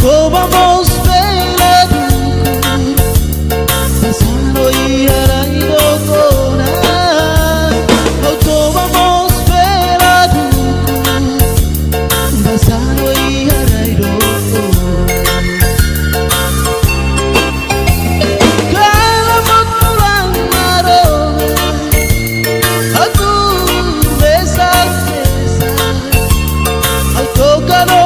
vamos peladuku Pasano iarai dokona Auto vamos peladuku Pasano iarai dokona Kalau mau pulang marona Aku besar-besar Auto kalau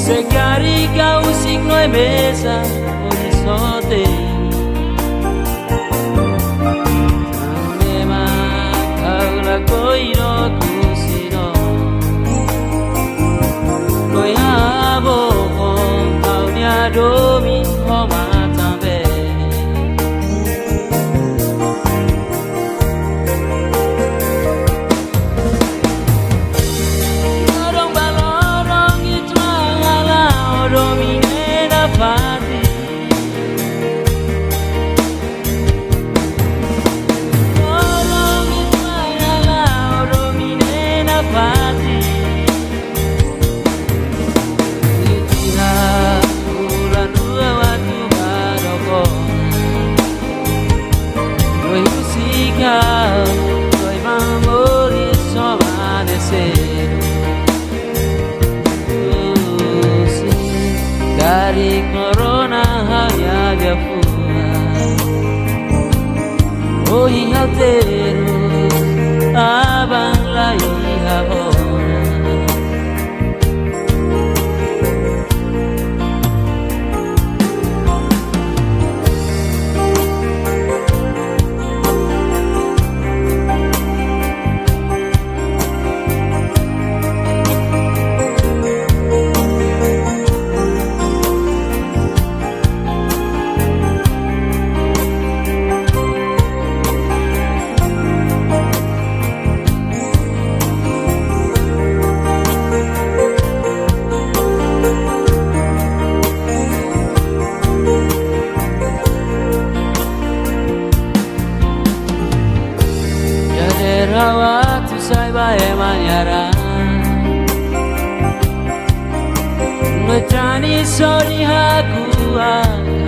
Segari kau usik noi besa horizonte Tanema kau la koiro kusino Noi abo kau nya domi homa tambe Dari corona hanya dia pulang Oh iya terus abang lagi habona Rawat usai bae manyara Ngecani sori haku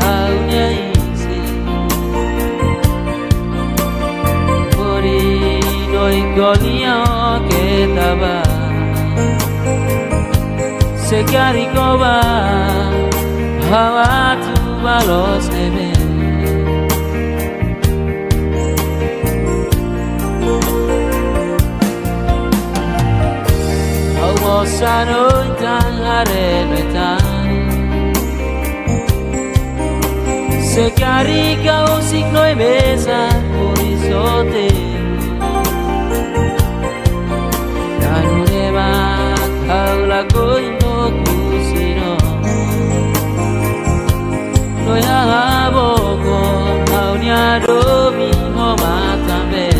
kaunya isi Kori doi golia ketaba Sekari koba hawa tu balos nebe Sano tan arebetan Sekari kau usik noi besa horizonte Kanu dema kau lagoi no kusino Noi ahaboko kau niado mi homa tambe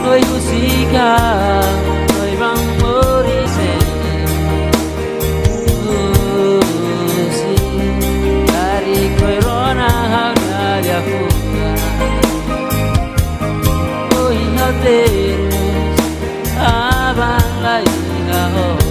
Noi música, noi bang morise si dari corona hanya dia fuga Oh iya terus abang lagi ngahona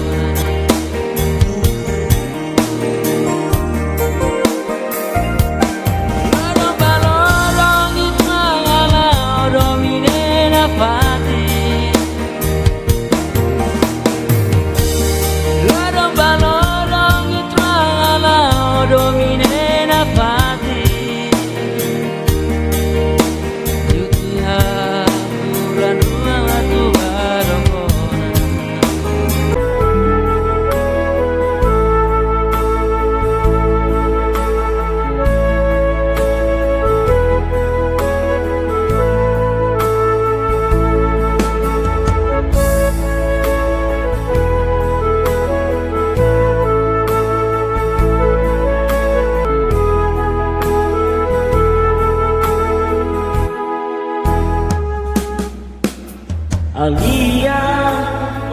Alia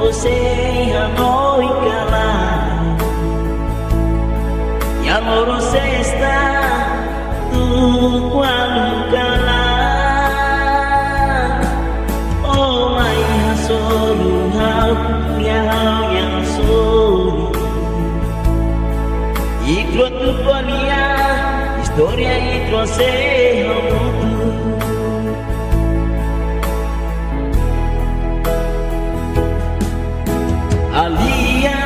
Osei Hanoi Kala Yang urus esta Tu Kuala Kala Oh my hasolu hau Yang solu Ikrot tu Alia, historia y trocejo mutu. Alia,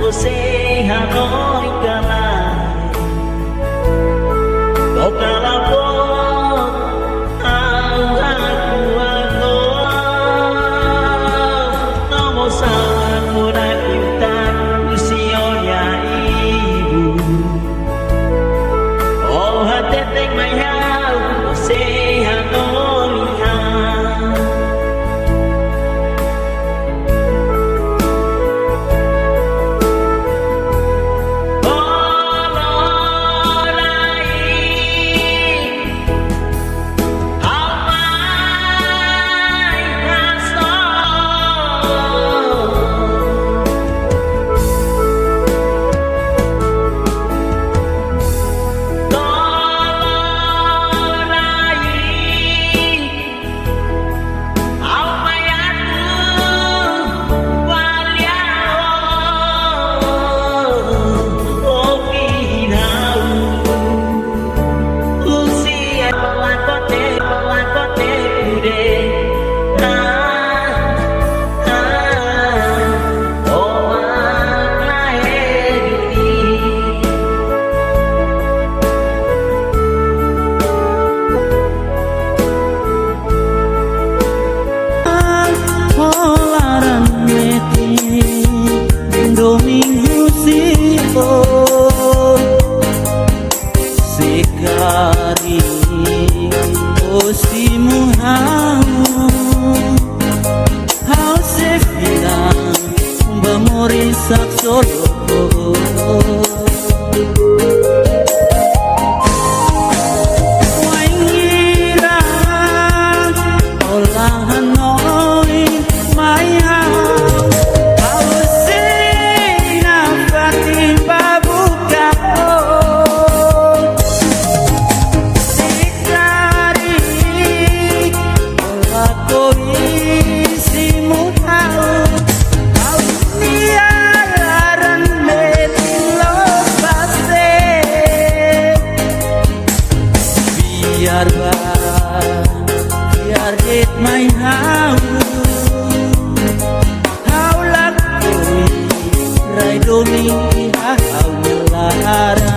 você Hanoi Kalai, toca la voz, aku nomo sama murah intan usionya ibu. Oh hati tek mai hau, você Hanoi Domingo sipo sekari osimu hau sefila bamori saksolo waingira olahan noi maya biar it mai hau lakui rai doni hau lara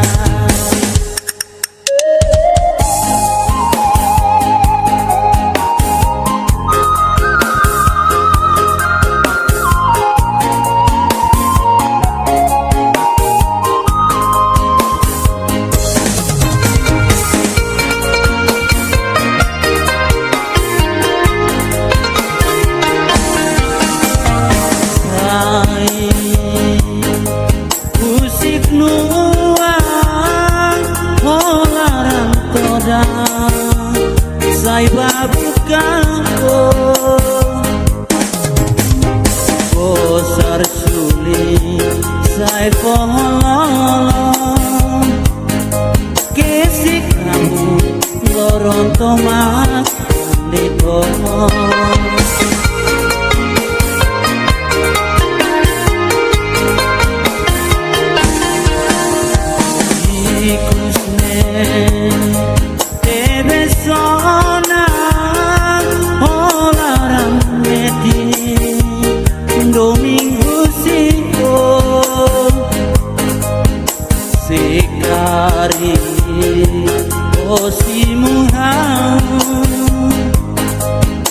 musik nuang holarang toda sai babukanko bosar sulit sai poholong kesik kamu loron tomat di pohon Domingo sipo sekari osimu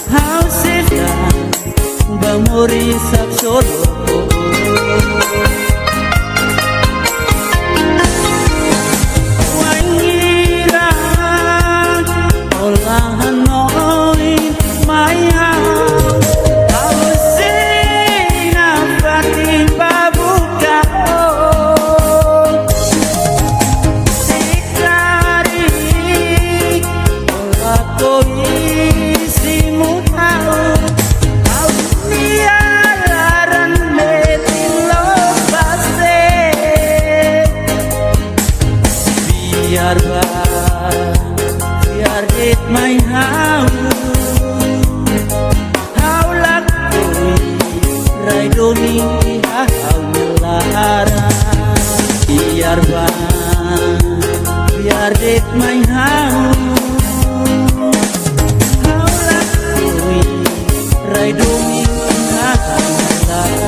hau sedang bamori saksolo wangira olahan noi maya biar it mai hau lakui rai doni hau lara biar Rit mai hao hao lắc tuổi rai đôi ngã hàng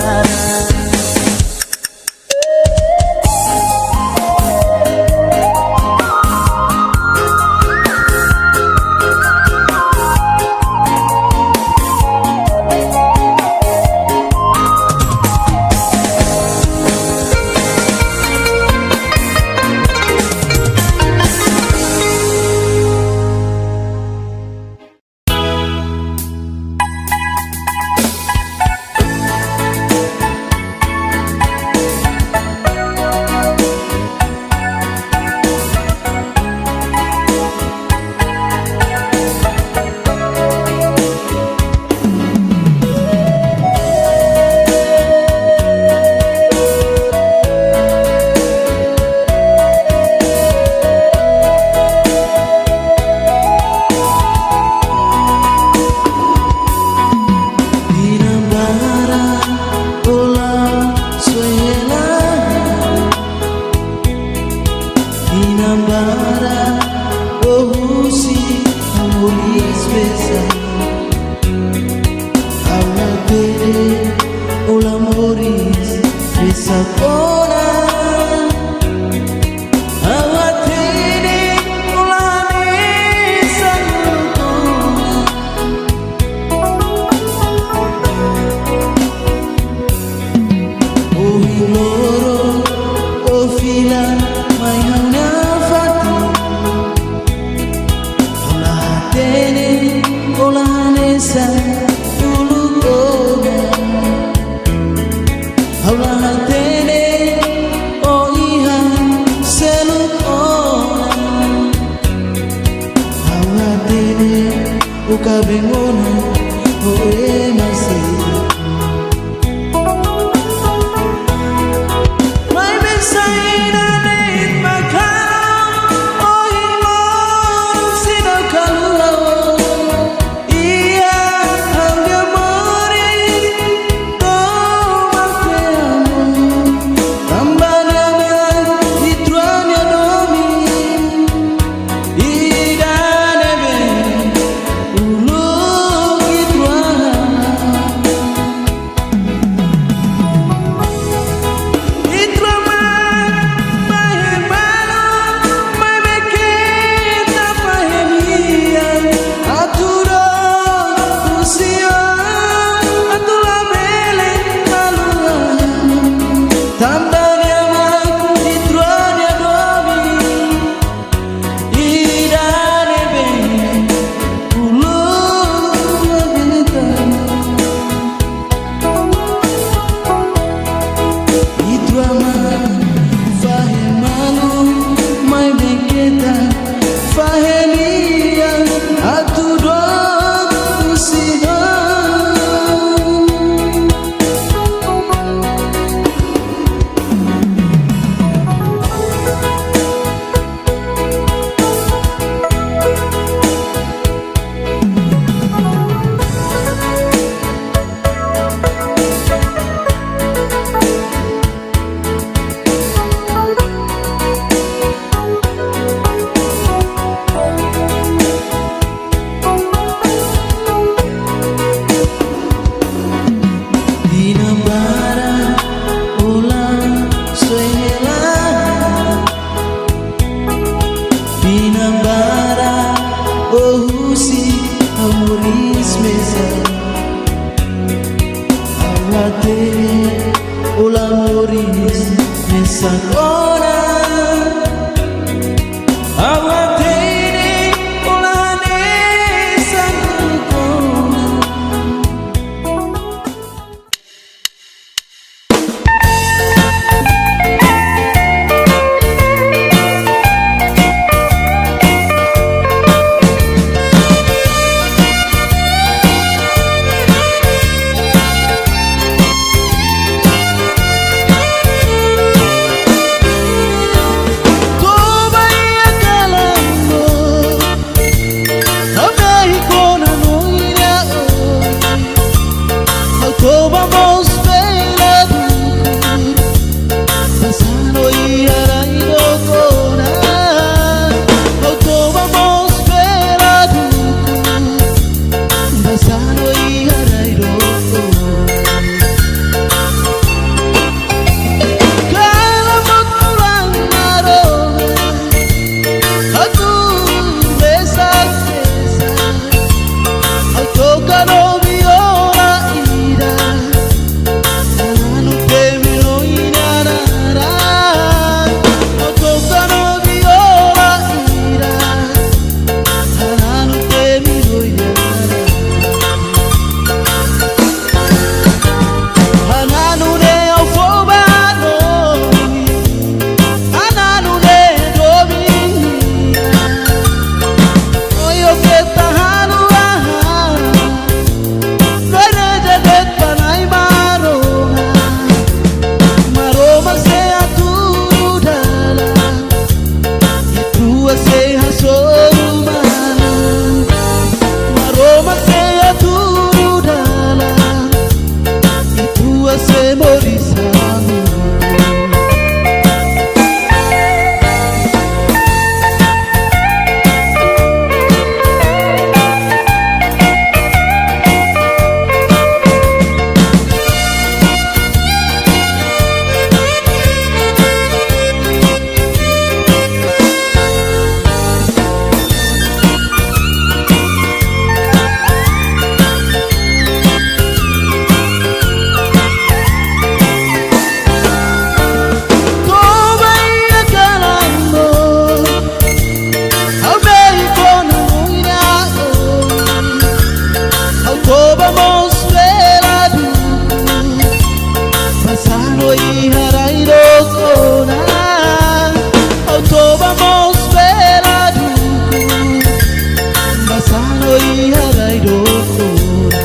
Oi harai dokura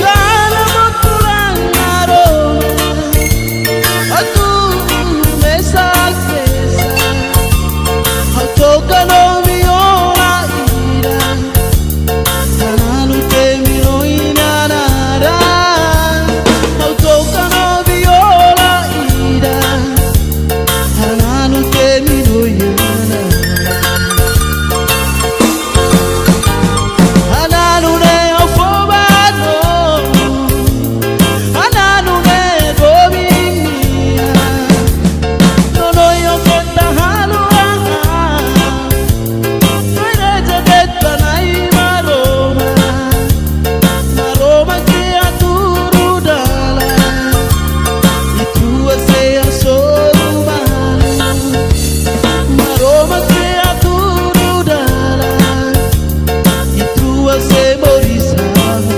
Kana motulang aroma Aku mesak besa Au toca no viola ira Hananu te miro inanara Au toca no viola ira Hananu te miro inanara Hananu ne ofobano Hananu ne dominia Nono yo kota halua Noire jadeta nai maroma Maroma ke aturu dala Itu asea soru malu Maroma ke aturu dala Itu ase morisamu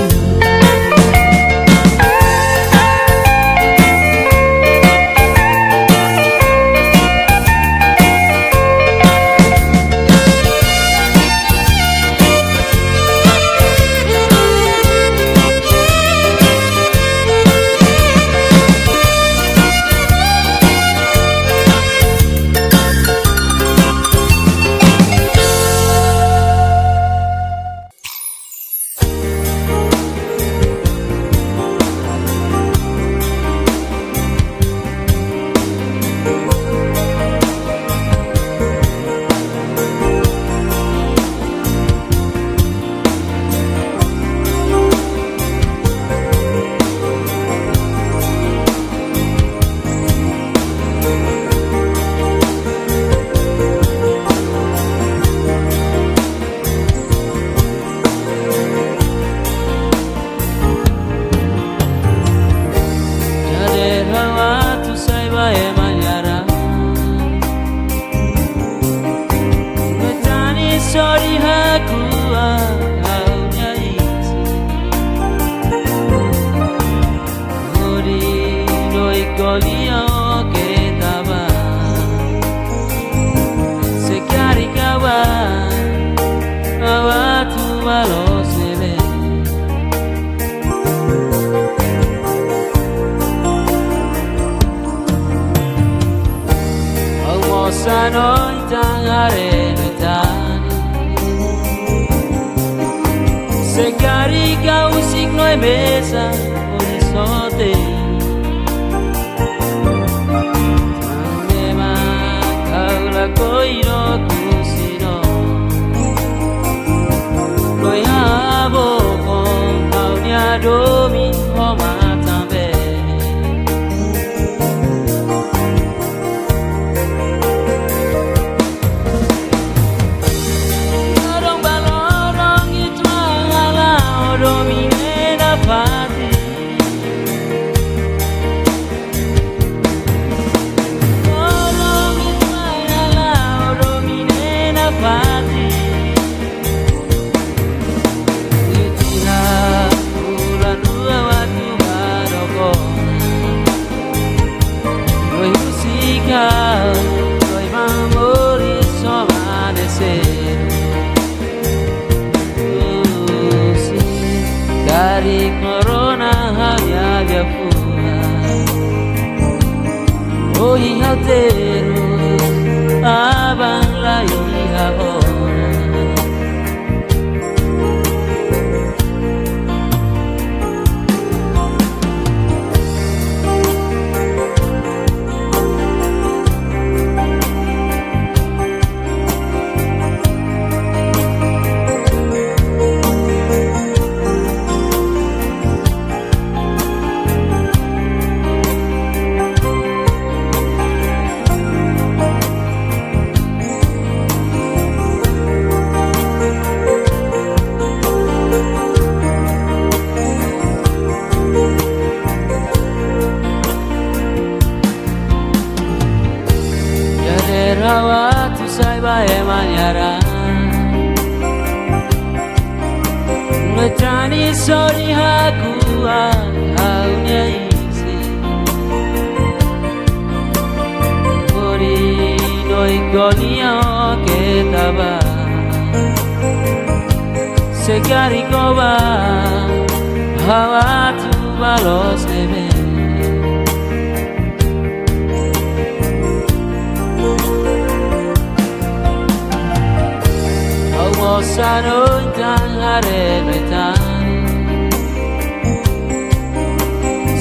Jade rawa tu sai bae manyara Metani sori haku au nyaisi Hori noi kolia o ke taba Se kari kawa Awa tu malo sebe Sano itangare notani Se carica un signo e mesa orizzonte Tanema kaula koiro kusino Noi abo con kaunya domi homa tambe Dari corona hanya gafua Oh iya terus abang lagi ahora Rawa tu sai bae manyara Metani sori haku au nyaisi Kori noi golio que taba se caricoba hawa tu balos nebe Sano tan arebetan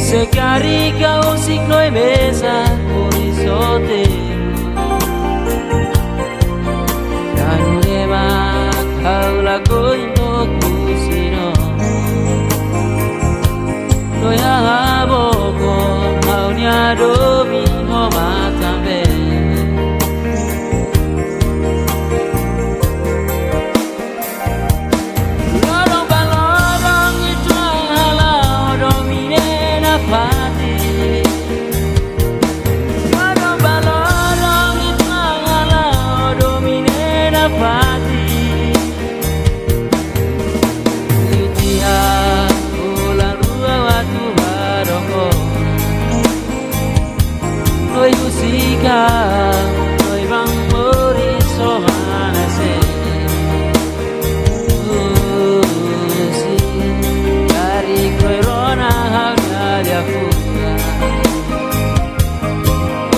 se carica un ciclo y besa horizonte Canureba kaula koino kusino no ya boko aunya domi ho matambe Noi musica, noi bambori somanese sì, cari corona hanya fuga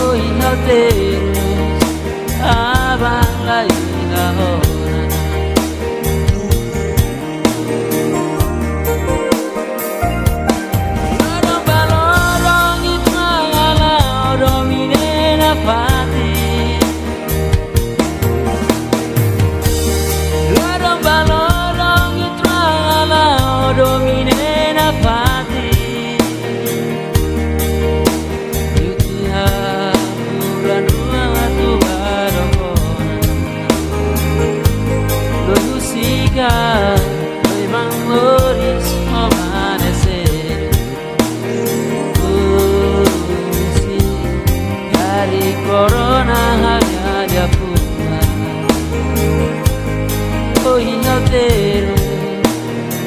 Oi halteros, abang laina hora Noi bamboris amanecer sì, cari corona hanya dia fuga Oi altero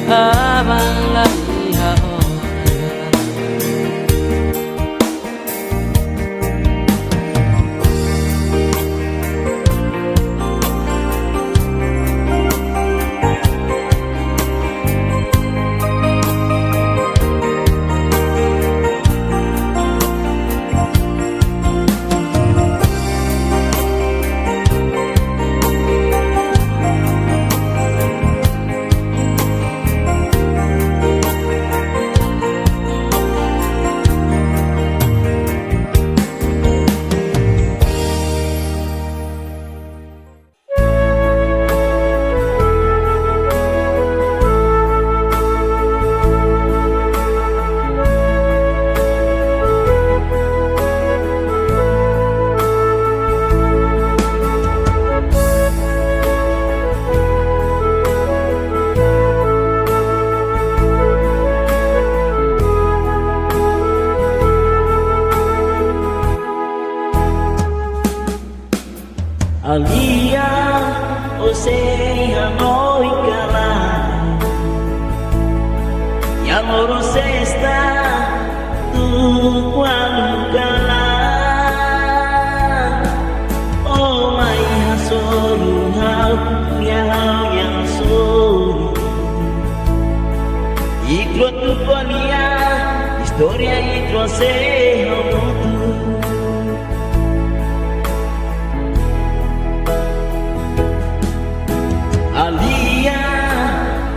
abang lagi hahora Alia, você Hanoi kala Yang lurus está tu kualu kala Oh my hasoru hau yang sori Ikut tu ponia historia itu sehotu Alia,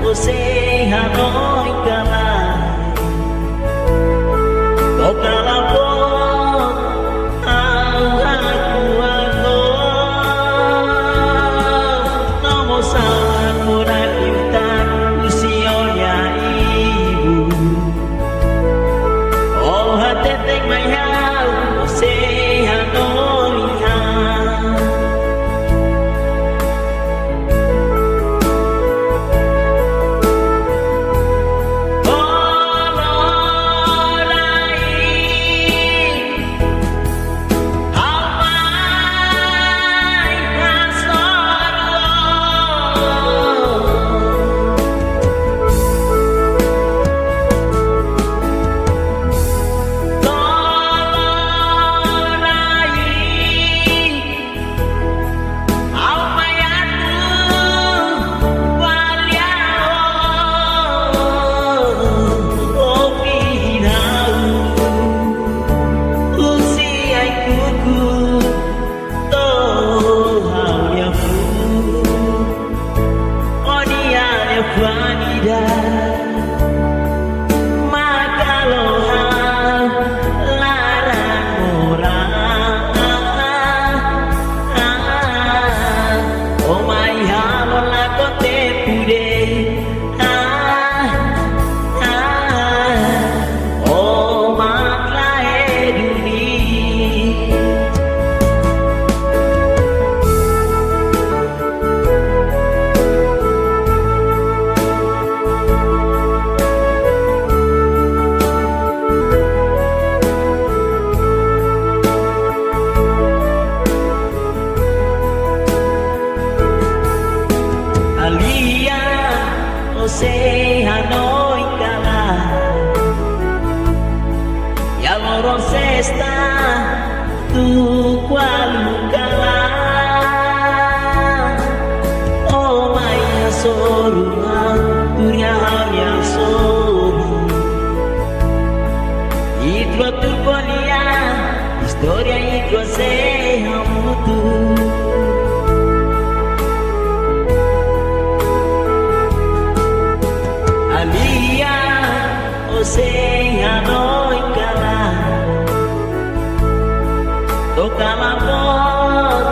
você Hanoi kala Toca la voz aku Nomo salah kurang intan usionya ibu Oh hati lapor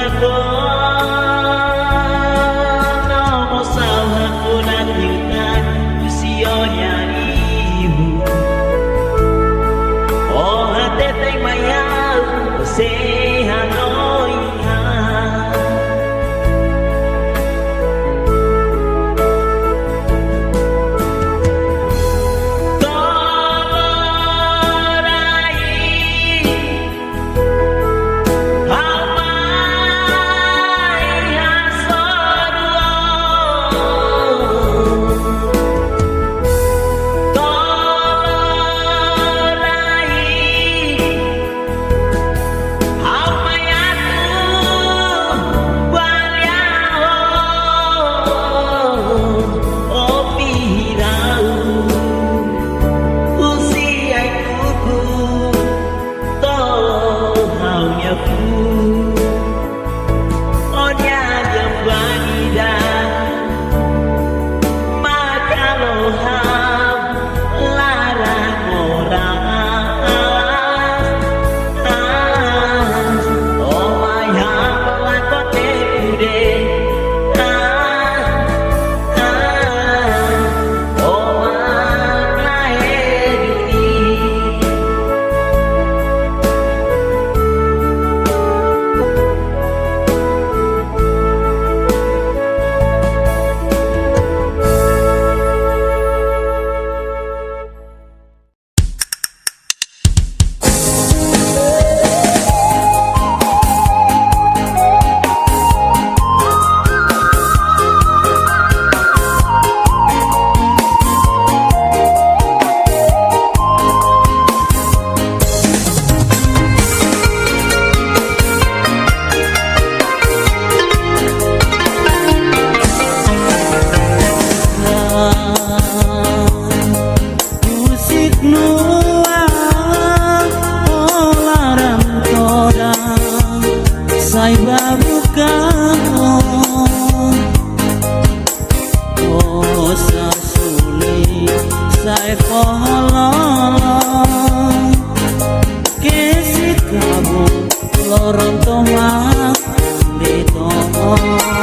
aku nomo salah kulat yutan usionya ibu oh hati teng mayau sehan Sai baru kau oh sasuli sai polong kesi kamu lorong tomak di tomong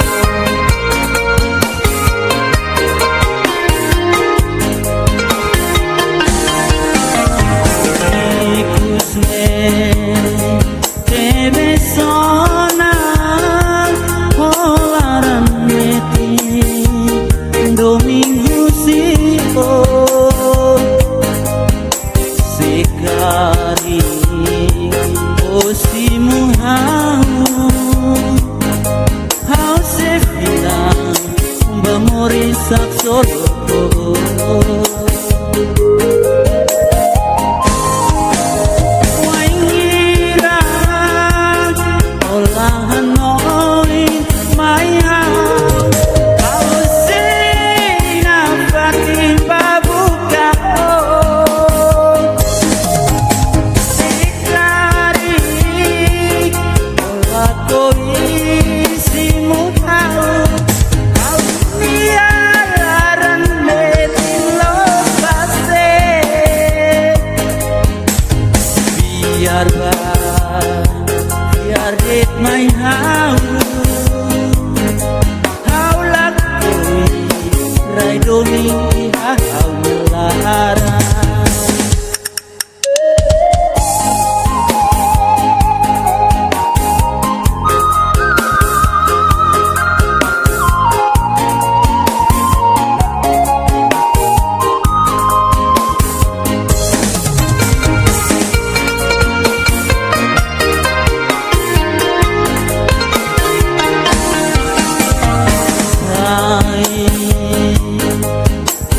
sak solo waingira olahan noi maya kau sina fatin babuka sikari ola koi simu tahu biar it my how lak rai domi how lara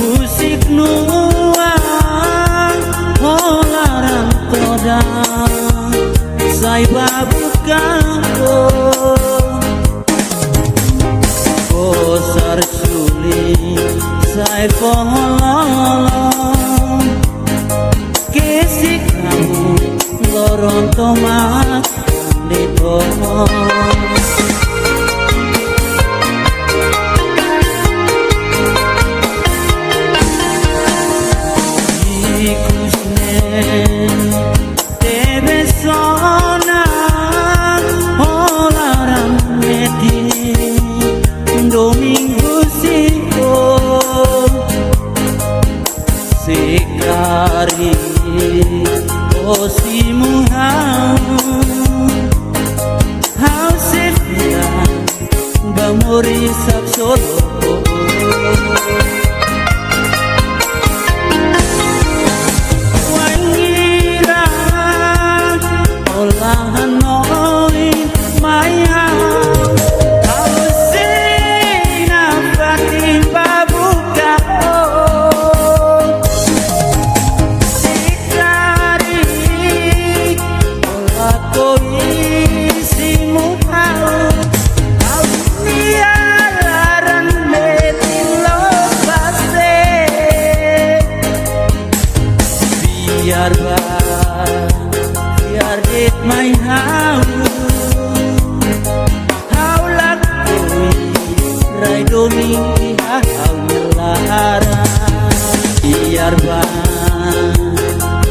musik nuang holarang toda sai babu kampo kosar suli sai polong kesi kamu lorong tomat di tomong Debe persona olaram meti domingo sigo sekari osimu hau sefia bamori sapsolo biar it my how lakoi rai domingi hau melara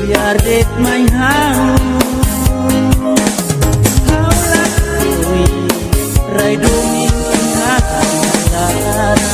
biar it my how lakoi rai domingi hau melara.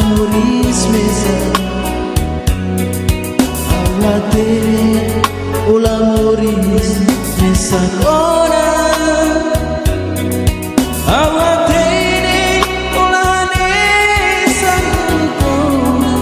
amoris mesa awatere ulamoris mesa kona awatere ulane sangkona.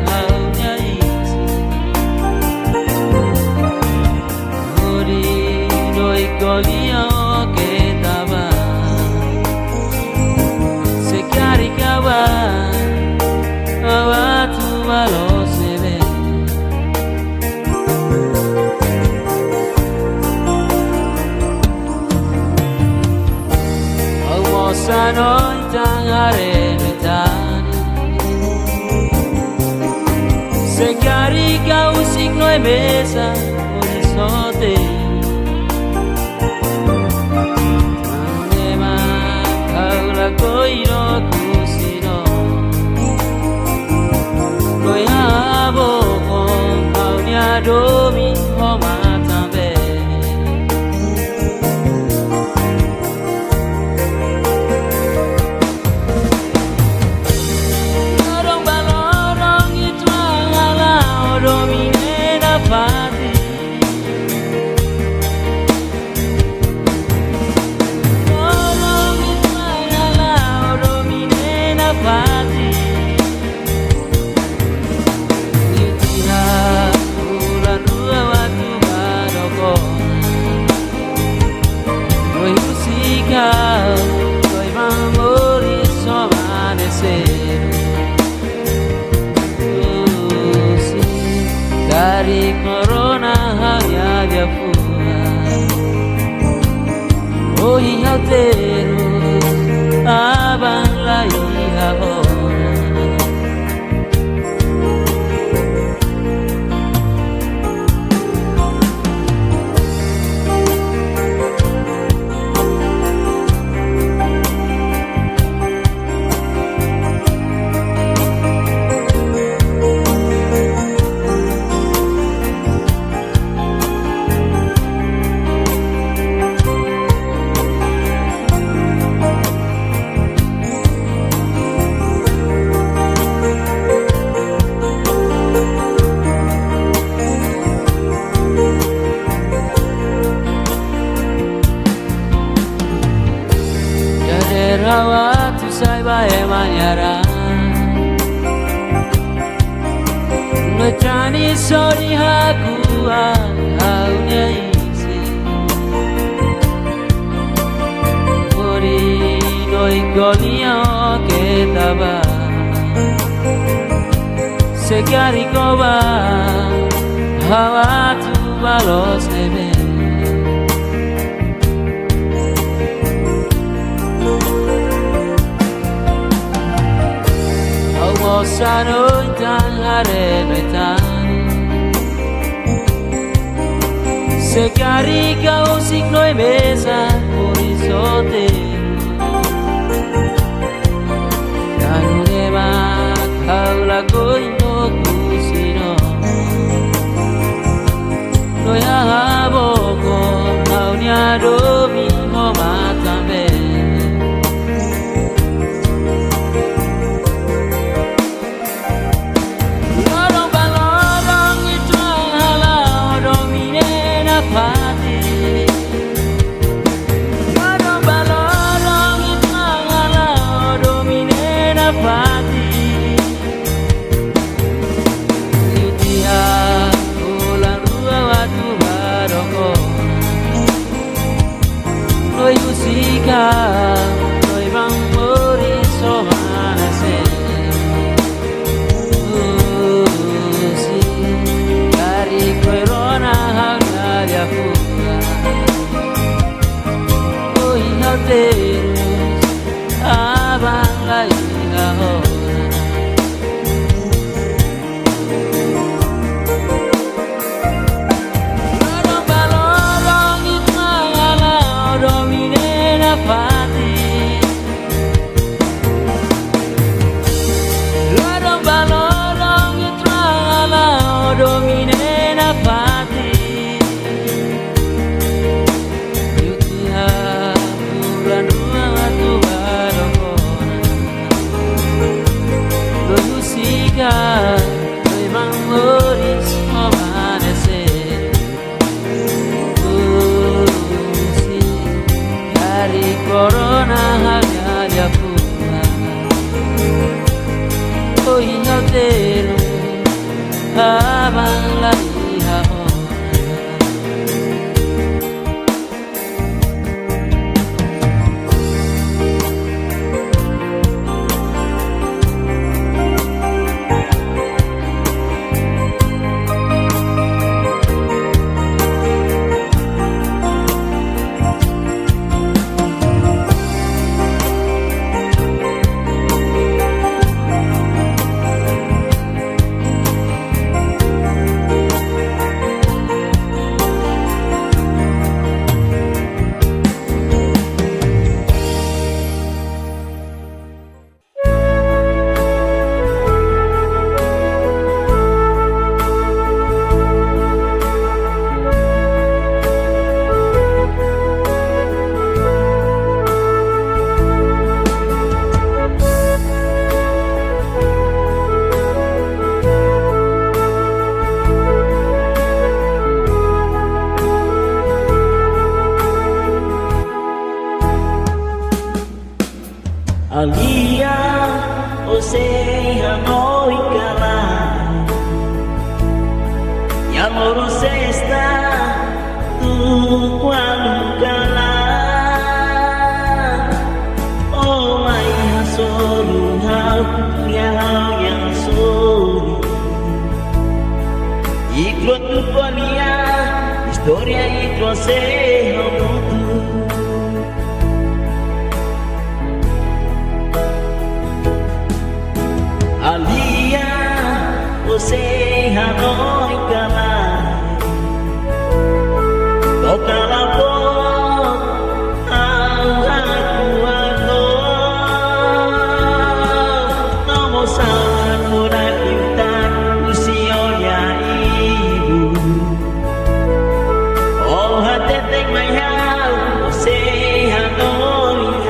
haunya isi Ori doi golio que taba Se caricaba a tu valor se ve Sano itangare metani Se carica un signo e mesa horizonte Tanema kaula koiro kusino Koyabo kon kaunya domi homa tambe Pati Tolong itmayalah domine na pati Yutiha ulan dua waktu baroko Noi musika Noi memori somanecer Dari corona hanya dia pulang Oh iya terus abang lagi orang Rawat usai bae manyara Ngetrani sori haku haunya isi Ori doi golio que taba Se caricaba hawa tu balos nebe Sano itangare metani Se carica un signo e mesa horizonte Tanema kaula koino kusino Noi ahabo kon haunya domi homa tambe Noi musica, noi memori somanecer sì, dari corona hanya dia pulang Oh iya terus, abang lagi orang Pati Lorong balorong itrala domine na pati Yutiha bulan dua waktu barokona Doi musika memang horis amanecer Dari corona hanya dia pulang Oh ingat videro habang lahihaon. Alia, você Hanoi kala, yang orang sesta tu kualu kala. Oh my hasolu hau yang soli, ikro tu kualia, historia ikro se hamutu. Alia, você Hanoi kala, toca la voz, aku, nomo salah kurang intan usionya ibu. Oh hati tek mayau, você Hanoi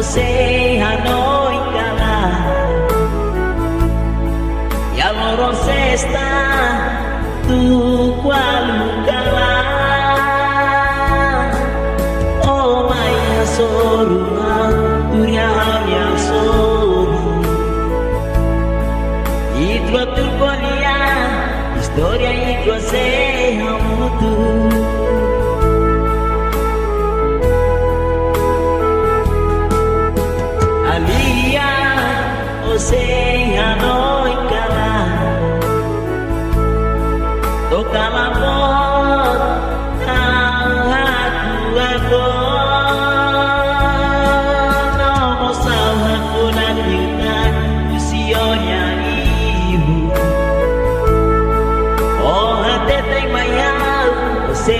Say Hanoi kala, yang orang sesta tu kualu kala. Oh maya soruma dunia yang sori, itu tu kolia historia itu say hamutu. Alia, você Hanoi kala, toca la voz, aku, nomo salah kurang ingat usionya ibu. Oh hati tek mayau, você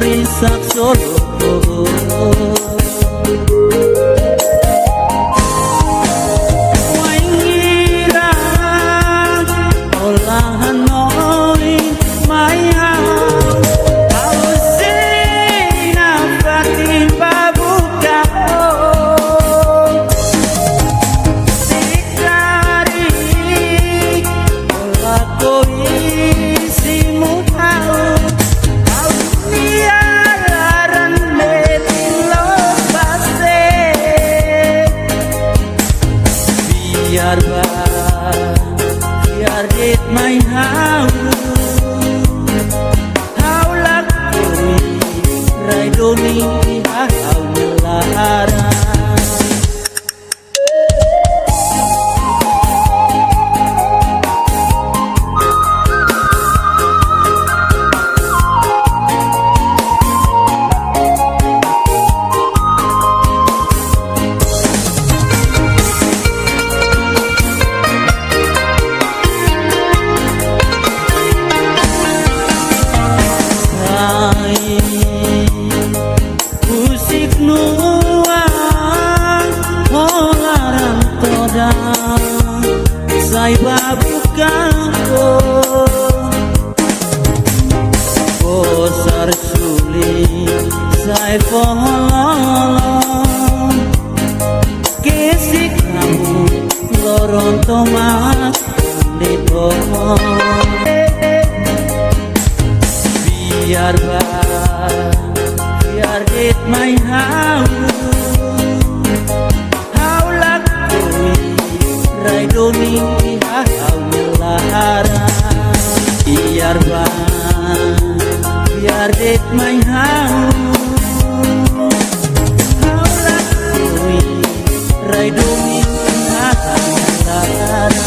risak solo biar dit main hau lakui rai doni hau melara sai babukanku bosar sulit sai fololong kisik kamu loron tomat di pohon biar dit main hau rai doni hau melara biar dit main hau lakui rai doni hau melara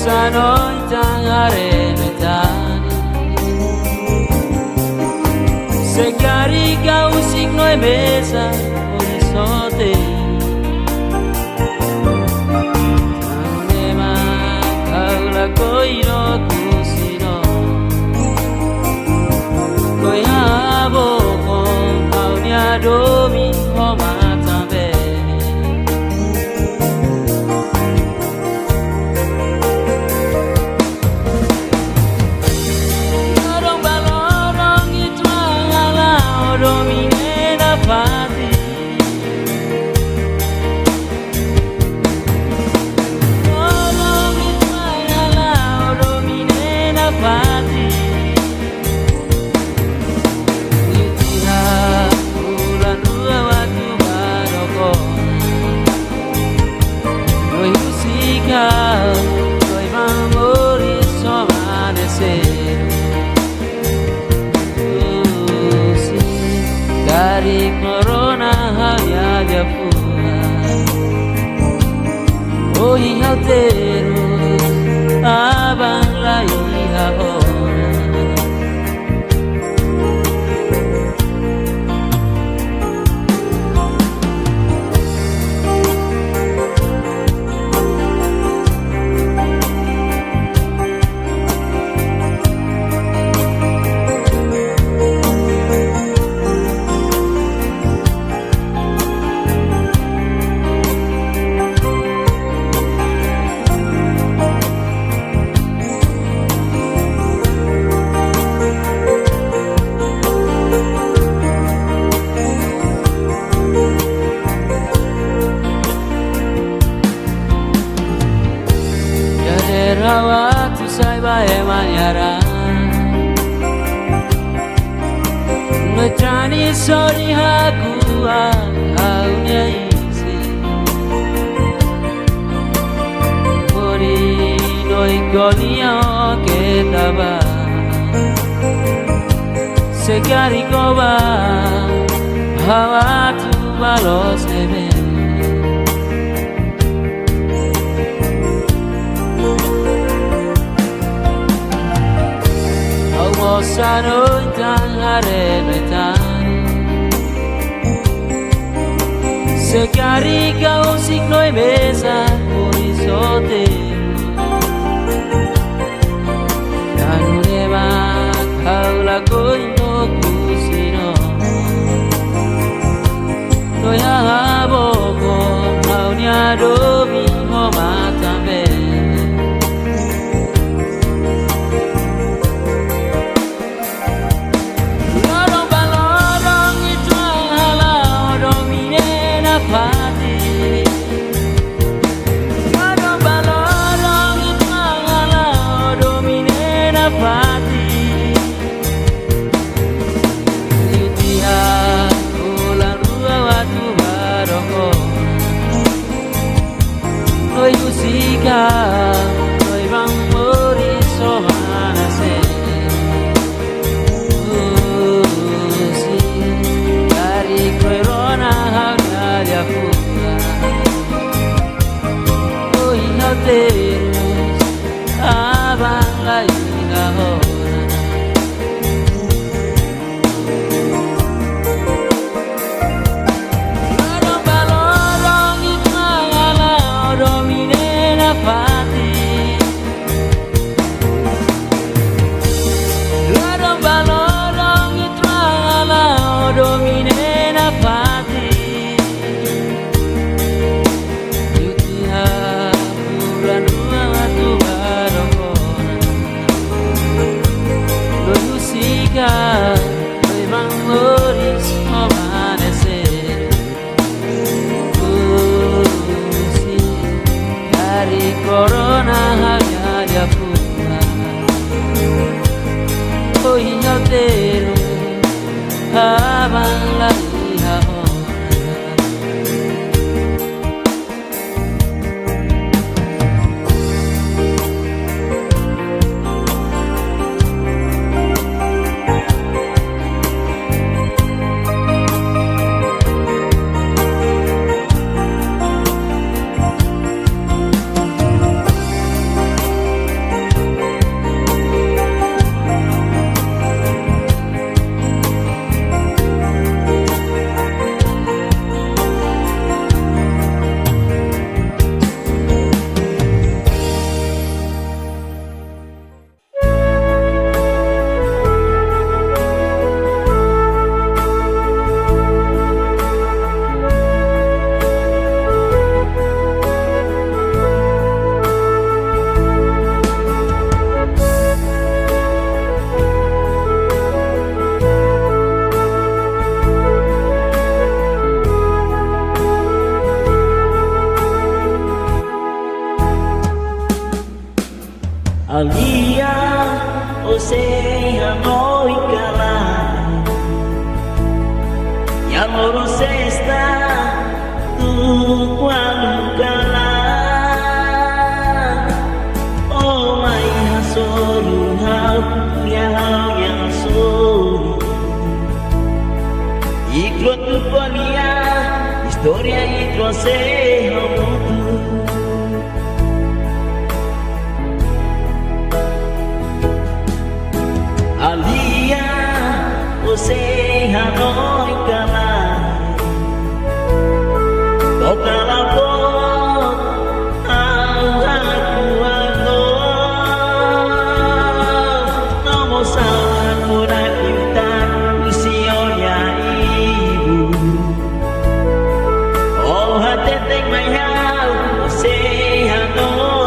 sa noi tangare metani se carica un signo e mesa orizzonte anema kaula koiro kusino koyabo kon aunya domi homa tambe Dari corona hanya dia pulang. Oh iya terus abang lagi orang. Rawat usai bae manyara Ngecani sori haku aunya isi Kori noi kolia ketaba Segari koba hawa tu balos nebe Sa noi tangare metani se carica un signo e mesa orizzonte Nanuneva kaula koino kusino Noi aboko aunya domi homa tambe Noi musica, noi bambori somana se sì, cari corona hanya fuga Oi halteros, abang lagi ahora Corona hanya dia pulang Oh iya terus abang lagi orang Alia Osea noi kalah yang loro sesta tu kualu kalah oh mai hasoru hau ya hau yang sori ikro tu polia historia ikro se hamutu Alia Osea noi kalah toka lapo aku nomo salah kurang kita usionya ibu oh hati tek mai hau Osea noi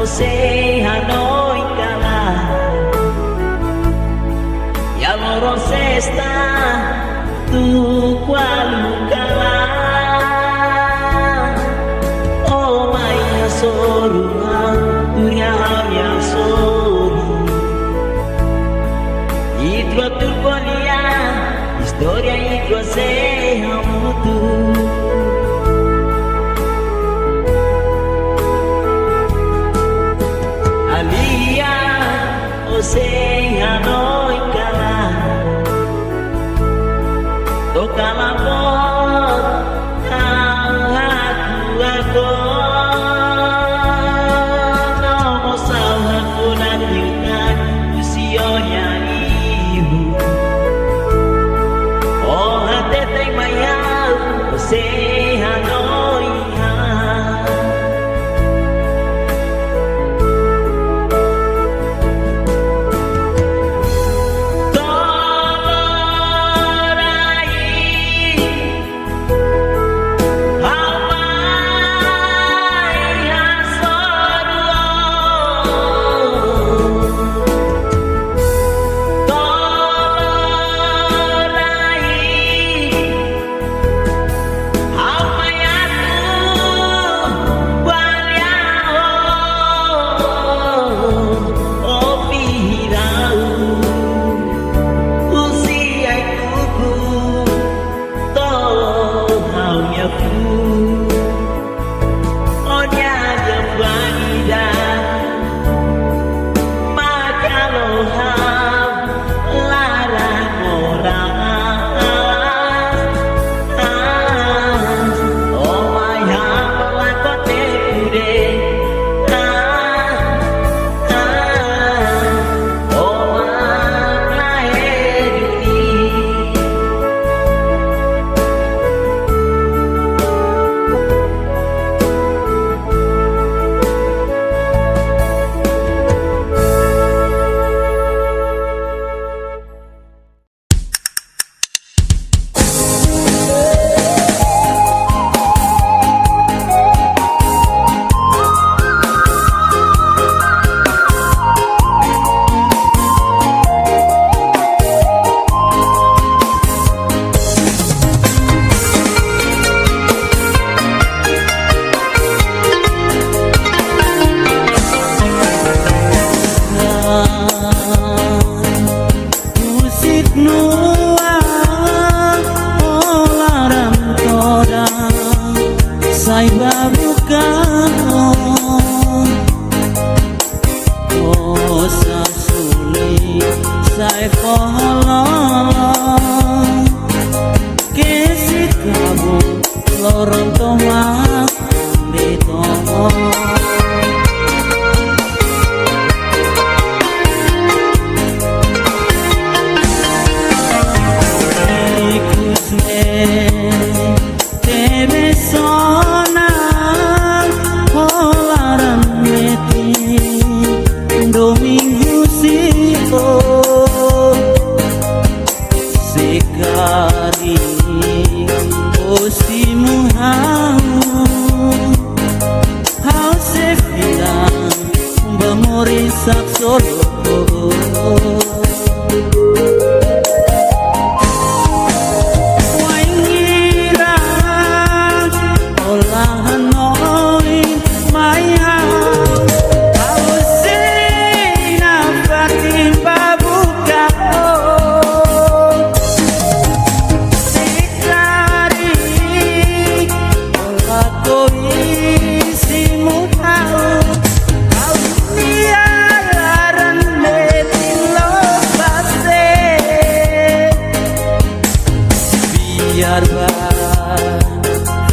Osea noi kalah yang loro sesta tu kualu kalah oh mai hasoru dunia yang sori itro tu polia historia itro se hamutu Alia Osea noi kalah toka lapo aku nomo salah kurang dengan usionya ibu oh hati tek mayau Osea noi lorong tomak beto ikusne tebe sona holaran meti domingo siko sekali osimu hau se bilang bamori sak solo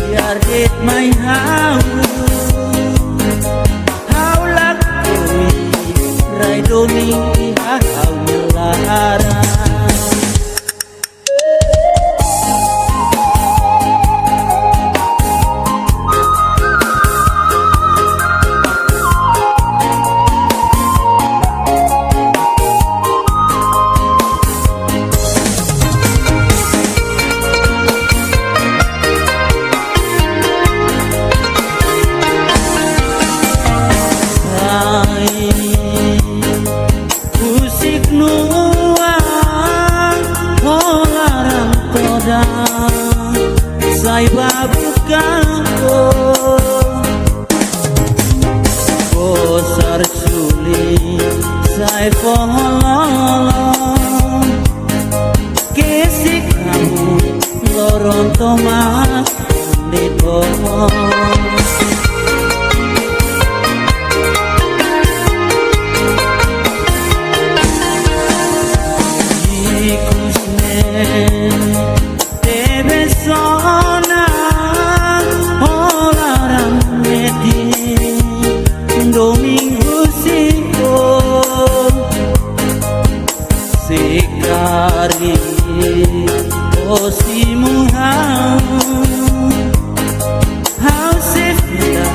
biar dit mai hau lakui rai doni hau melara musik nuang holarang toda sai babukanko bosar suli sai pohololong kesik kamu lorong tomak dipong tebe sona holaran meti domingo siko sekali osimu hau sefida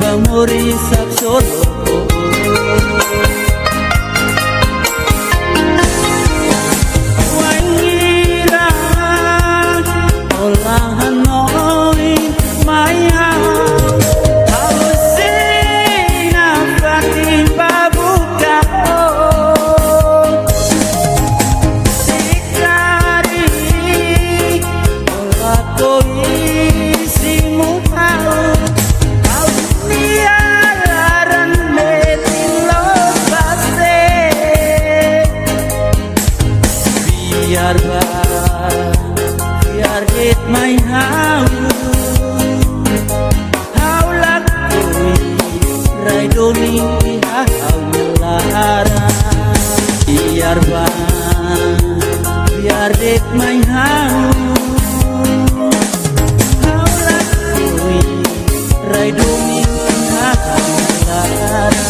bamori sak solo biar dit mai hau lakui rai doni hau melara biar dit mai hau lakui rai doni hau melara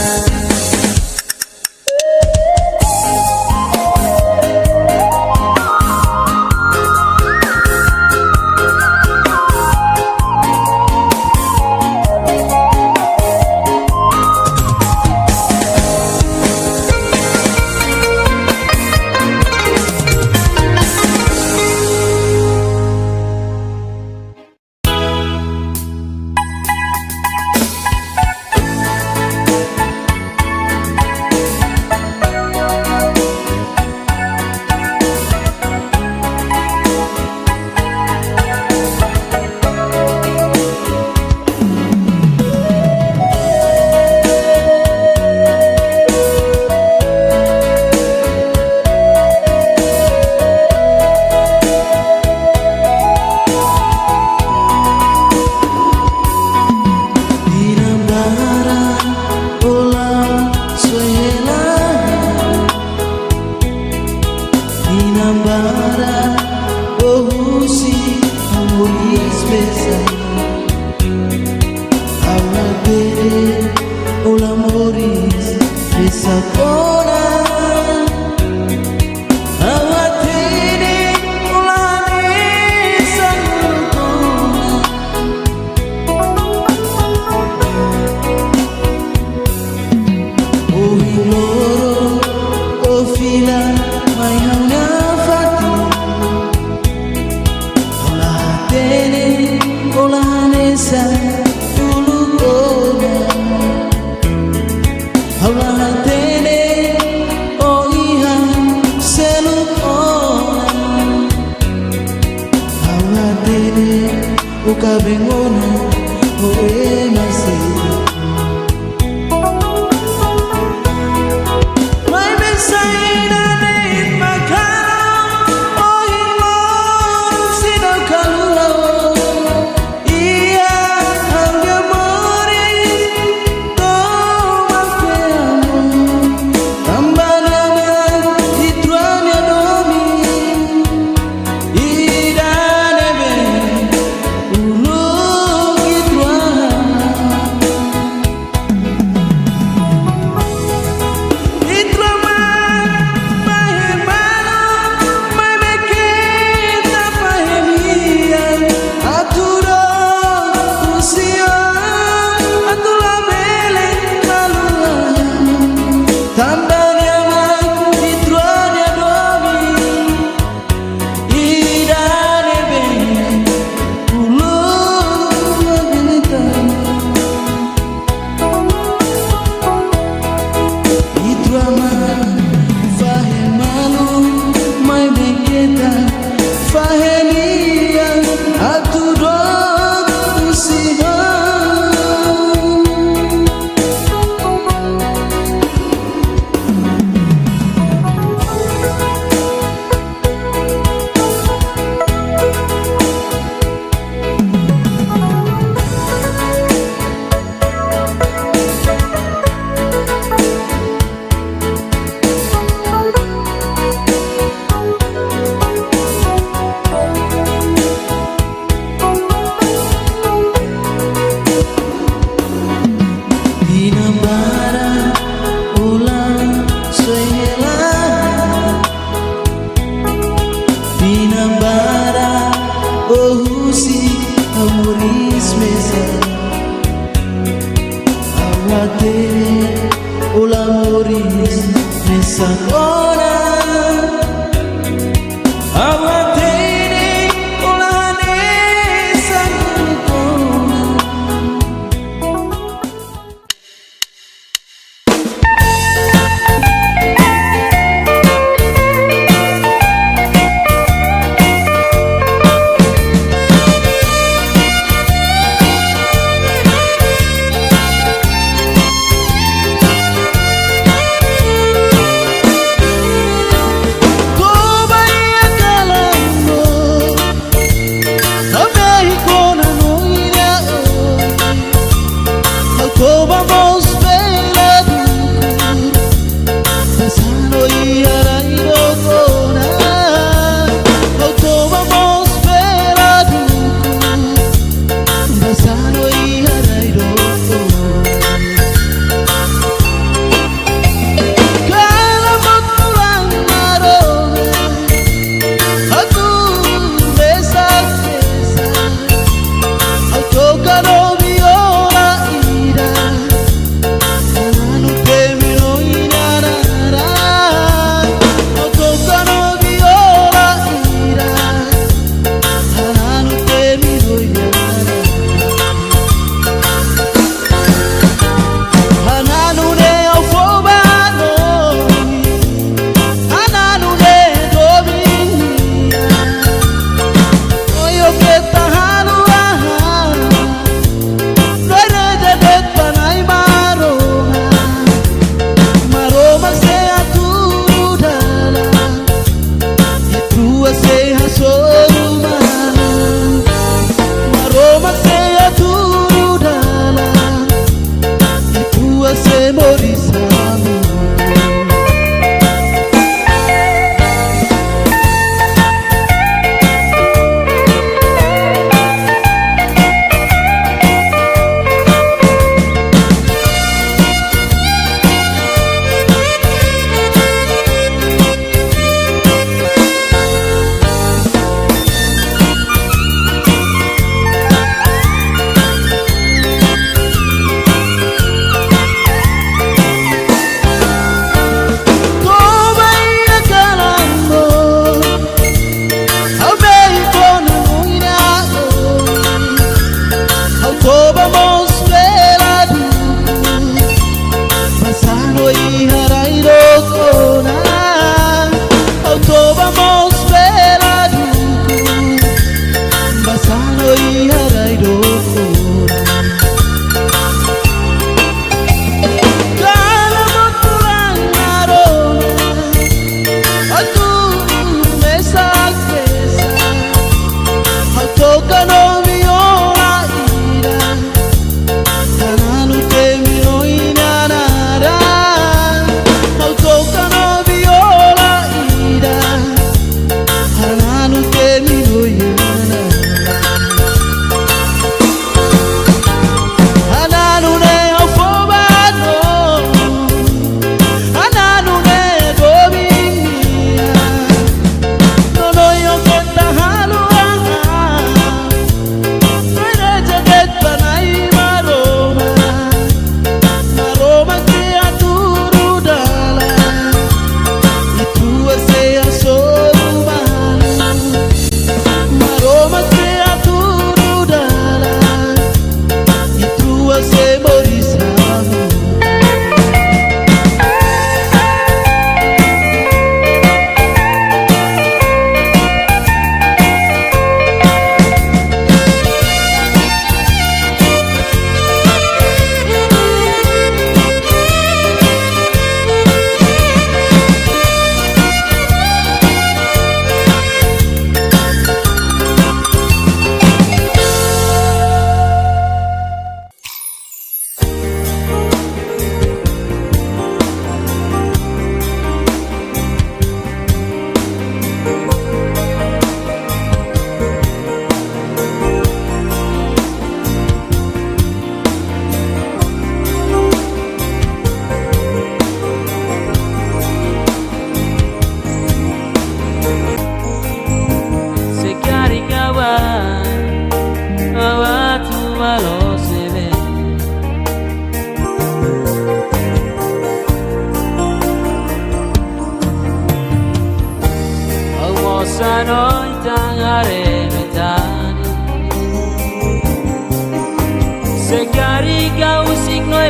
mesa dulu kona haula tene oh iya seluk ona haula tene uka bengona oh masih amoris mesa aguatere o l'amoris mesa ora aguatere o la nesa ora.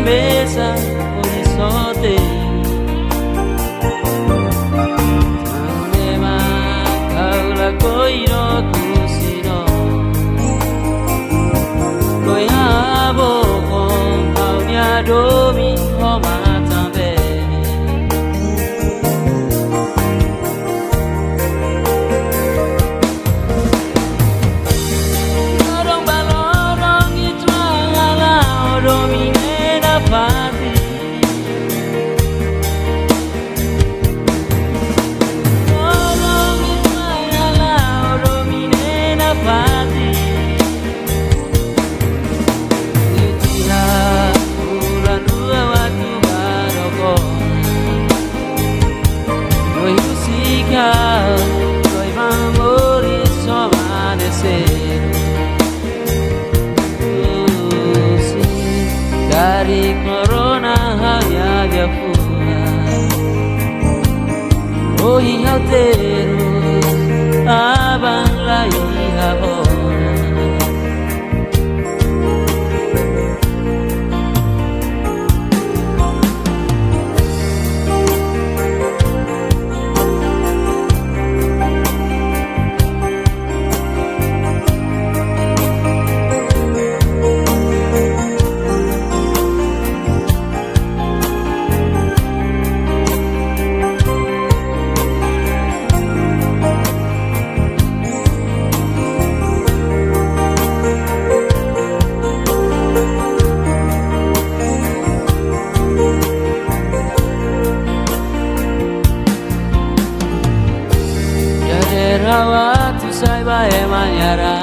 besa horizonte. Tanema kaula koiro kusiro. Loyabo kon paunya domi homa tambe. Dari corona hanya dia pulang. Oh iya terus abang lagi orang. Rawat usai bae manyara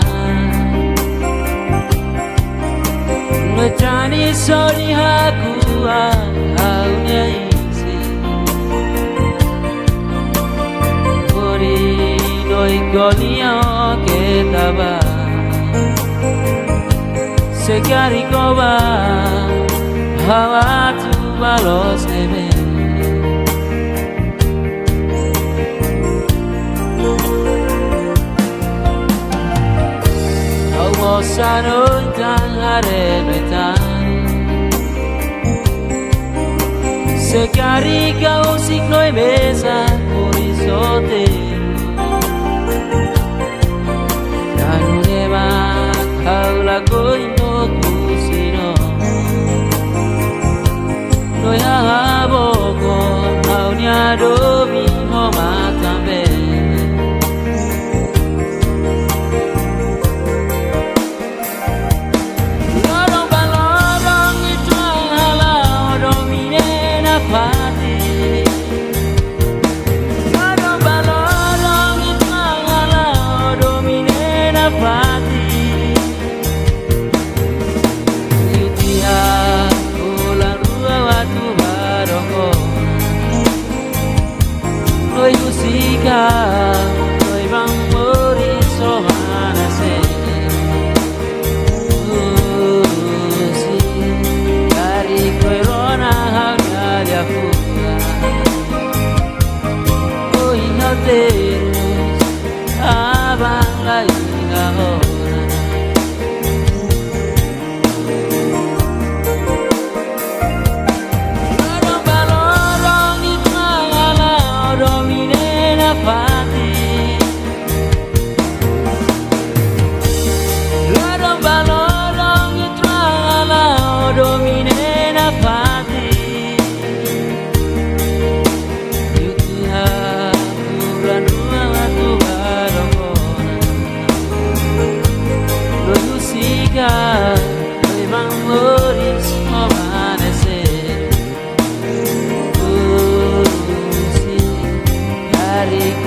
Ngecani sori haku aunya isi Kori doi golia ketaba Sekari koba hawa tu balos nebe Sano tan arebetan Sekari kau signo e besa horizonte Kanu deba kau lago ino kusino No ya haboko au niado miho matambe Noi música, noi bang mori somana se. Si dari corona hanya dia pulang. Oh ingat terus abang lagi orang.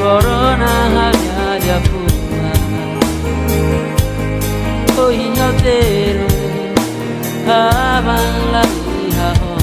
Corona hanya dia pulang. Oh ingat terus abang lagi orang.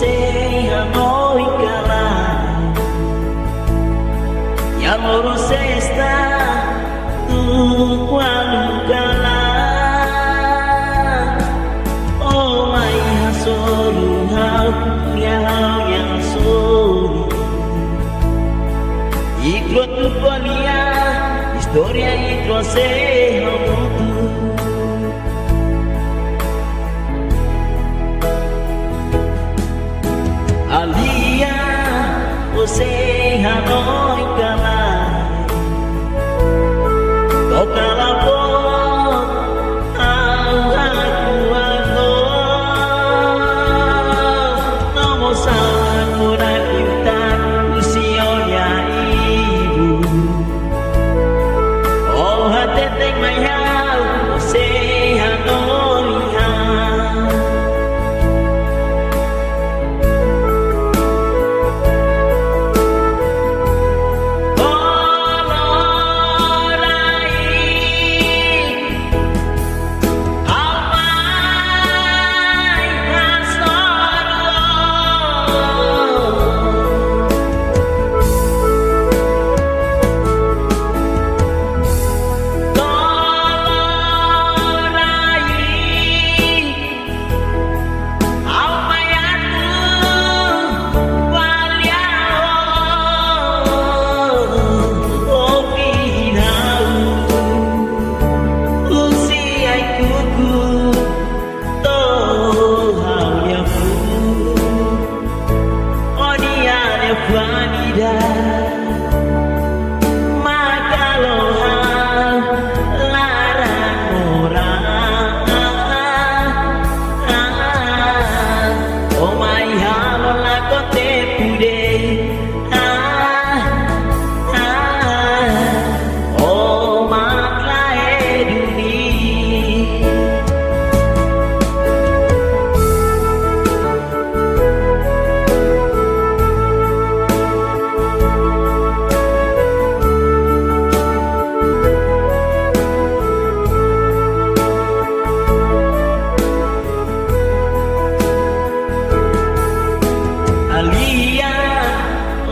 você Hanoi calar y amor você está tu quando calar oh my hasolu hau yang soli ikut tu polia historia itu você hamutu Alia, você Hanoi calar toca la voz ao no mo salah muna kita usionya ibu oh hati teng mai hau você Hanoi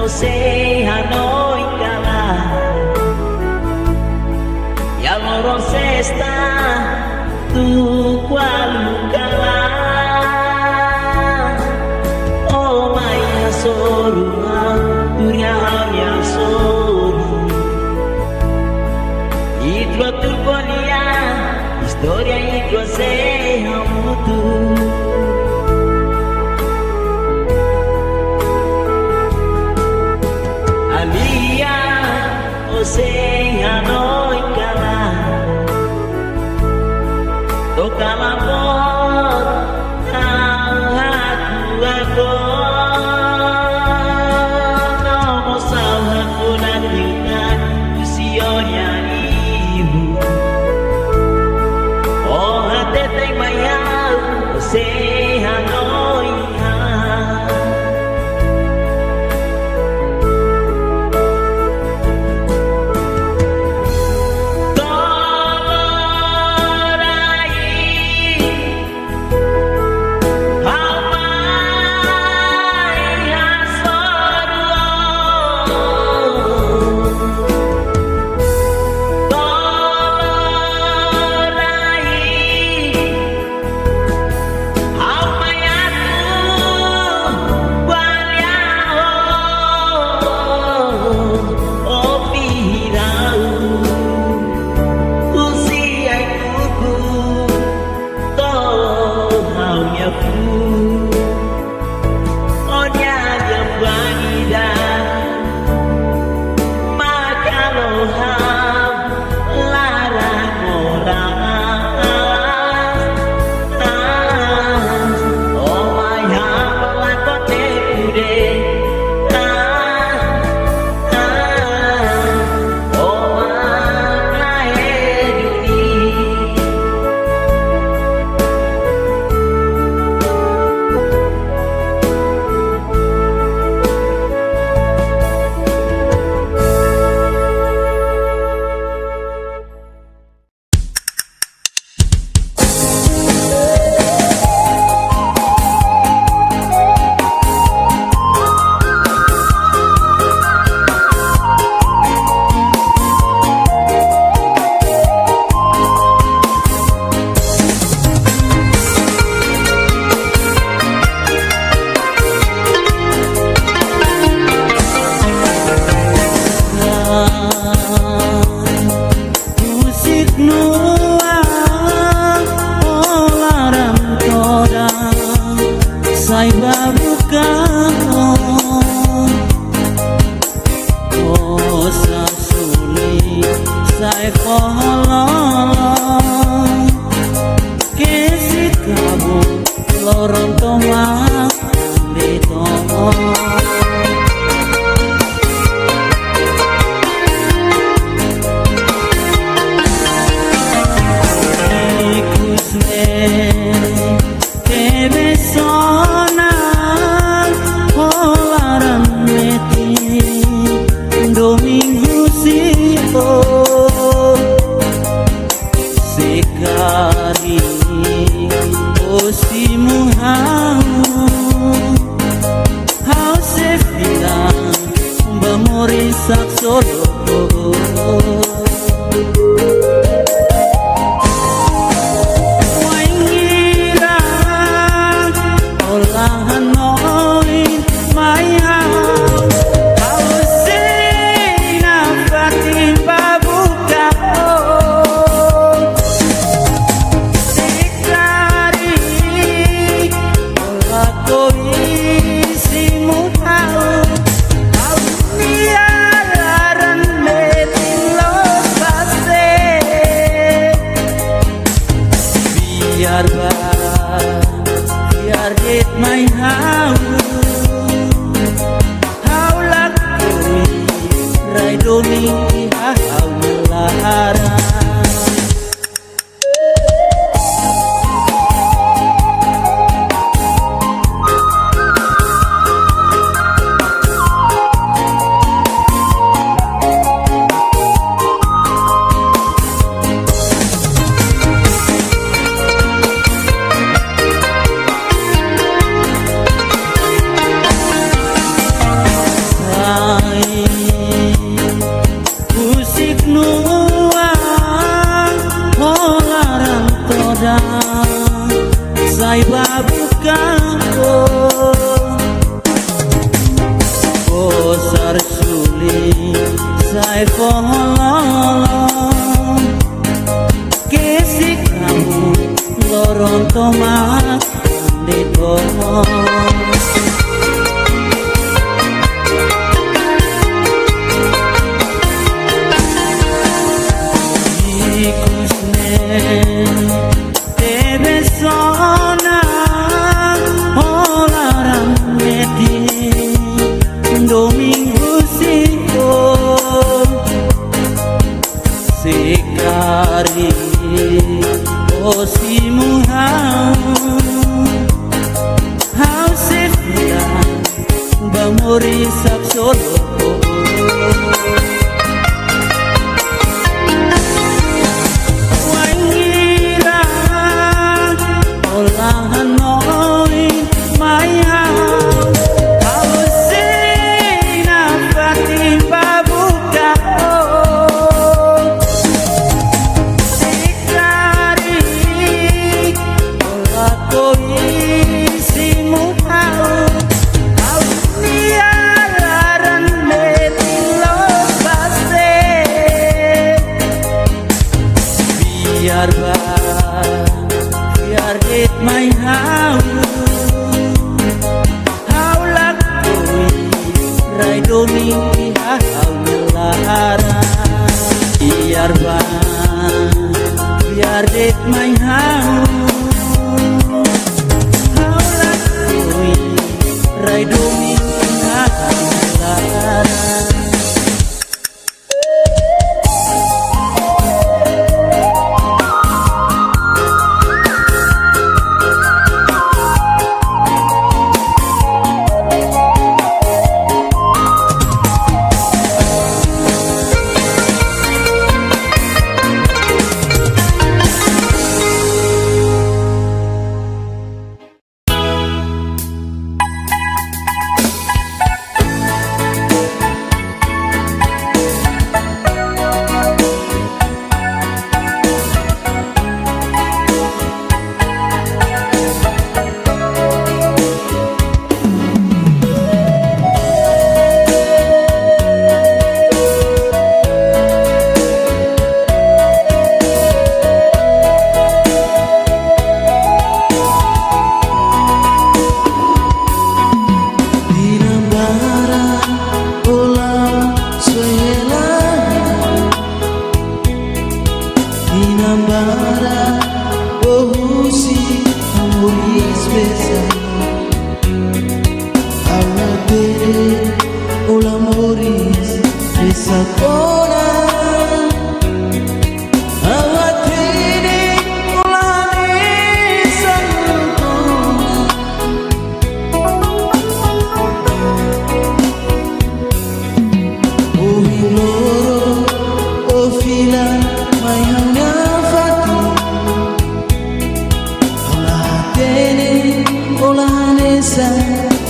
Você Hanoi calar y amor você está tu qual calar oh my solu dunia yang solu itu tu polia historia itu você hamutu Você Hanoi calar toca la voz aku no mo salah kunan dengan usionya ibu oh hati teng mayau você Hanoi solo. Biar get my house, how lucky ride me how lara. Sai babu kampo Bosar suli Sai pohon Kesi kamu Lorong tomat Di pohon Sekari osimu hau sefira bamori sak solo wangira olahan noi maya hau sena fatin babuka biar get my house, how lucky ride me how lara. Biar get my house, how lucky ride me how lara.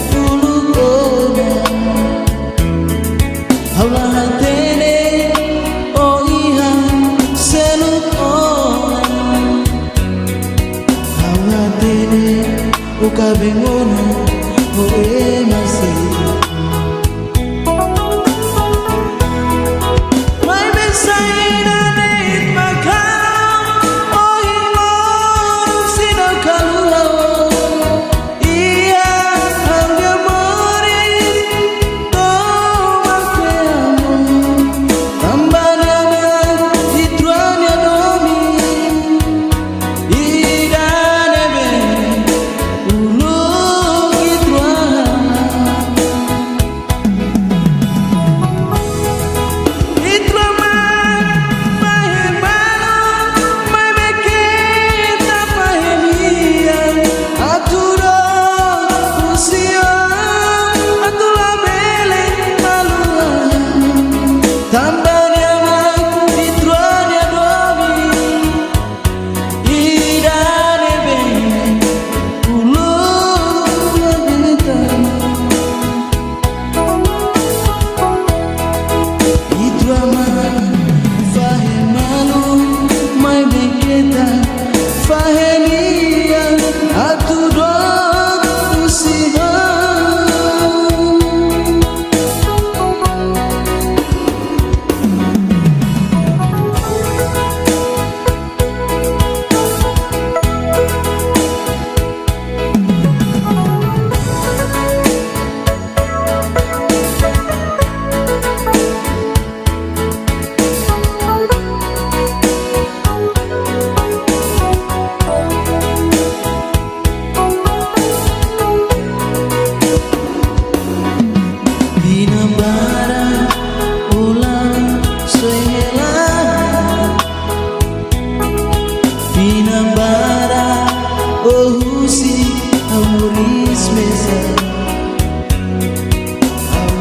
Dulu kona, Allah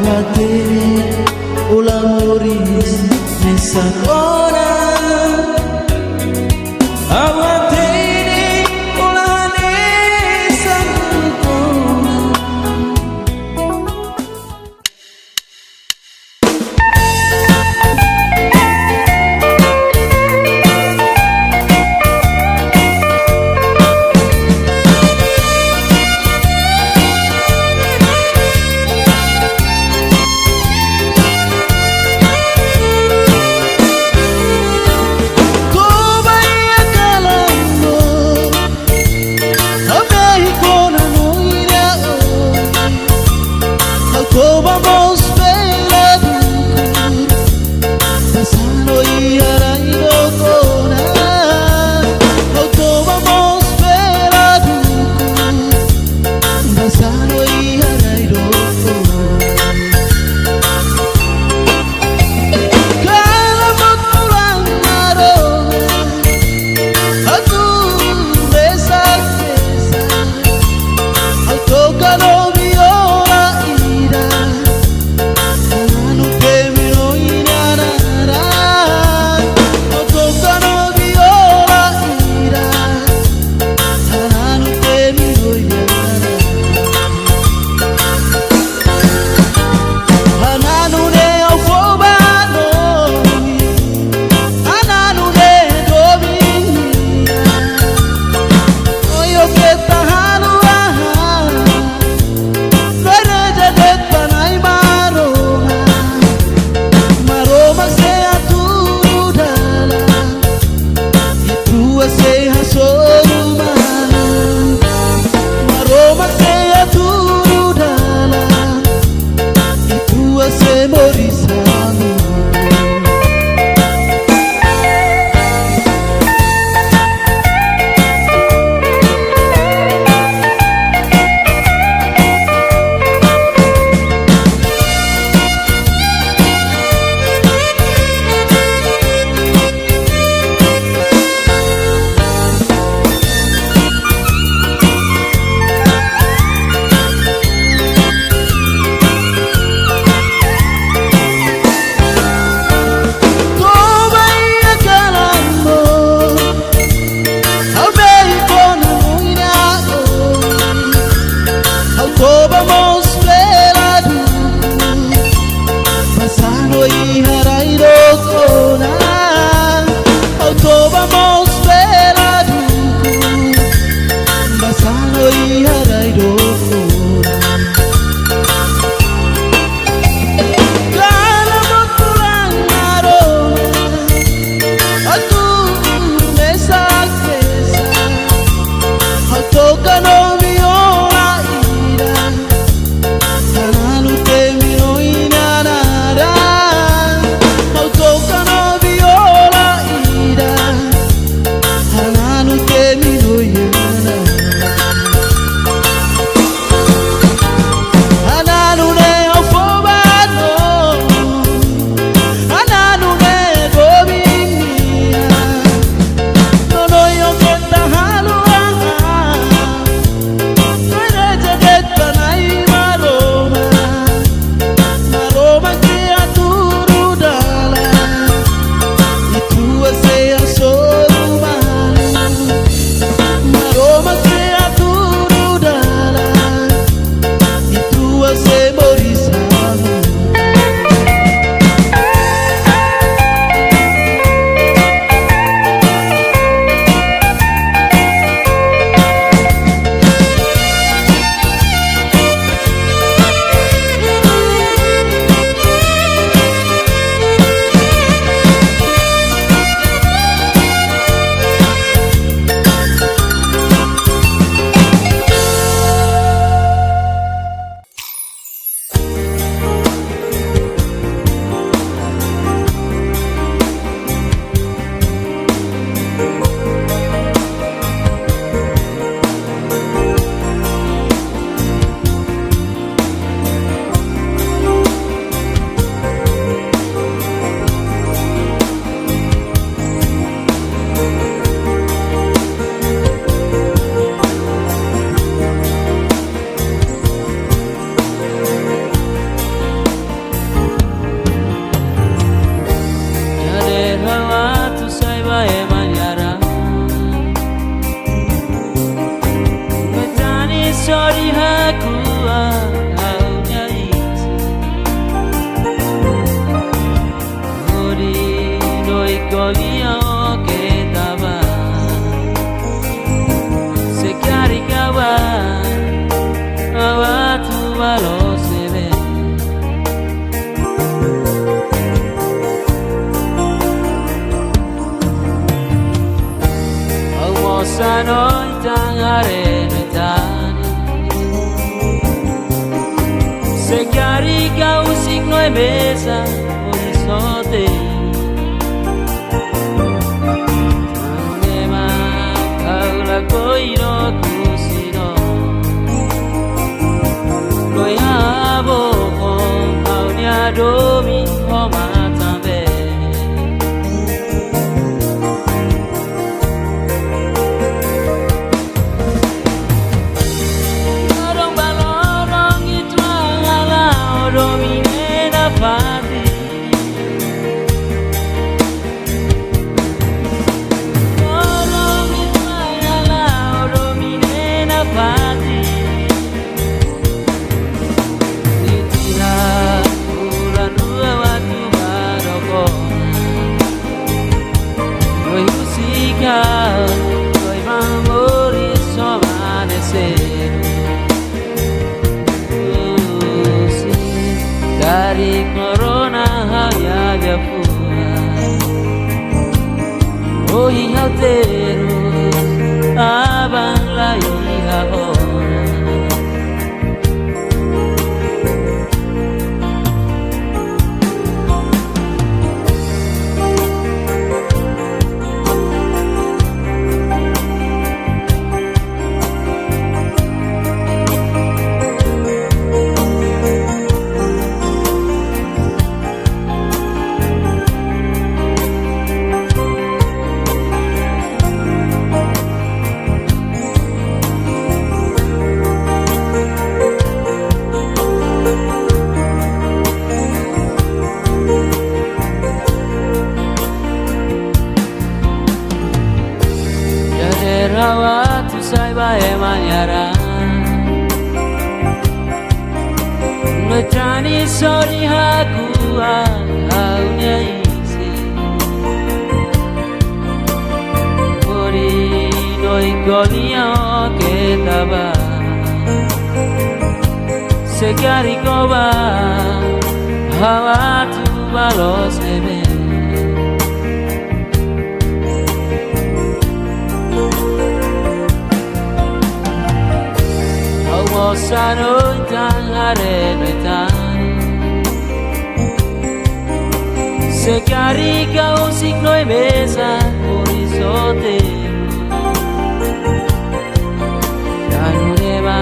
Awatere ulah moris nesakona Awatere ulah nesakona Sanoi tangare metani Se carica un signo e mesa Orizzonte Tanema kaula koiro kusino Loya boko Aunia domi homa tambe Dari corona hanya jafua Oh hihau terus Abang layu hihau Rawat usai bae manyara Ngetrani sori haku aunya isi Kori doi golia ketaba Sekari koba hawa tu balos nebe Sanoi tangare metani Se carica un signo e mesa Orizzonte Tanurema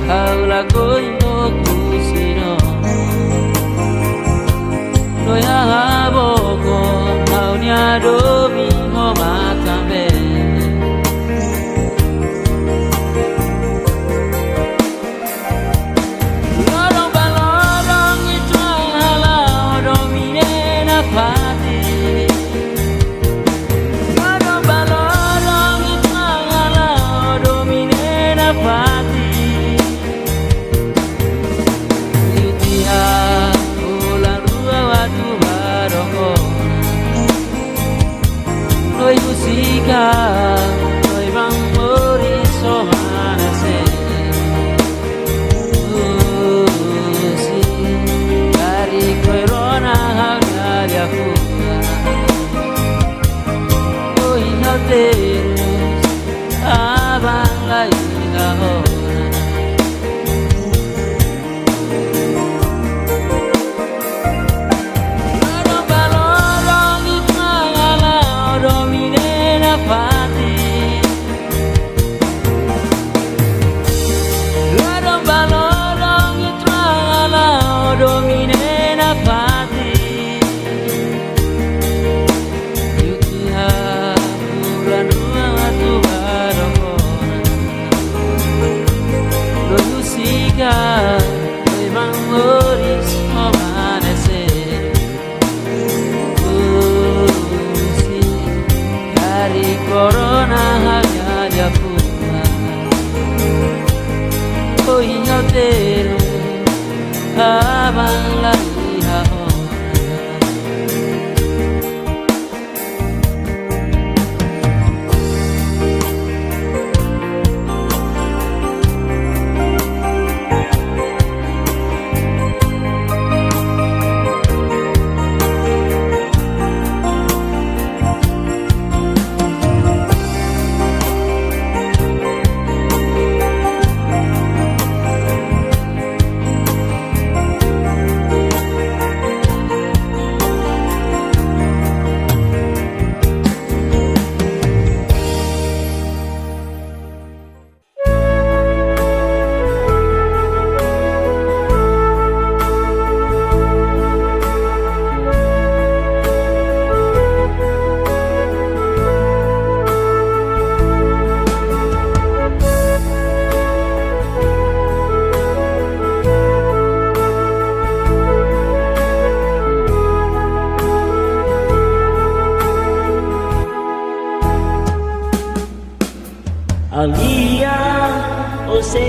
kaula koino kusino Noya haboko Aunia domi homa tambe Noi bambori somanase Sì, dari corona hanya fuga Oi terus abang lagi ahora Corona hanya jafua Oh hingga terus Abang lagi hao Alia Ose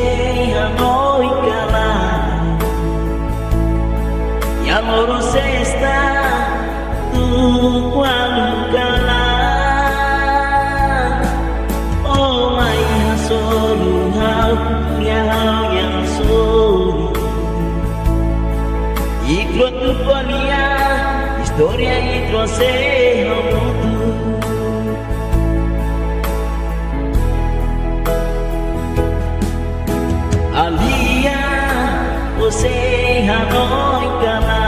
Hanoi Kala Yang loro sesta Tu Kuala Kala Oh my hasolu hau Ya hau yang soli Ikro tu polia Historia ikro se hamutu Alia Ose Hanoi Kala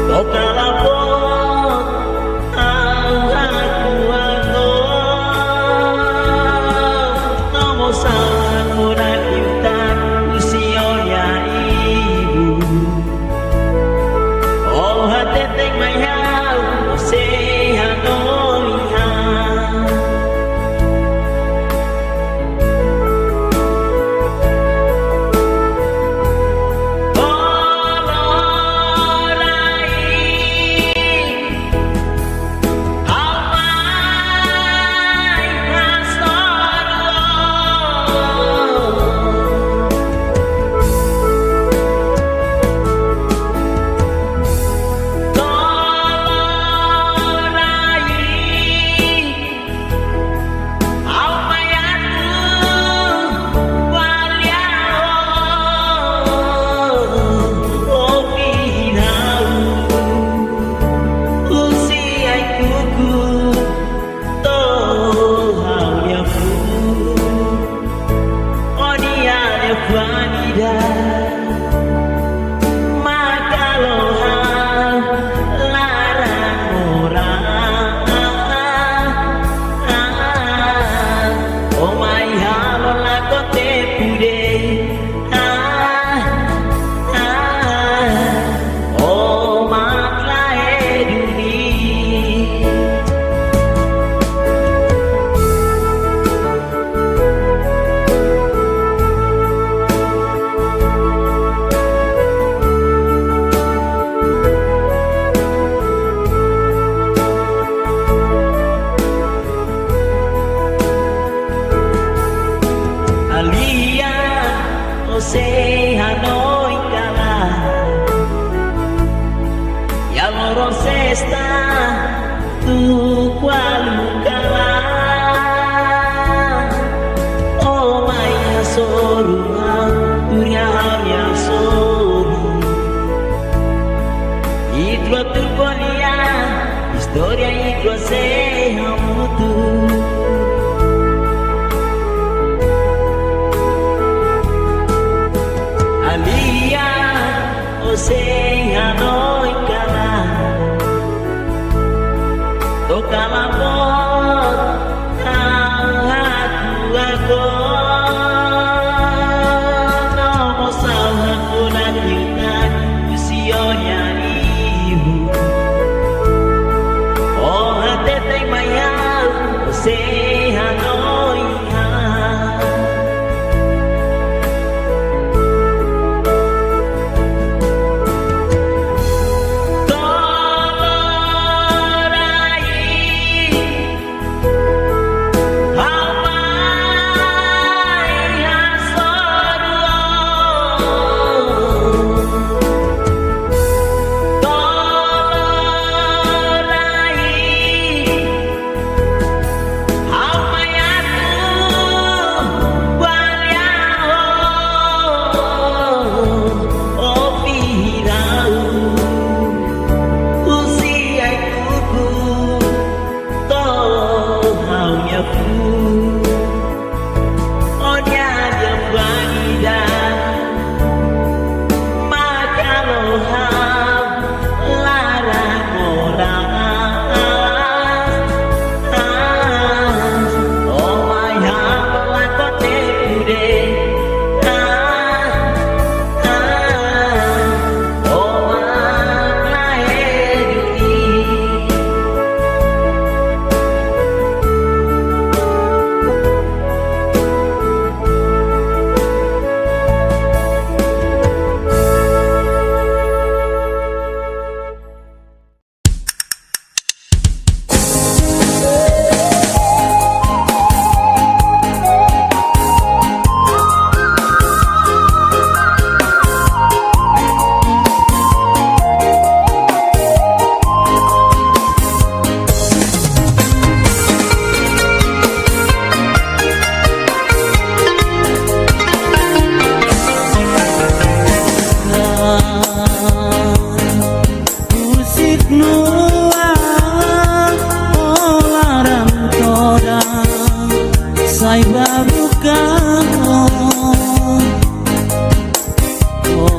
Toka lapot Au aku Nomo salah kurang yutan Usionya ibu Oh hateteng mayau Ose Hanoi Ose Hanoi Kala Ya loro sesta Tu Kuala Kala Oh maya sorua Dunia hanya sori Ikro turkonia Historia ikro se hamutu Alia Ose Hanoi Kala Toka lapot aku Nomo salah kurang yutan Usionya ibu Oh hateteng mayau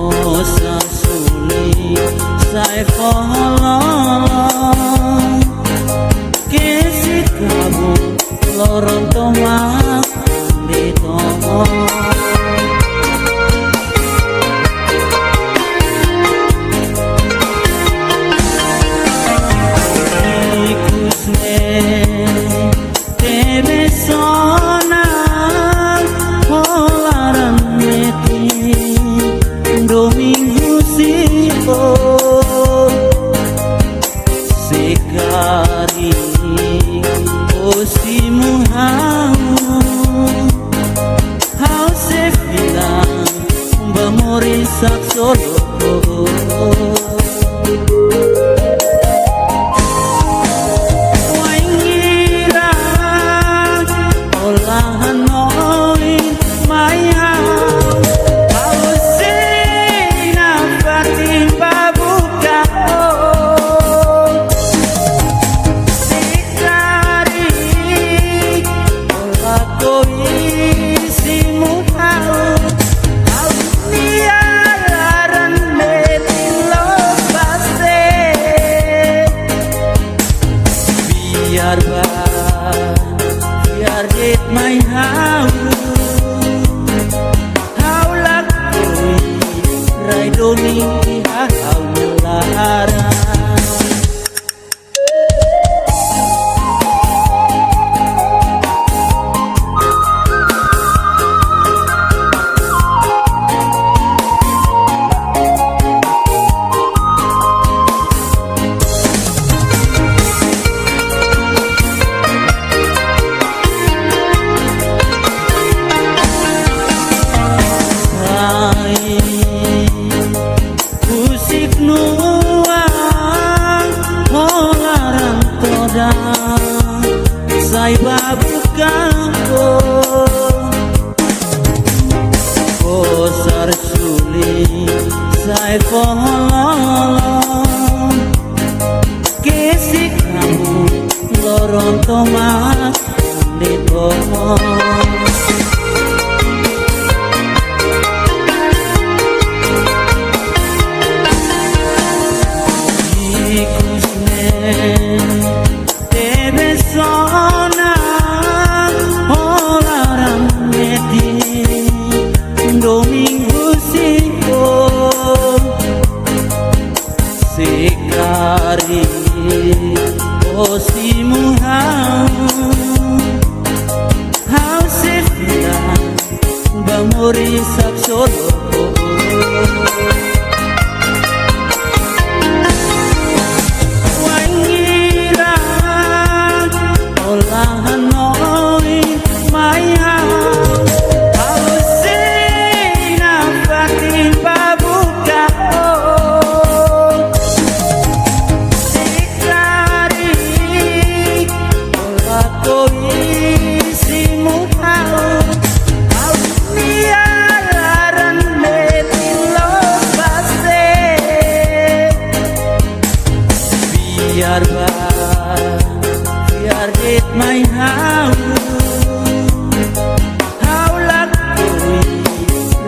Osa sulit saya folong Kesi kamu lorong tomak di tomong Sekali osimu hau se bilang bamori sak solo waingira olahan noi maya hau se nafatin babuka biar dit mai hau lakoi rai doni hau lara Musik nuang holarang toda Sai babukan Kosar sulit Sai folong Kesik kamu lorong tomat di tomong Sekari osimu hau sefian bamori sak solo wangira olahan noi maya hau se nafatin babuka biar dit mai hau lakoi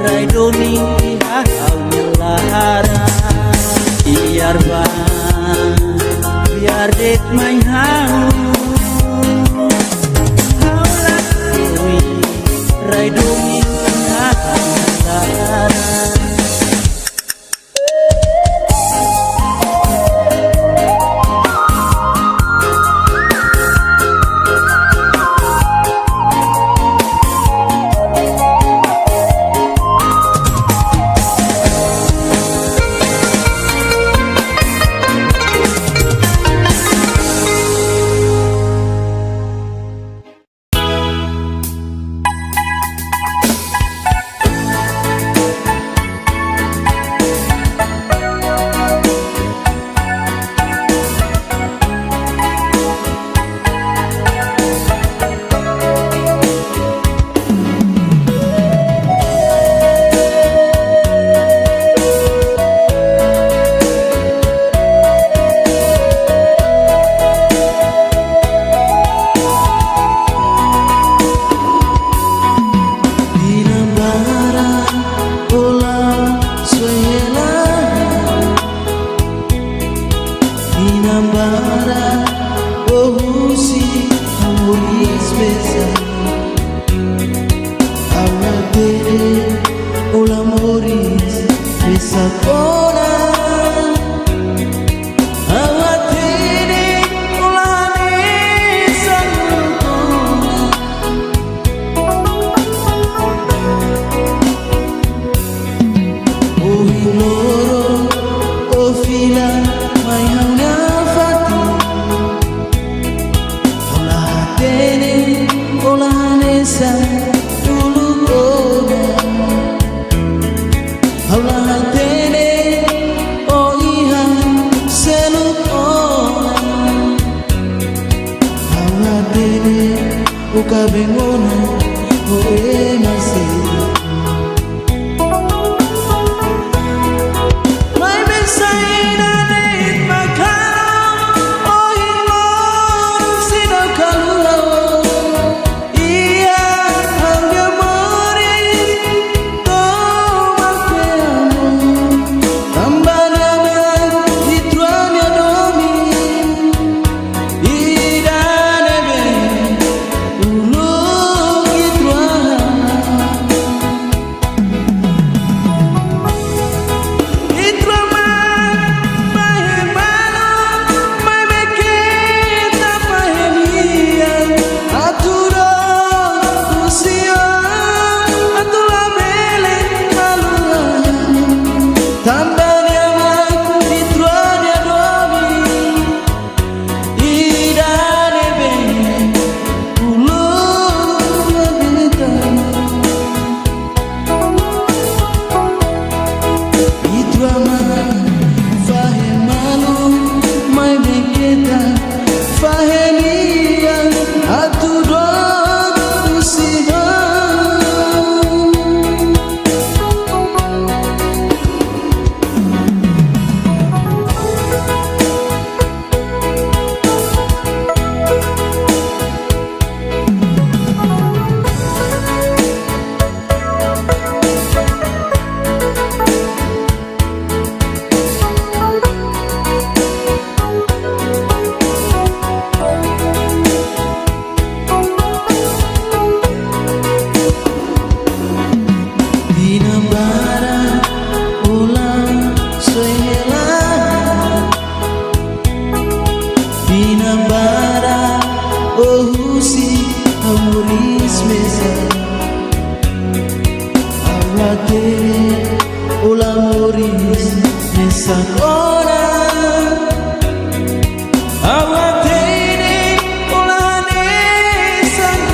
rai doni hau lara biar dit mai hau lakoi rai doni hau lara sakona awatini ulani sanukona Loro o fila mai hauna fati ola tene ola nesa dulu ona ola tene o iha selu ona ola tene o kabengona o emasi Ola moris nesakona awatene ola nesakona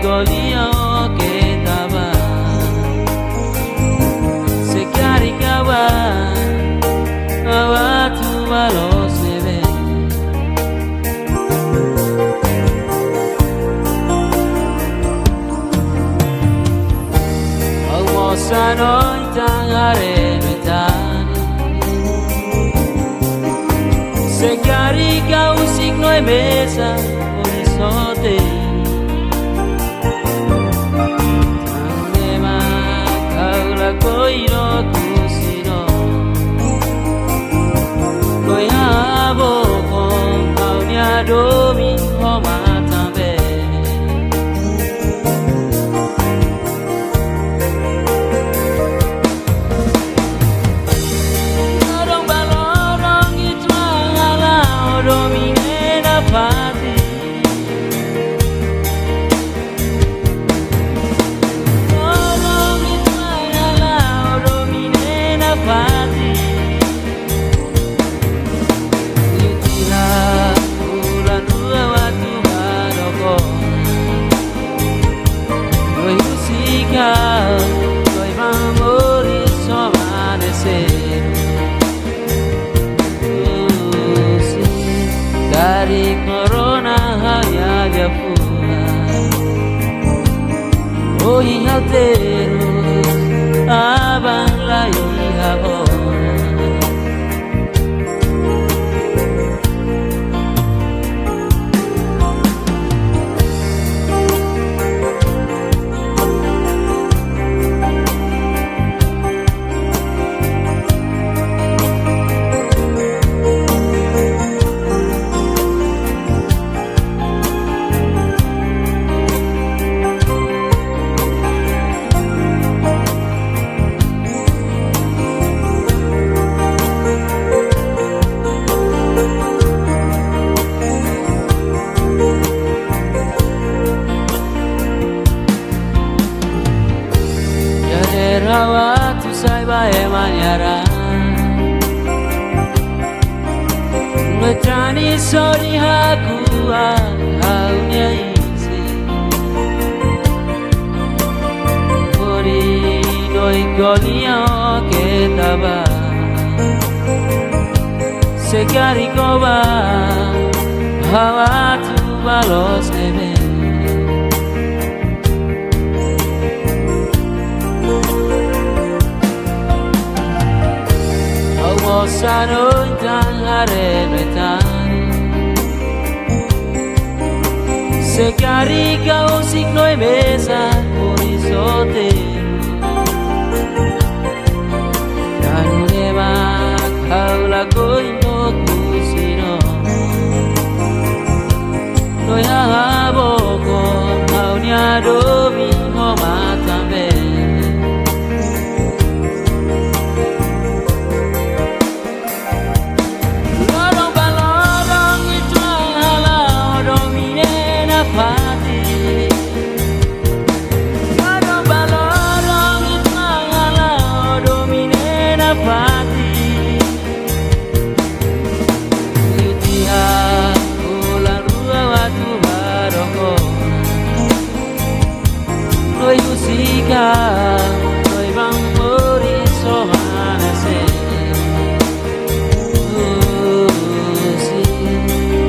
golio que estaba se caricaba a tu valor se ve almorzano y tan arenetani se carica un signo de mesa horizonte koiro kusino loyabo kon paunya domi homa tambe norong balorong itwa ala domi na pati pati Yutira ulan dua waktu baroko Noi usika Noi mamori somanecer Dari corona hanya gapura Oh terus abang layu Rawa tu saiba emanyara Ngecani sori haku haunya isi Kori doi golio que taba Sekari koba hawa tu balos nebe Almorzano y tan arenetani se carica un signo de mesa horizonte Tanurema kaula koino kusino Noi haboko aunya domi homa tambe Noi usika, noi bambori somanecer si,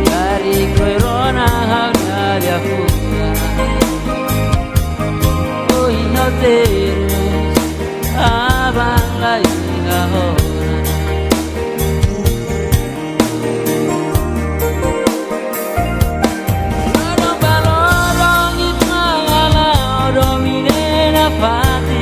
dari corona hanya fuga Oh terus, abang lagi ahora Pati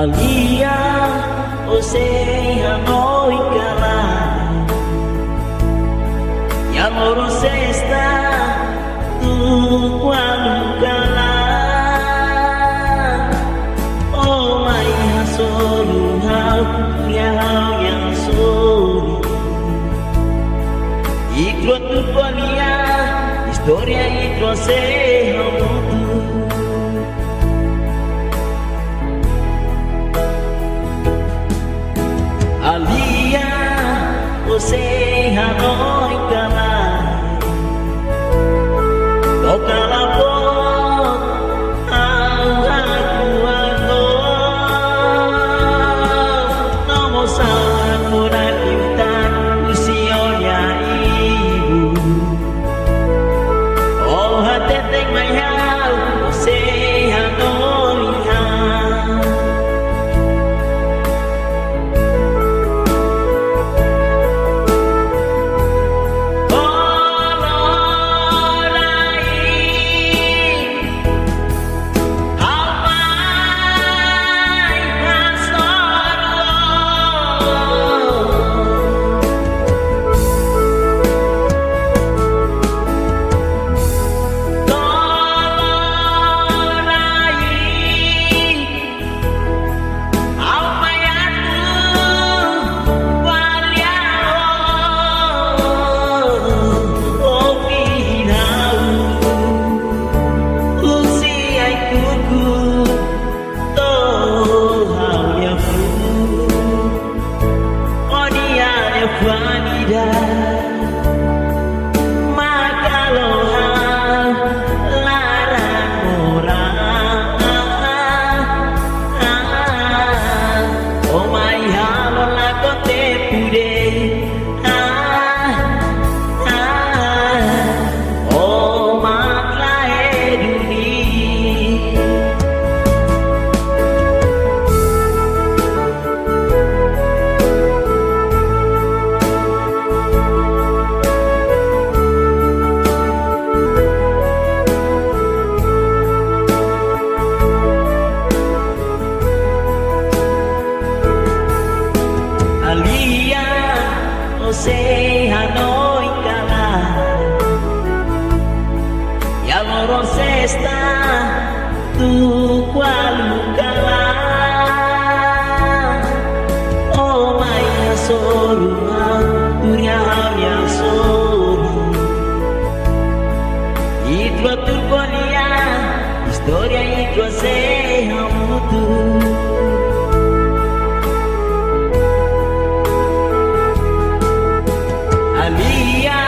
Alia, você Hanoi Kala, Yamoro Sesta, tu Kualukala, oh my Hasolu Hau, Yahau yang Soli, Ikro tu Kolia, Historia Ikro Sehamutu. Alia, você Hanoi Kalai, toca la voz, aku nomo salah kurang intan usionya ibu. Oh hati tek mayau, você Hanoi Kalai. Alia, você Hanoi Kalai, Yamoro Sesta, tu Kualukala, oh Maya Sorua, Turia Hamya Sori, Itro Turkolia, Historia Itro Sehamutu. Alia,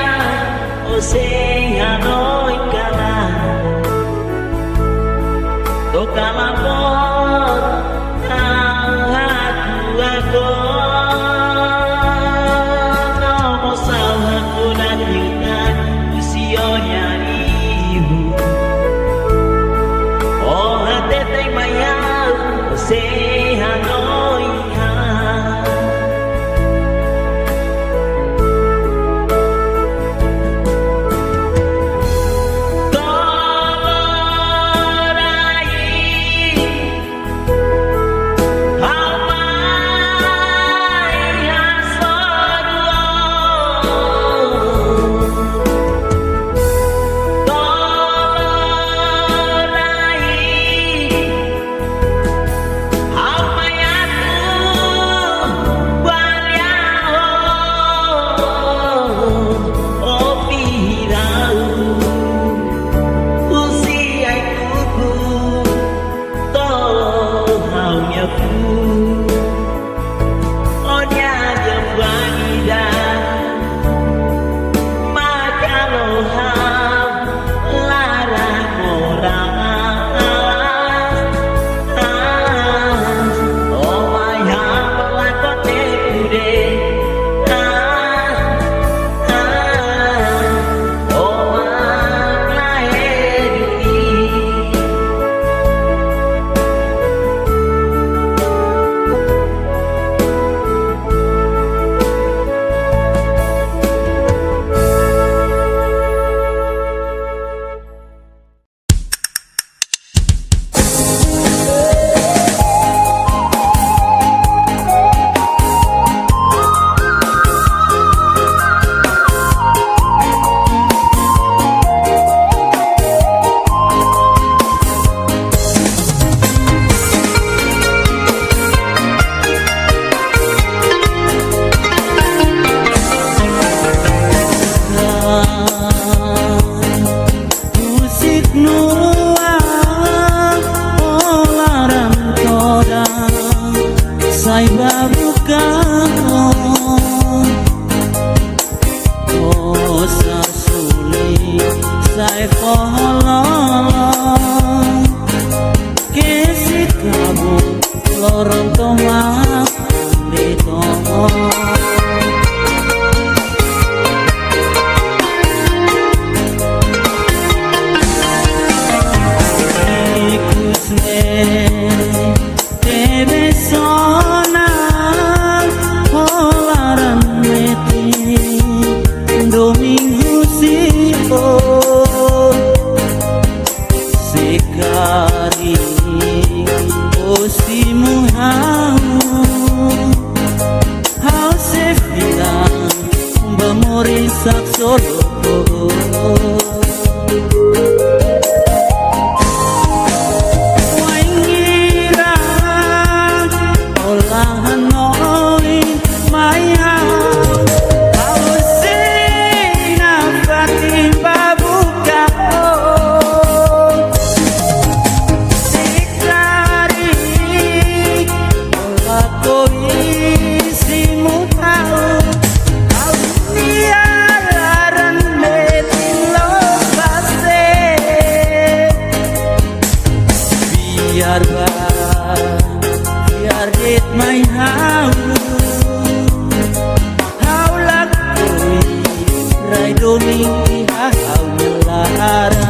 você Hanoi Kalai, toca la voz, aku nomo salah kurang ingat usionya ibu. Oh hati tek mayau, você Hanoi Kalai. pololong kesi kamu lorong tomak di tomong sak solo waingira olahan noi maya ausina fatim babuka sikari olah koi simu tahu biar dit my how lak koi rai doni hau melara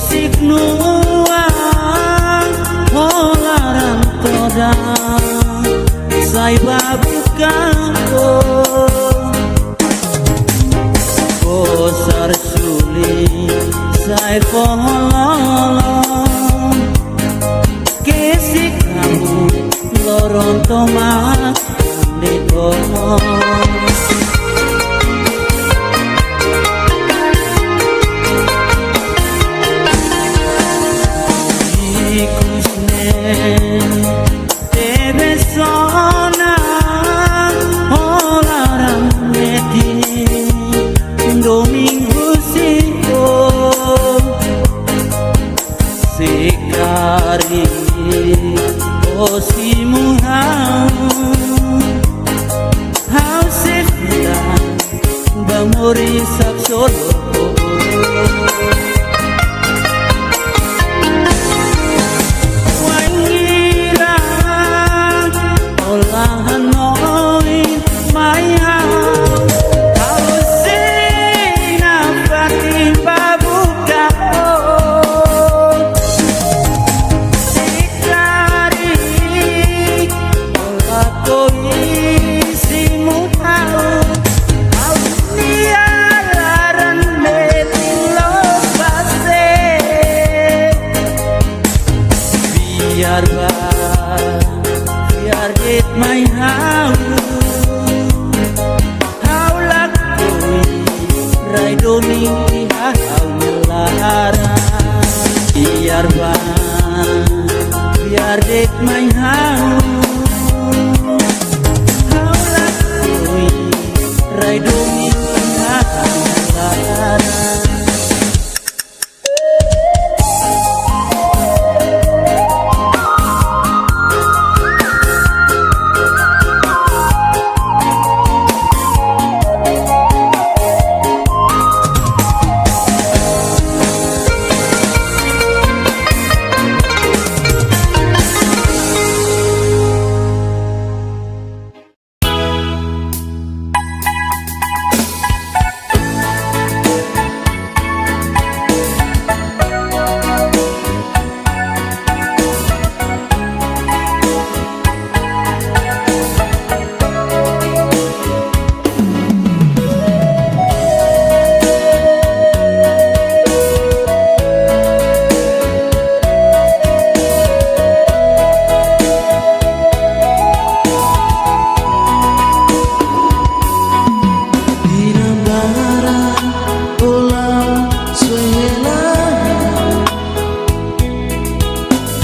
musik nuang holaran toda sai babukan kosar sulit sai pololong kesik kamu lorong tomak di tomong sekari osimu hau sefila bamori sak solo wangira olahan noi maya ausina fatim babuka biar dit my how lak koi rai doni hau melara biar dit my how lak koi rai doni hau melara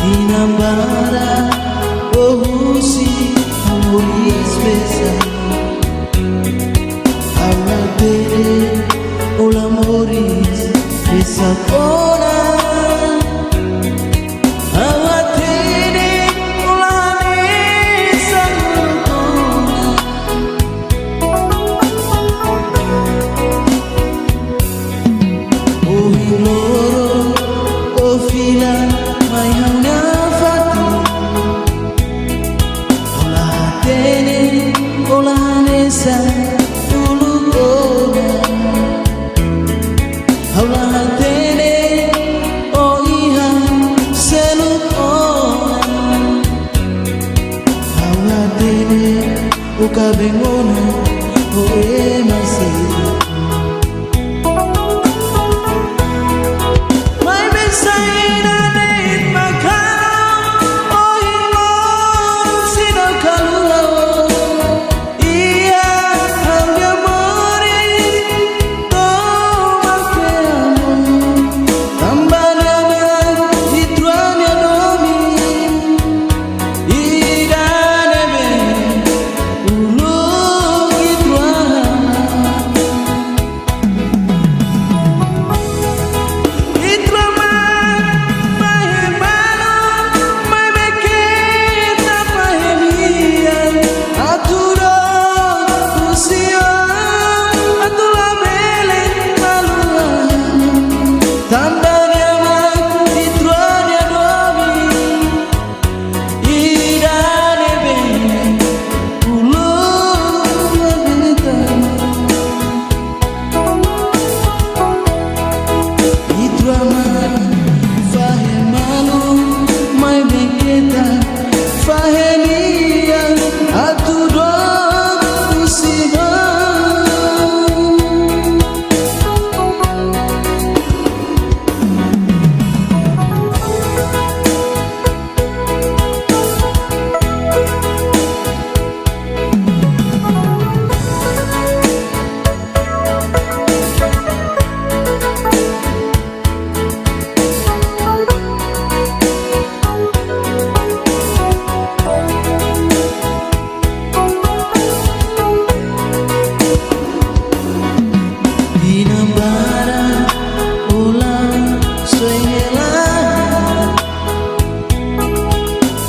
Dinambara ohusi amoris besa Amadere ola moris besa kona Amadere ola nesa kona Ohiloro ofila mai hauna fatu Ola hatene ola nesa ulu kona Ola hatene o iha selu kona Ola hatene o kabengona o emasira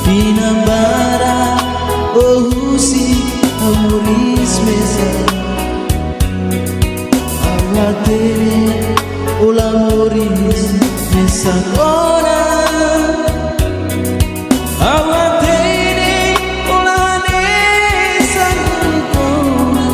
Dinambara ohusi amoris mesa Amadere ola moris mesa kona Amadere ola nesa kona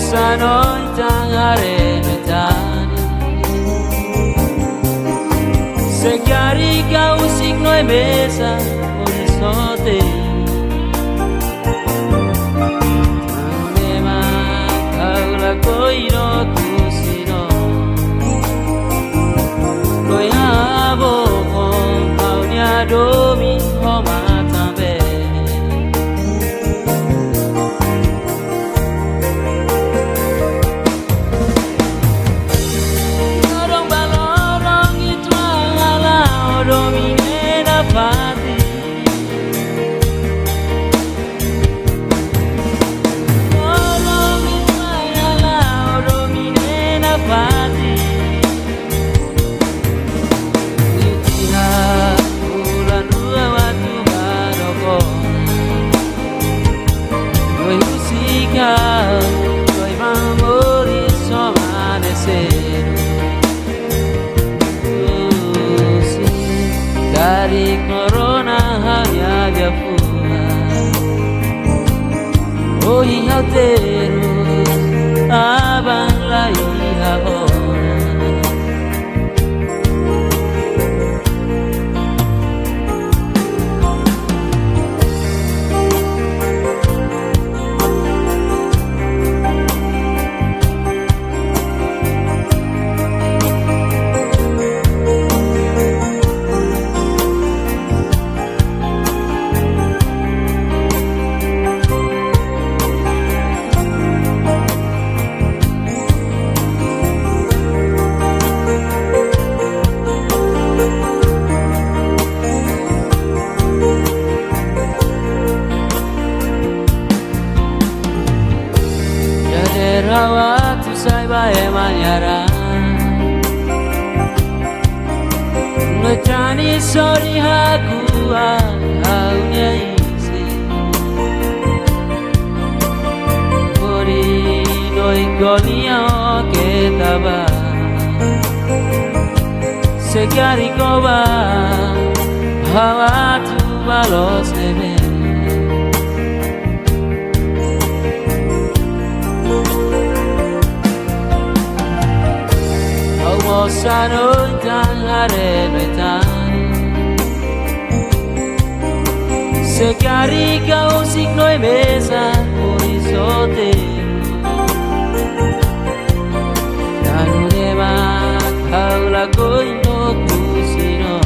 Sanoitangare metani Segari kau signoi besa horizonte Tanema kau la koiro kusino Koyabo kon kau nyadomi homatambe Dari corona hanya dia pulang Oh iya terus abang lagi orang Rawat usai bae manyara Ngecani sori haku aunya isi Kori doi gonia ketaba Segari koba hawa tu balos nebe Sanoitangare metani Segari kau signoi besa horizonte Tanu dema kau lagoino kusino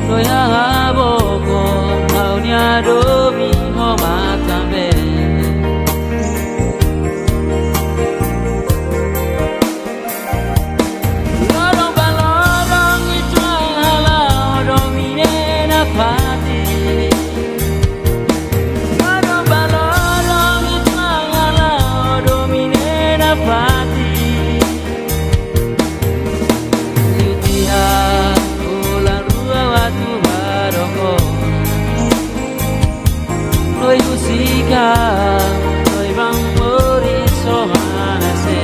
Noya haboko kau nyadomi homatambe Noi musica, noi bambori somanase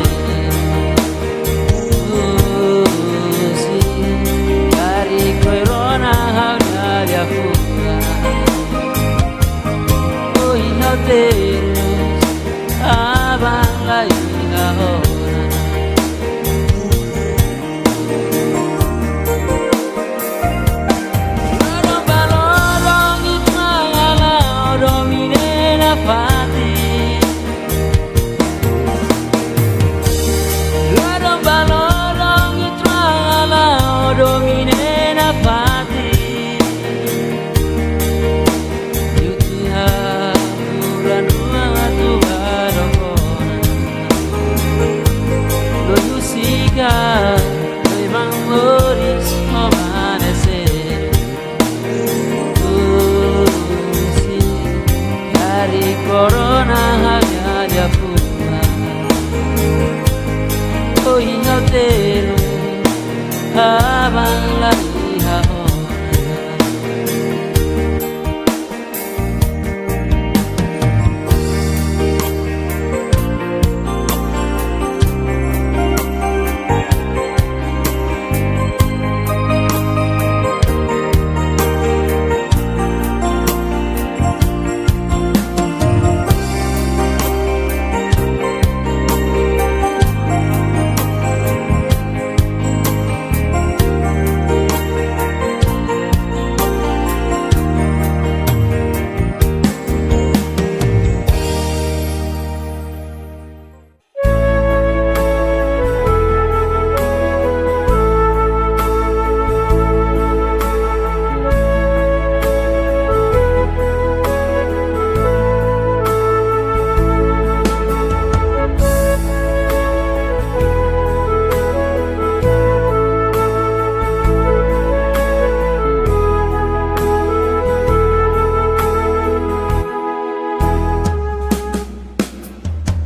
sì, cari corona hanya dia fuga Oh iya terus, abang lagi orang Corona hanya dia pulang Oh iya terus abang lagi orang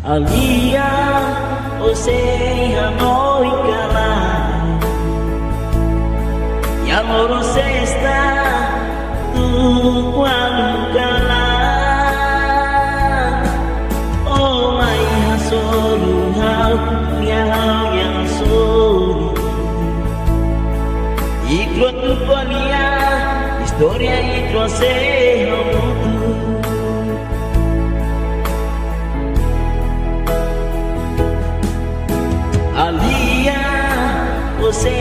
Alia, você Hanoi Kalai, yang loro sesta tu Kuala Kalah. Oh my hasolu hau yang soli, ikut tu polia, historia ikut sehamutu. Alia, você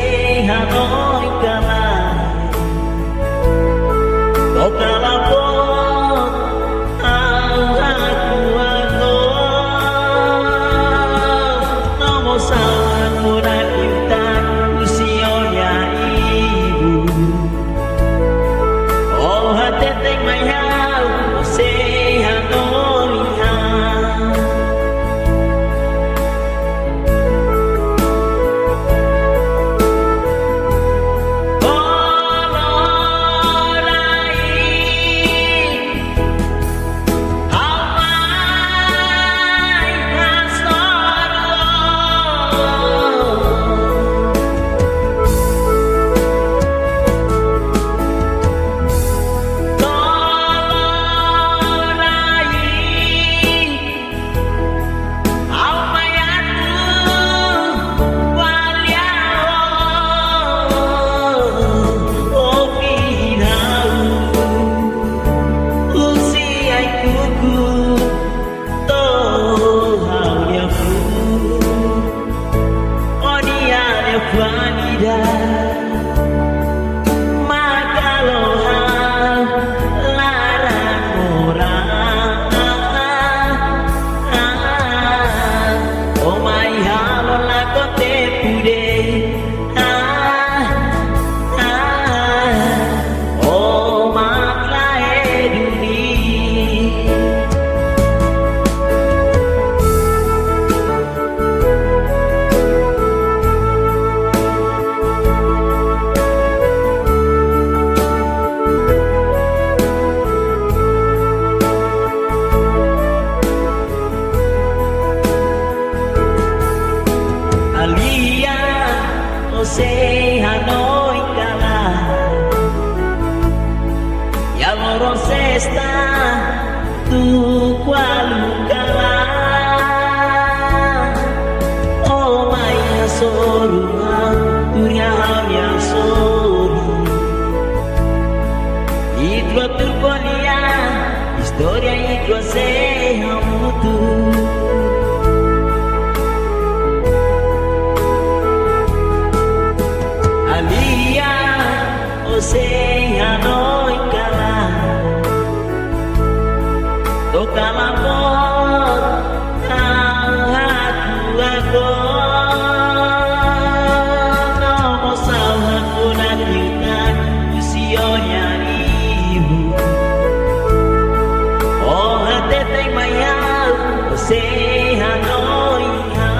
Hanoi Kalai, toca la voz, aku nomo sawan muna kita usionya ibu. Oh hati tek mai hau, você Hanoi hau. Você Hanoi Kalai, yang loro sesta tu Kuala Kalah. Oh my hasoluha dunia yang soli, itu terpolia historia itu sehamutu. Você Hanoi Kalai, toca la voz, aku nomo sawan muna kita usionya ibu. Oh hati tek mai hau, você Hanoi hau.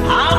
How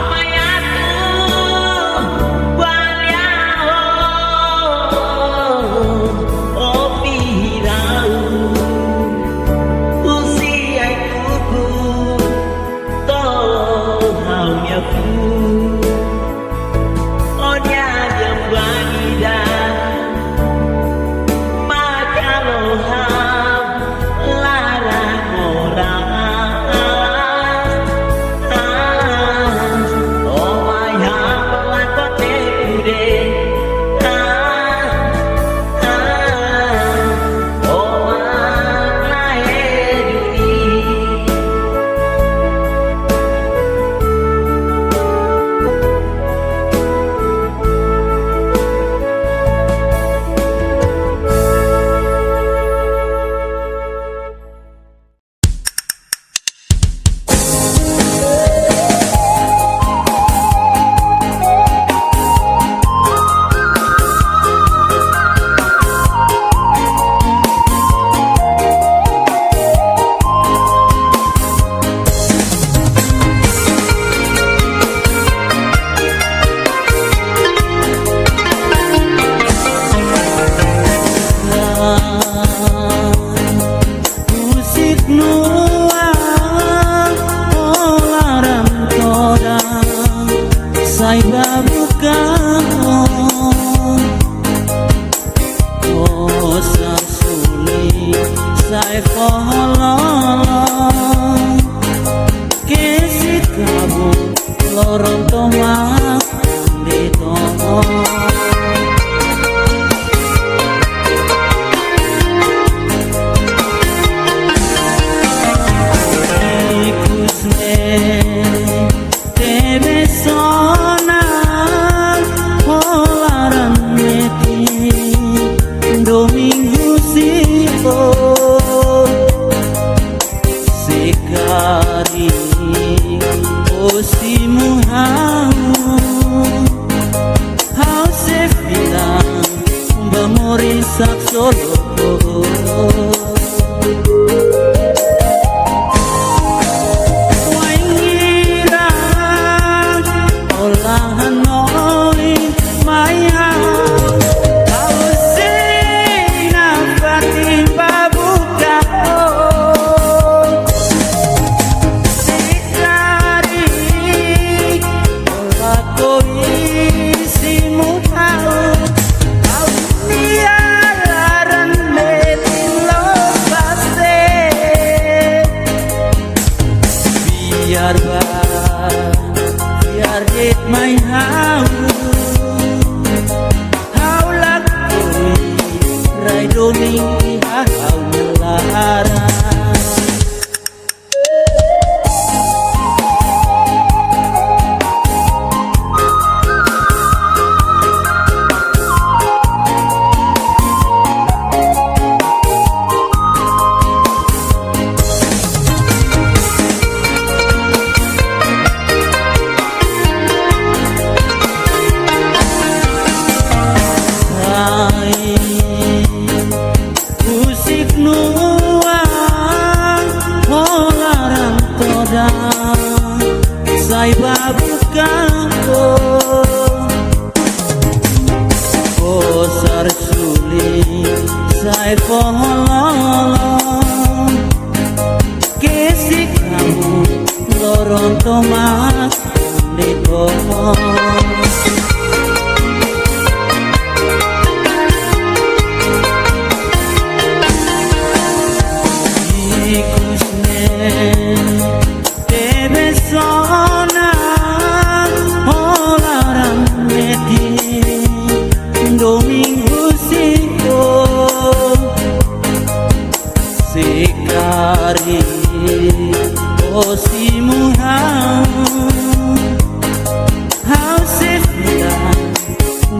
tebe sona olaran meti domingo sipo sekali osimu hau se bilang bamorisak solo biar dit mai hau lakoi rai domingi hau melara musik nuang holarang toda sai babukango bosar suling sai pohololong kesik kamu loron tomas di pohon tebe sona olaran meti domingo sipo sekari osimu hau sefia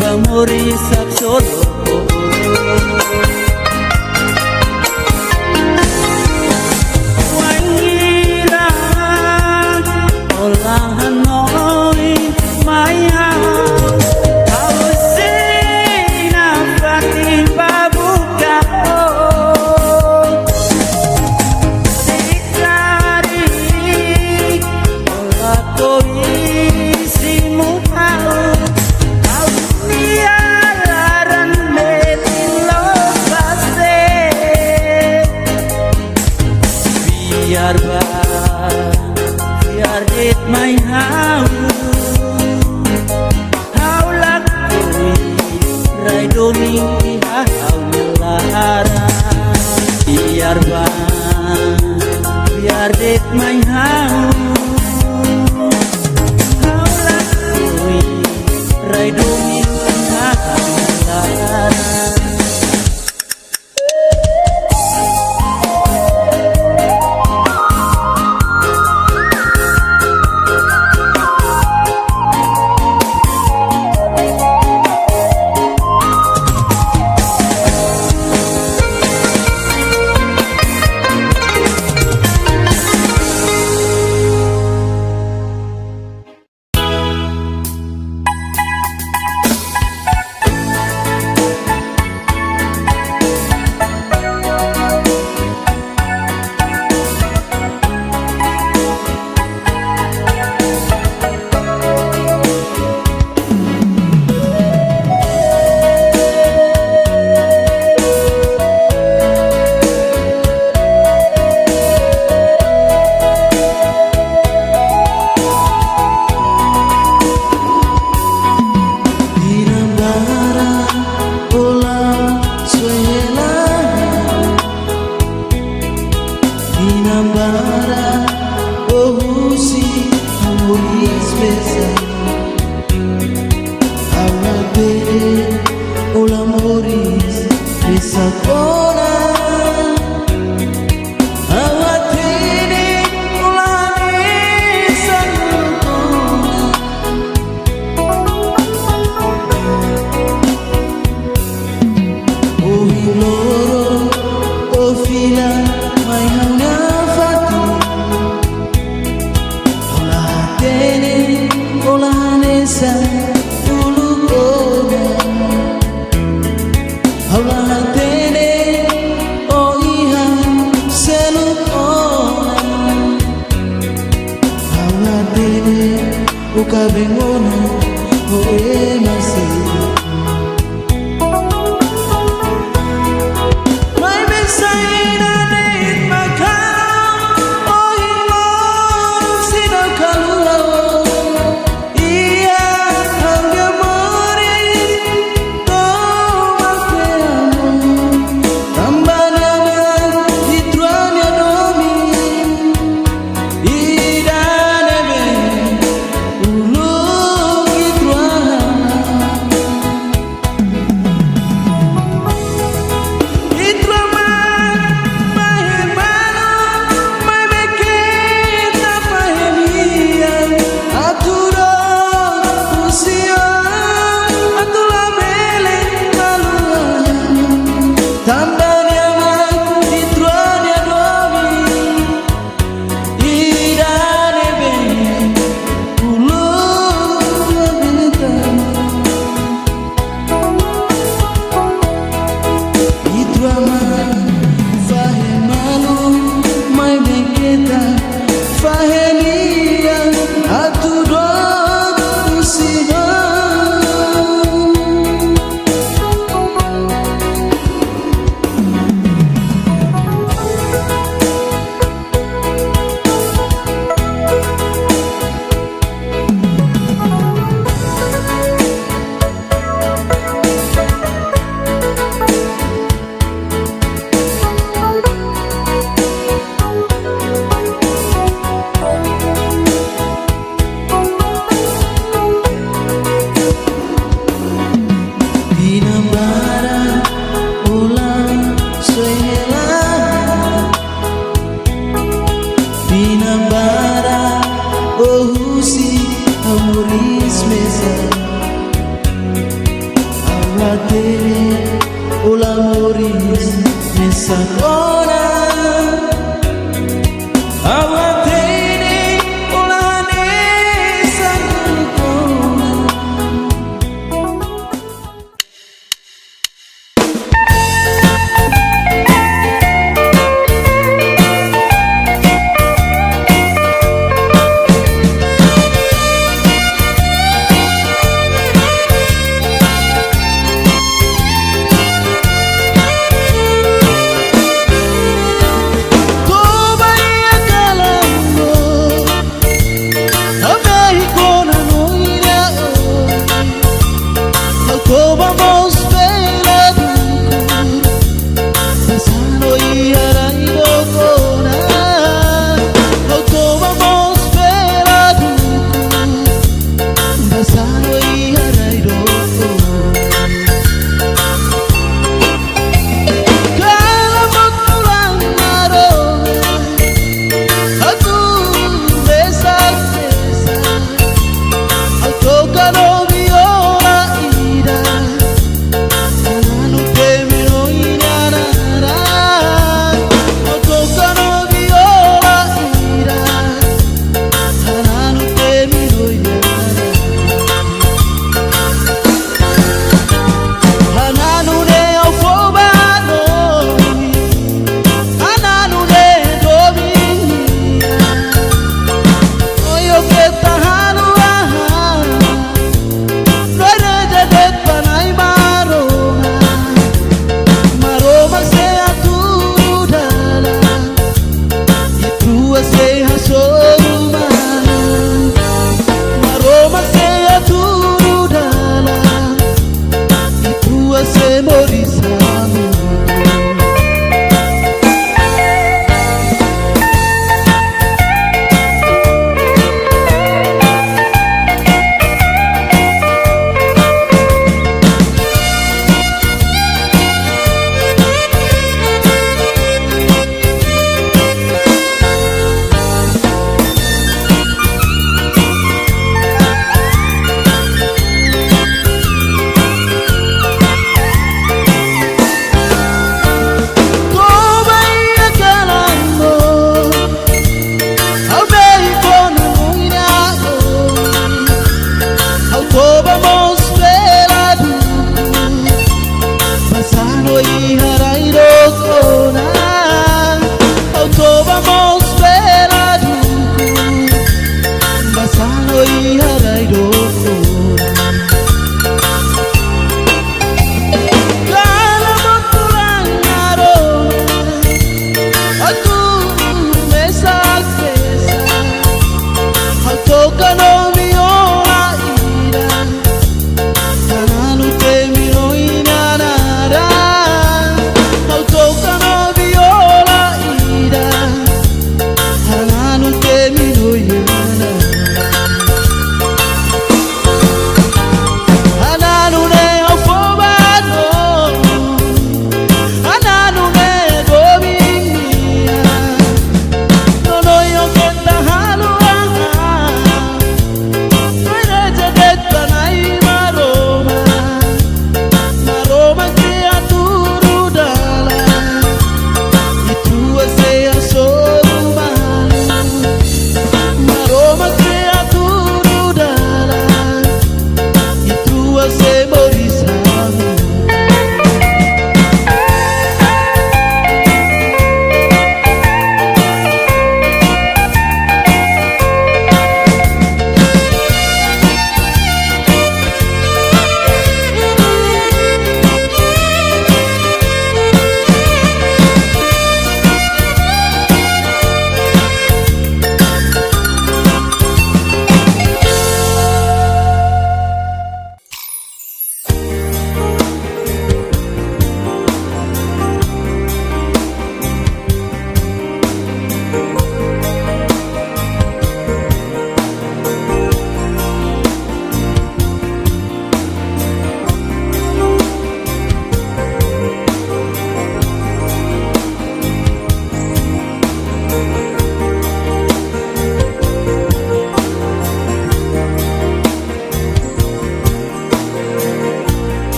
bamorisak solo biar dit mai hau lakoi rai domingi hau melara biar dit mai hau lakoi rai domingi hau melara hati uka bengono oe masih mai besai na neit makau oi mo sino kalulo iya hangga mori to makeamo tambana itruanya domi idane be ulu itruana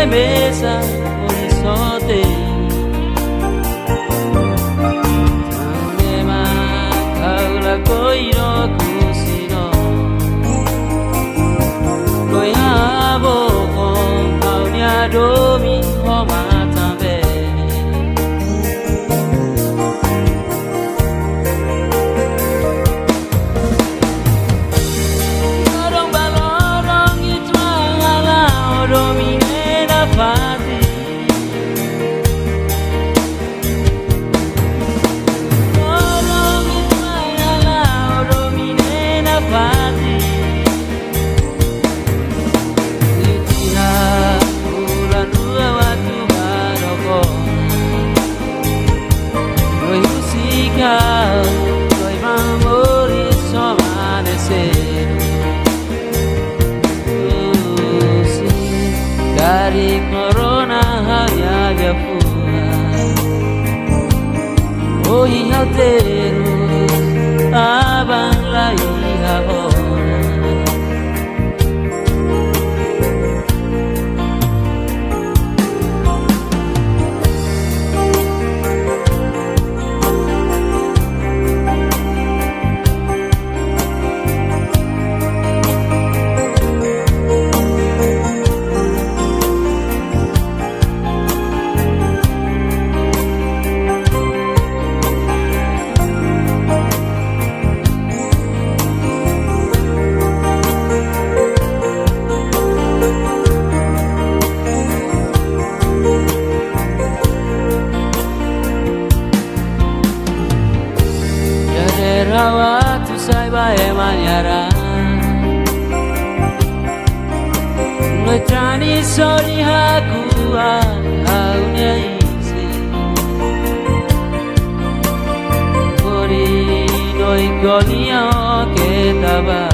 Mesa horizonte Tanema kaula koiro kusino Koyabo kaunya domi homa tambe Lorong balorong itwang ala domi Pati Tolong itmaya domine na pati Itira ulan dua waktu baroko Noi musika Noi memori somanecer Dari corona hanya gapura Oh iya terus abang lagi ahora Rawat usai bae manyara Ngetrani sori haku aunya isi Kori no Noi goliamo che tava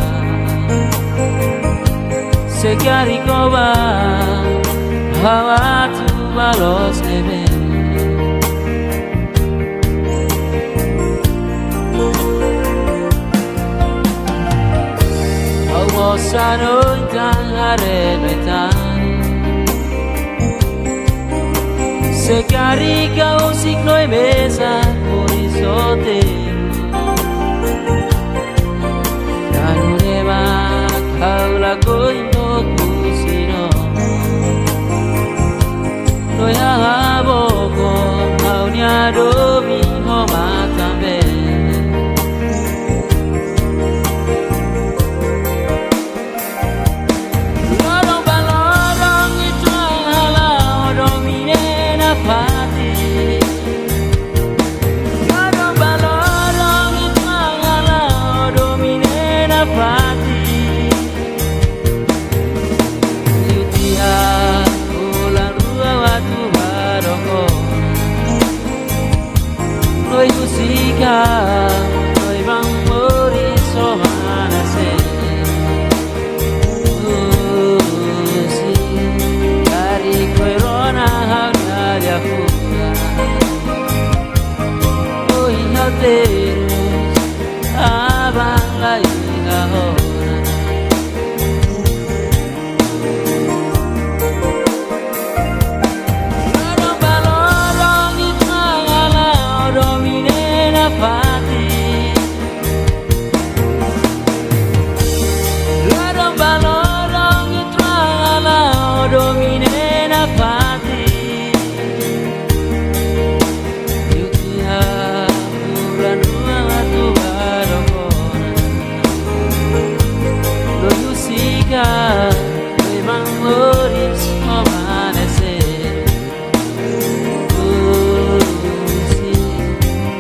Se chiari cova Hawa tu balos nebe Awosa noi tan hare noitan Se carica un ciclo e mesa orizzonte Canuneva caula coino cusino Noi aboko auniado mimo matambe Lorong balorong itu ala domine na pati Lorong balorong itu ala domine na pati Yutia ulan rua watu baroko Noi musika Noi bang mori somanase Dari corona hanya fuga Oh hinateros abang lagi ahora Lorong balorong itangala domine na pati Lorong balorong itangala domine na pati Yukia bulan rua tu barokona Lo musika memang moris amanecer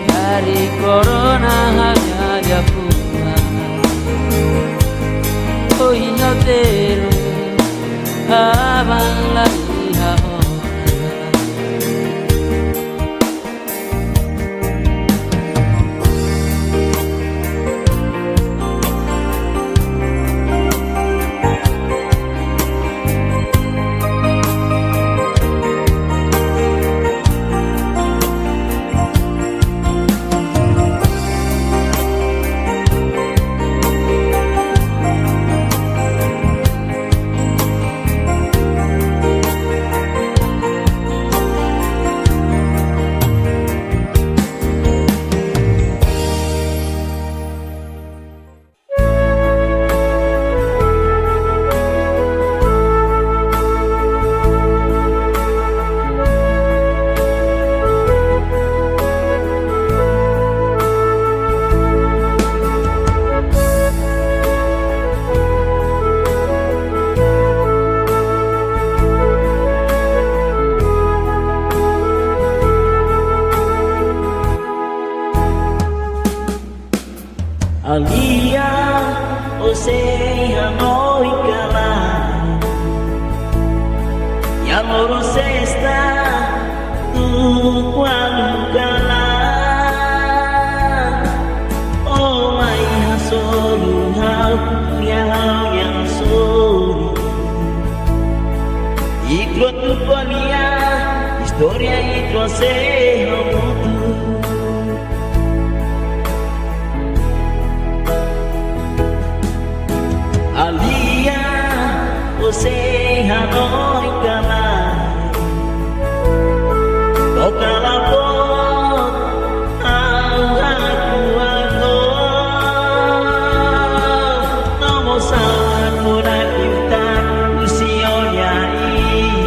Dari corona hanya dia pulang Oh ingatero abang lagi ahora Alia, você amor e calar E amor você está tu quando calar Oh my solo hau yang solo Ikut tu polia Historia itu você amor Alia, você hanoi calar Toca la voz ao agora Não vou saber por acreditar no senhor e a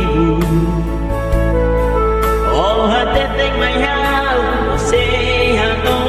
ibu Oh, até tem mais você hanoi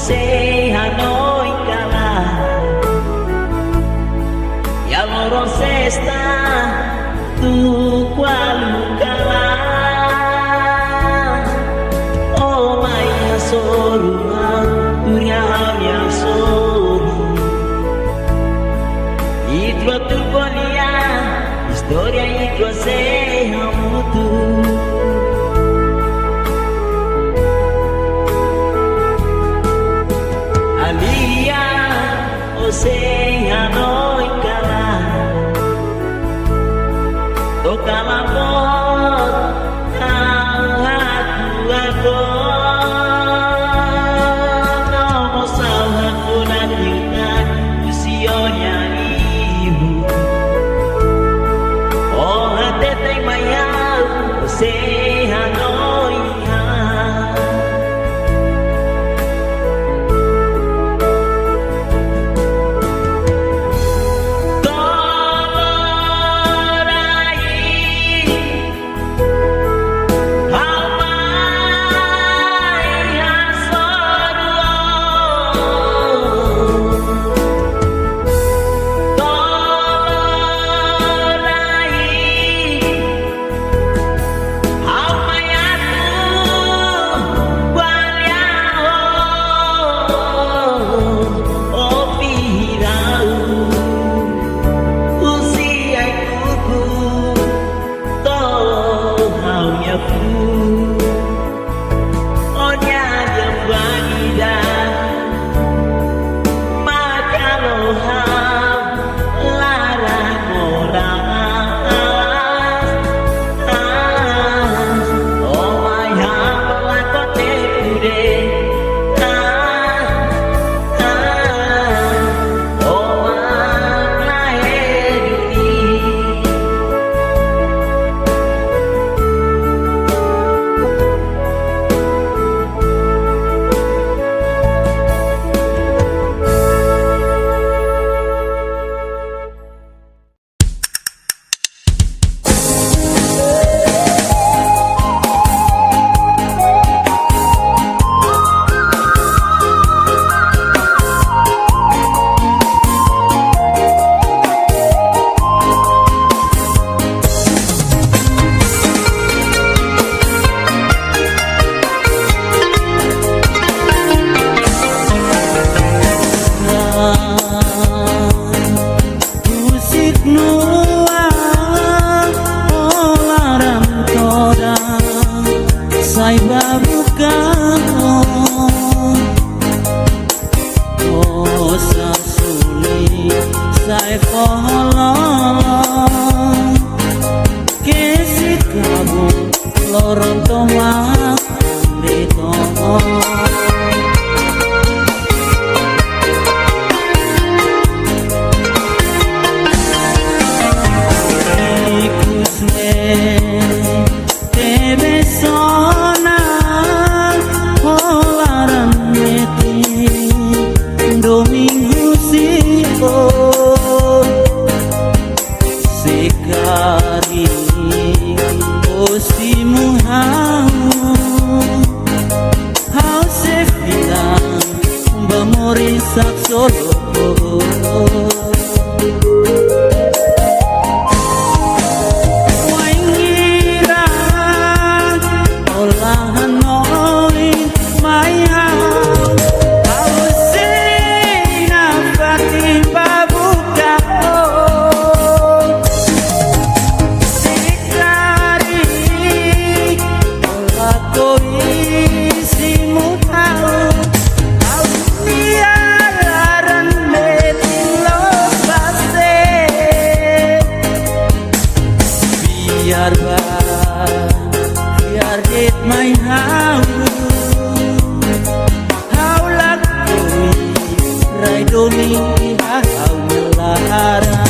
Jose Hanoi Kala Ya loro sesta tu Kuala Kala Oh maya soruma Dunia hanya sori Idwa turbonia Historia idwa sehamutu Alia Jose Hanoi Kala Toka lapor Aku Nomo salhaku nantikan Usionya ibu Oh hati maya Jose Hanoi Sai babukan Oh sasuli Sai poholong Kesi kabu Lorong tomak Ditolong Sak solo Waingira Olahan noi Maya Ausina Fatih Babuka Sikari Olah koi Simu tahu Biar dit main hau Haulak kui Rai doni hau melarang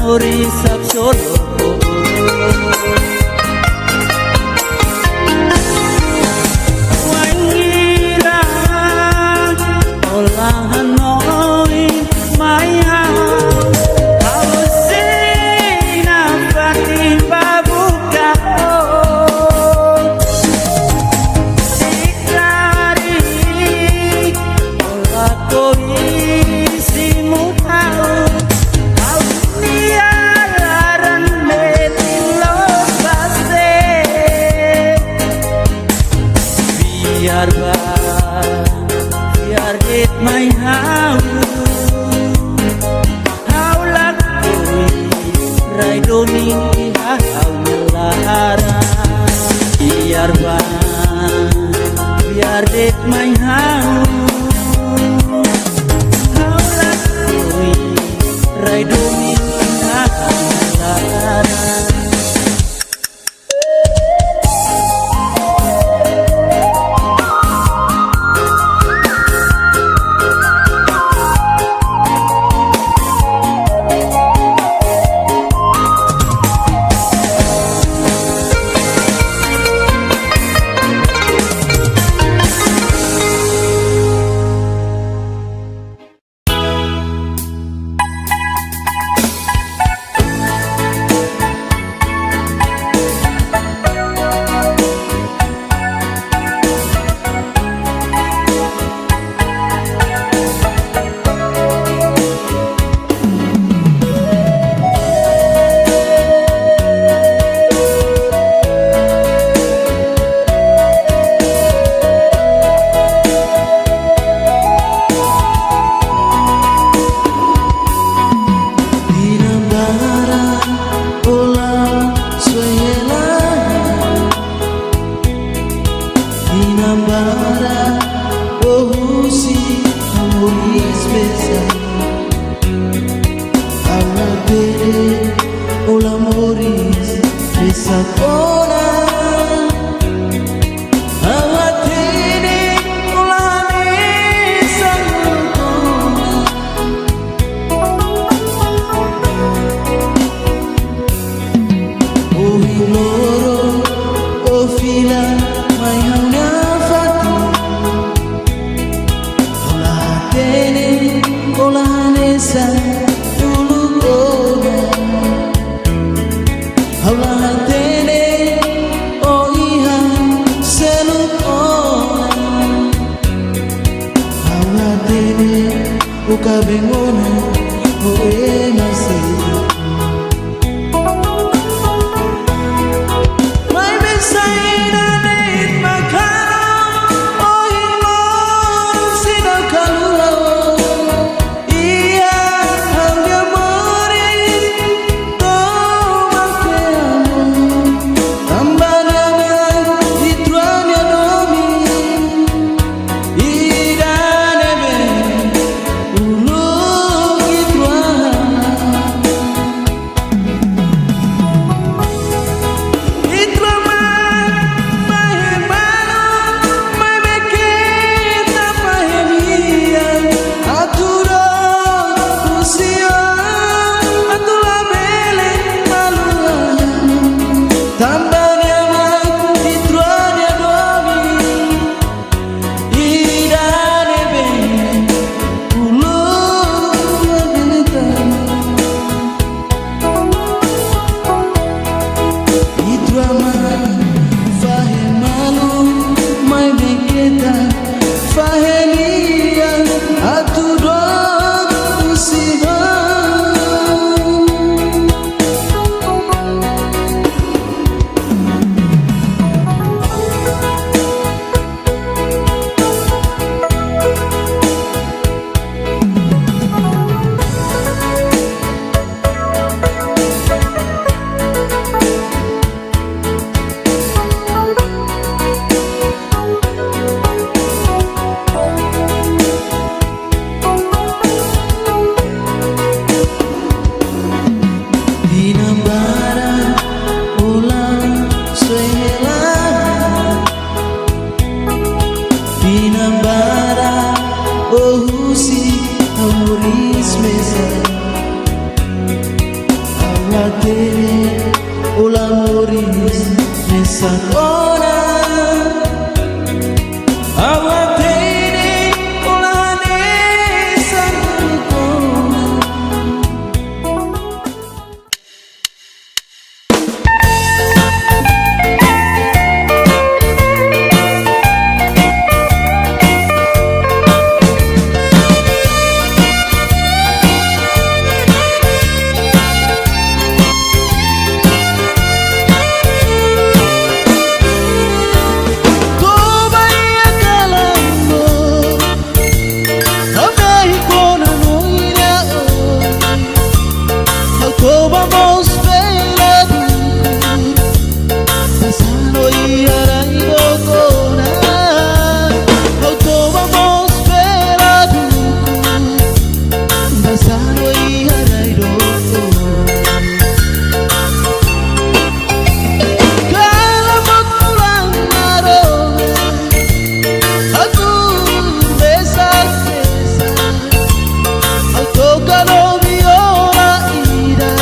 amori sab solo wangira olahan noi maya ausina fati babuka ikrari ola koi simu tahu biar it my haulat koi rai doni hau melara biar it my haulat koi rai doni hau melara Ulu Awatene ulamuris nesakona Awatene ulane sakona Vamos pelado Pasando y araido cona Vamos pelado Pasando y araido Kala mokulang aroma Aku besar Aku kalau viola ira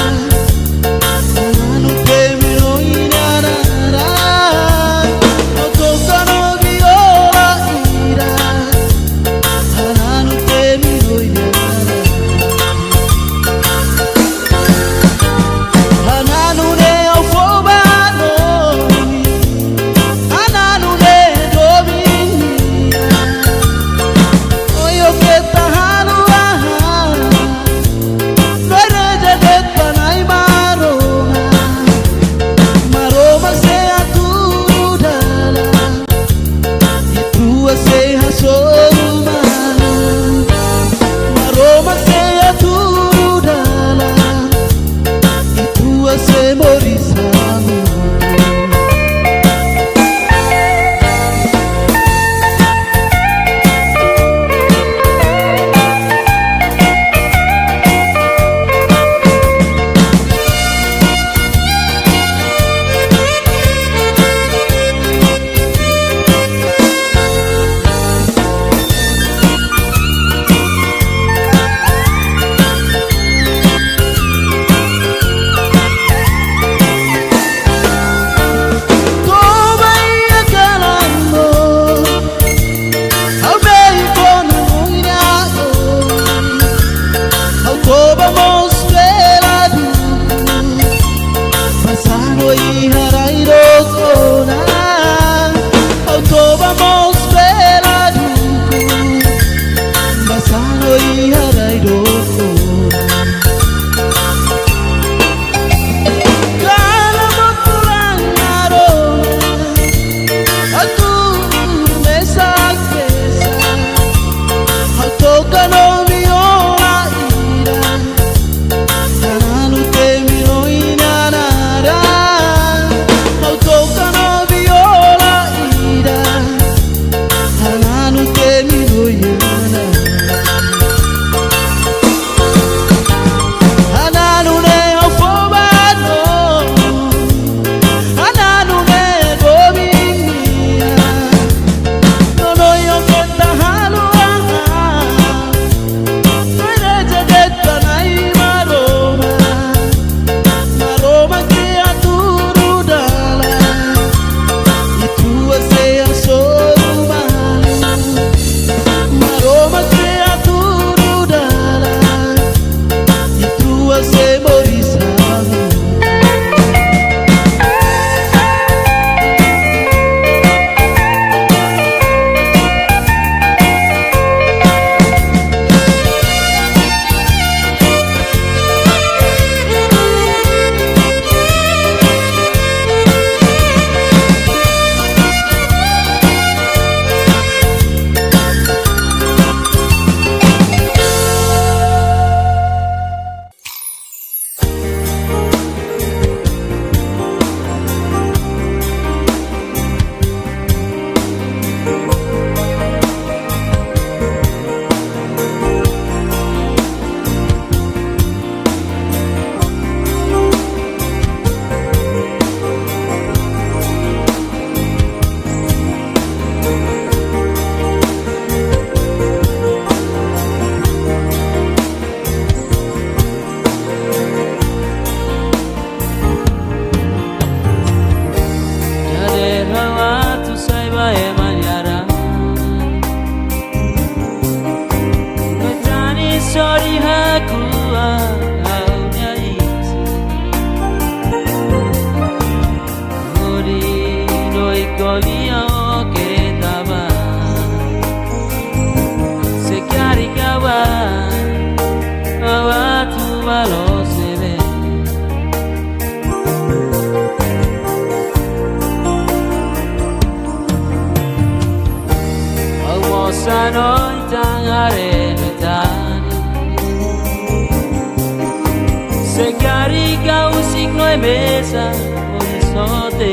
Se carica un signo e mesa horizonte.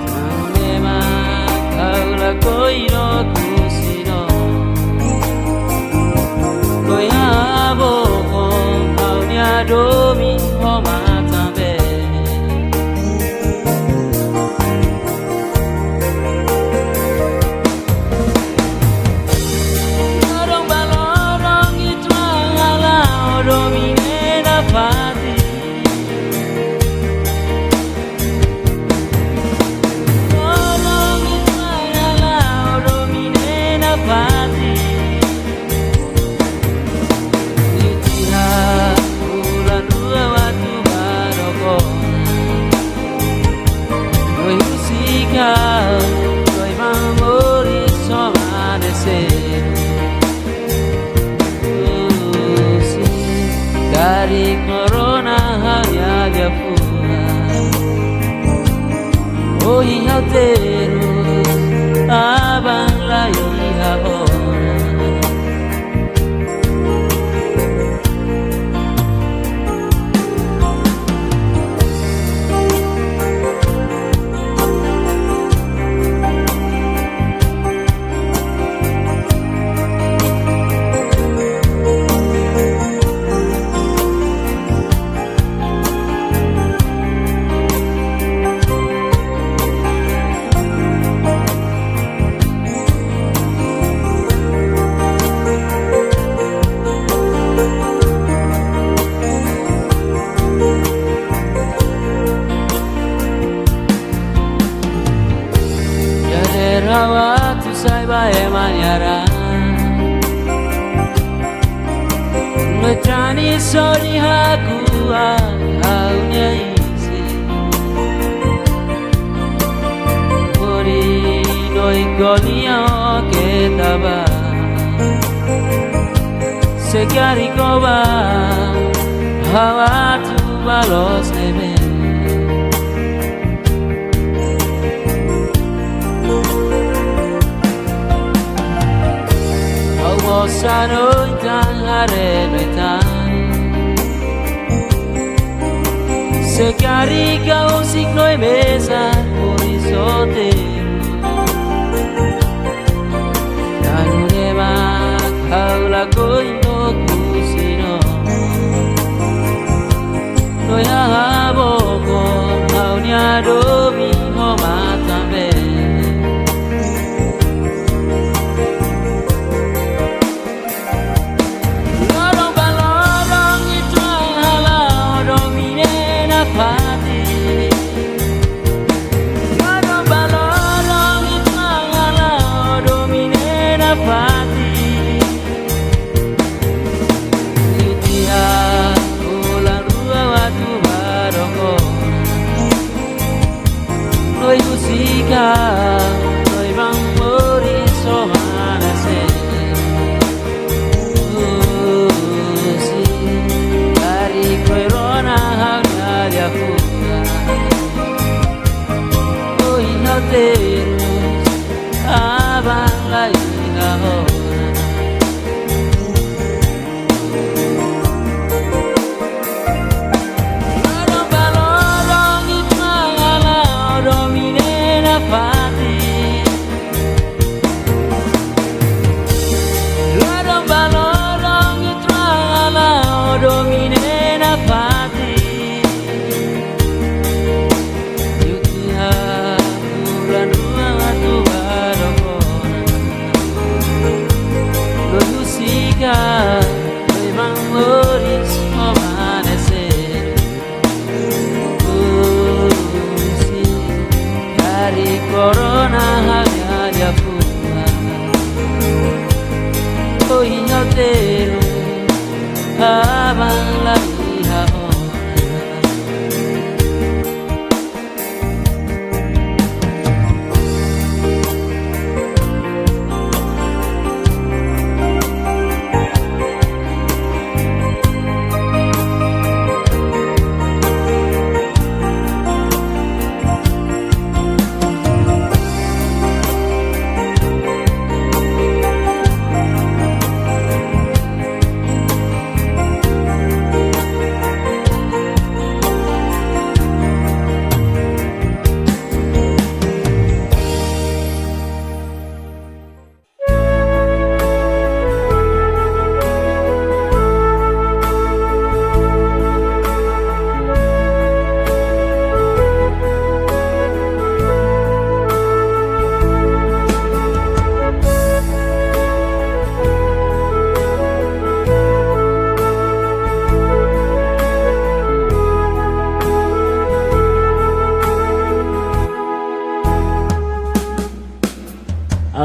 Tanema kaula koiro kusino. Koyabo aunya domi homatambe. Dari corona hanya dia pulang. Oh iya terus abang layu iya orang. Rawatu saiba emanyara Mecani sori hakua haunya isi Kori noi golia ketaba Sekari koba hawatu balos nebe Sano tan hareno tan Se carica un signo e mesa horizonte Tanunema kaula koino kusino Noya haboko haunya domi homatambe Noi bang mori somana se si dari corona hanya dia fuga oh ino terus abang lagi ngahora Corona hanya dia pulang. Oh iya terus abang lagi haora.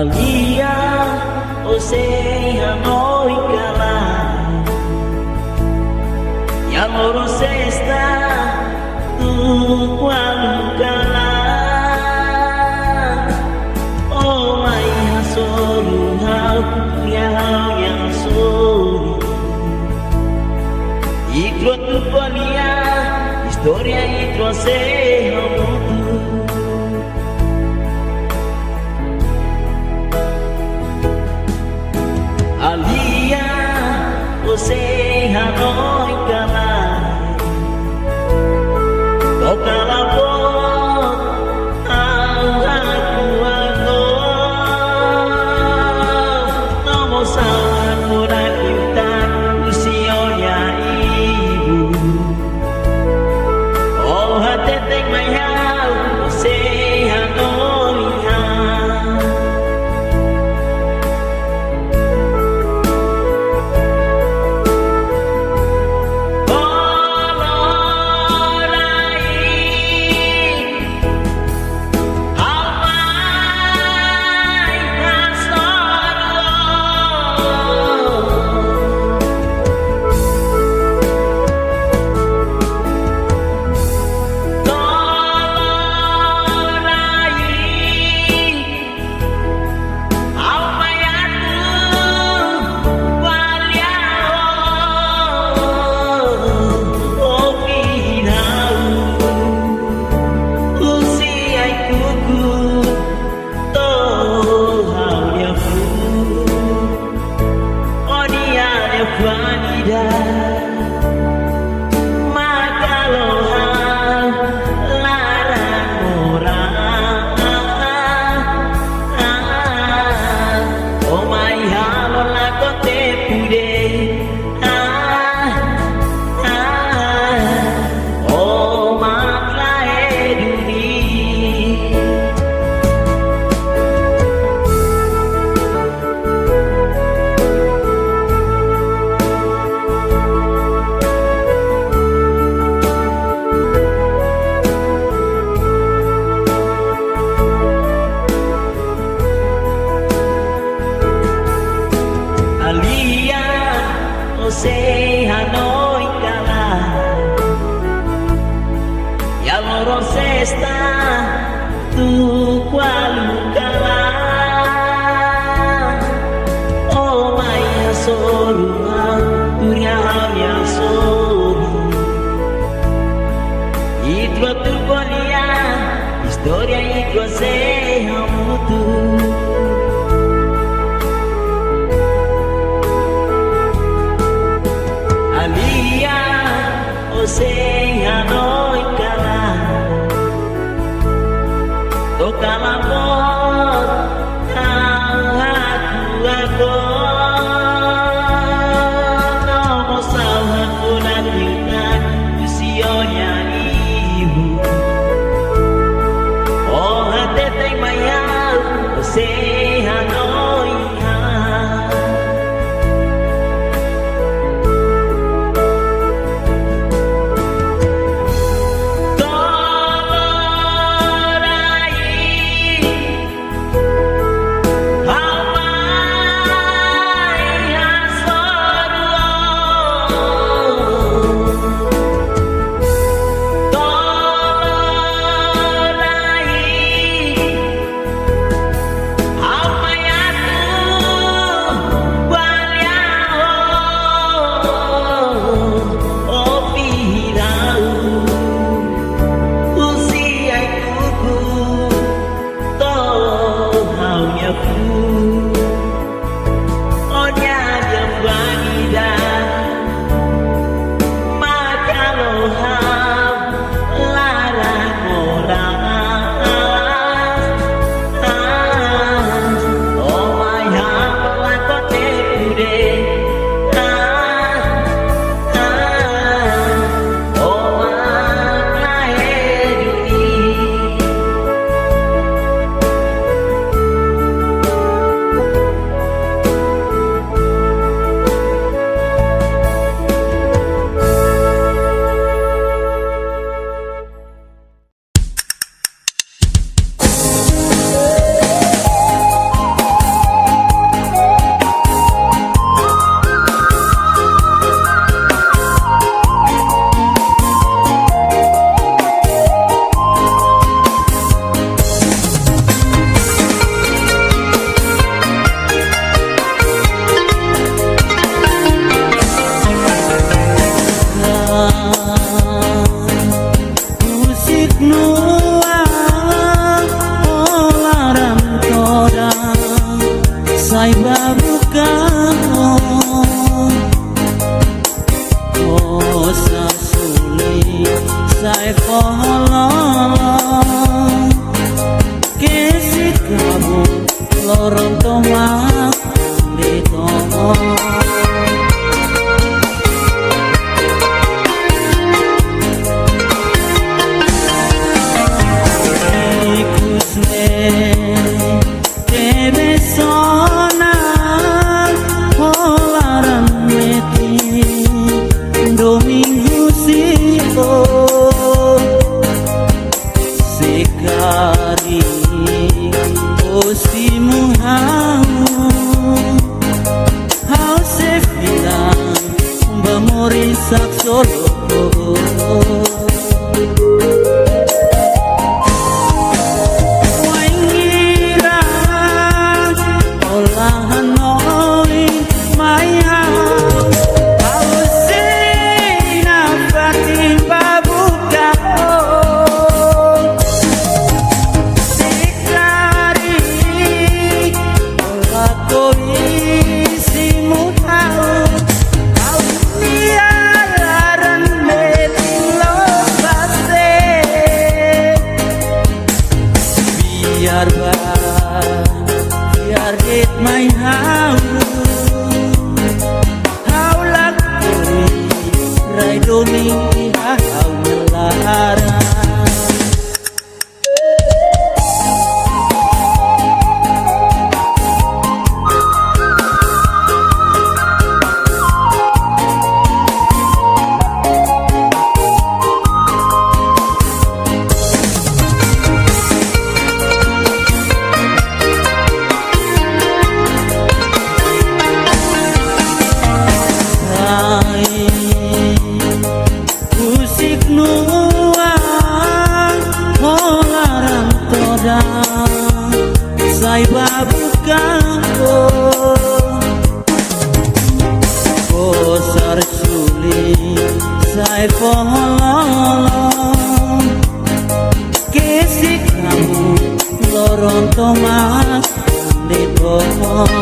Alia Hanoi kala yang loro sesta tu kualu kala oh mai hasoru hau ya yang sori ikut tu polia historia itu se Alia Ose Hanoi Kalai Kau kalapot aku Nomo sawan murah kintan usionya ibu Oh hateteng mayau Ose Hanoi Ose Hanoi kala ya loro sesta tu kualu kala oh maya soru dunia ya soru itu tu polia historia itu se hamutu Alia Ose Hanoi kala Toka lapor aku Nomo sawan bulan yunan usionya ibu Oh hateteng mayau Ose Hanoi Morisak Solo Waingiran olahan noi maya Ausina fatim babuka Sikari olah koi simutau biar dit main haulak koi rai doni hau melara musik nuang holarang toda sai babukan posar suli sai pololong kesik kamu loron tomas di pomong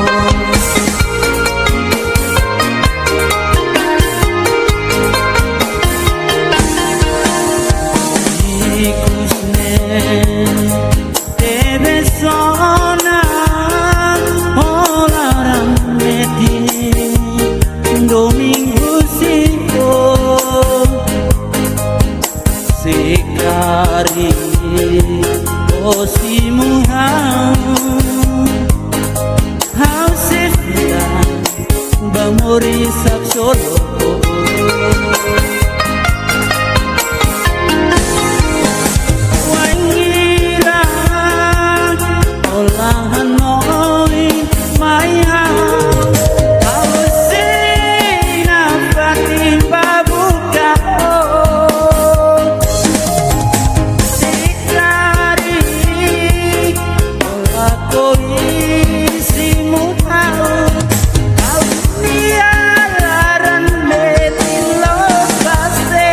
Debe sonar olaran metini domingo siko sekari osimu hau sefia bamori sak solo olahan noi maya ausina fatim babuka sikari olah koi simutau ausniaran metin lokase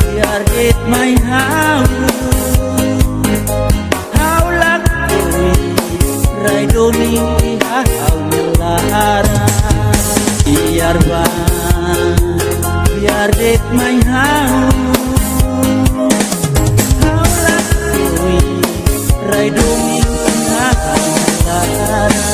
biar dit main haulak koi rai doni hau melara biar dit main haulak koi rai doni hau melara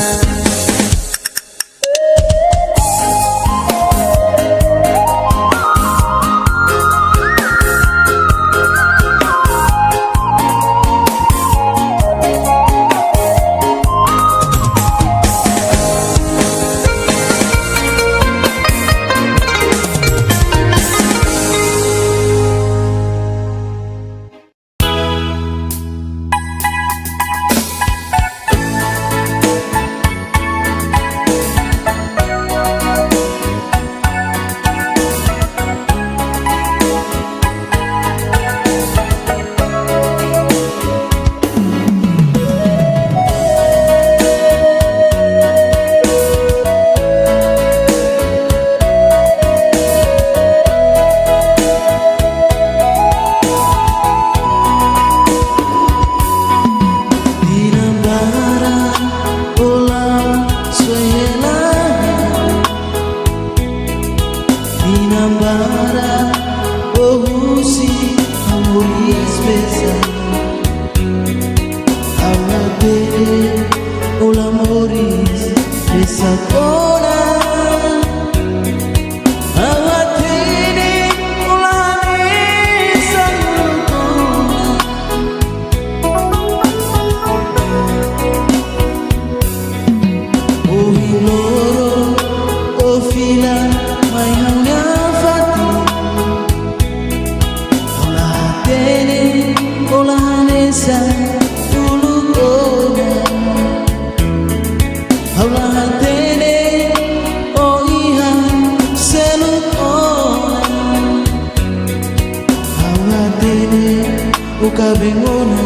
bengona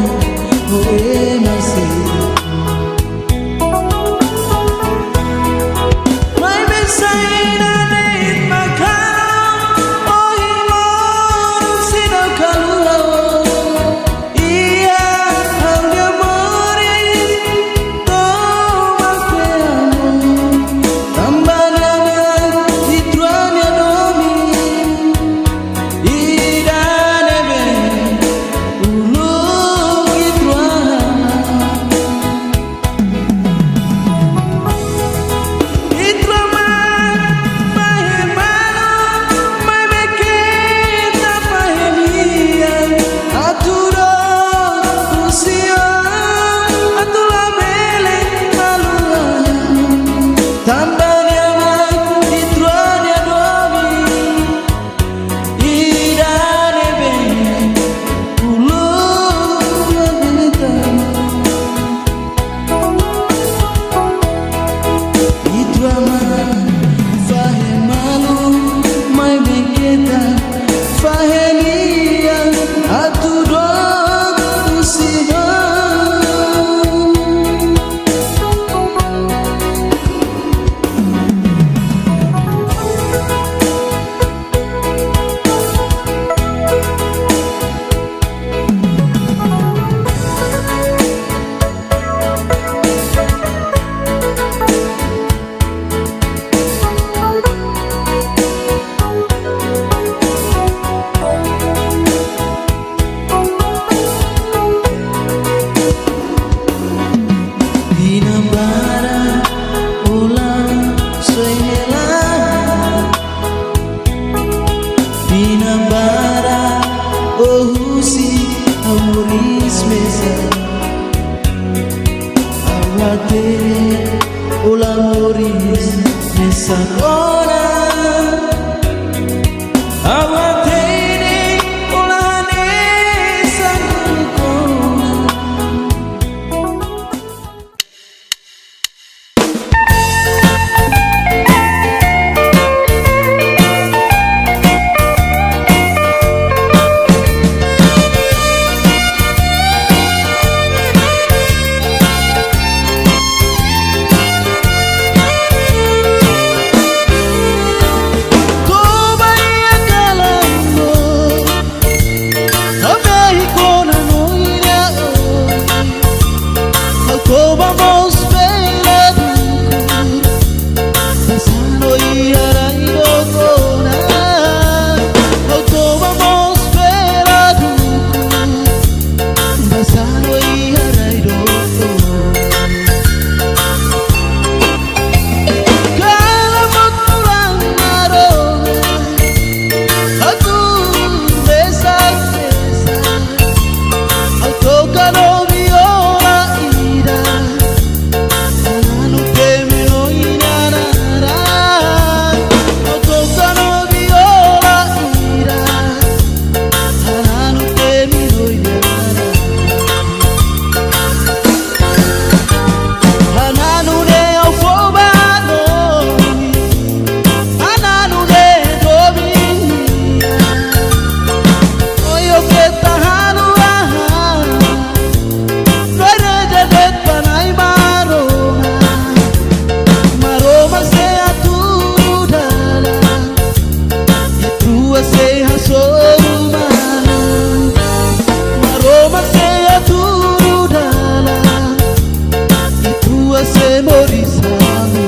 oe masi Mai mesaina neit makao Ohi lor sida kalula Ia hanya moris Toma feamo Tambana itruania domi Idane ben Ulu itruana Itraman mahemano Mai mekita mahemian Aturo usio Atula bele maluan Tambanya man itruania domi Idane ben Ulu itruana Idraman fahemalu mai beketa fahenia atudon usiha Dinambara ulang suela Dinambara ohusi amuris mesa Awatere ulang muris mesa kona Awatere ulang nesa kona Vamos ver Pasando y ahora y locona Vamos ver Pasando y ahora y locona Cada motulang marona Aku besa-besa Aku kalau viola ira Ananu temeno inarara Autocano viola ira Ananu temeno inarara Ananu ne aufobano Ananu ne dominia Oyo que tahanu aha Rereja det panai maroma Maroma sea tu dala E tua sea sorumano Maroma sea tu dala E tua se morisano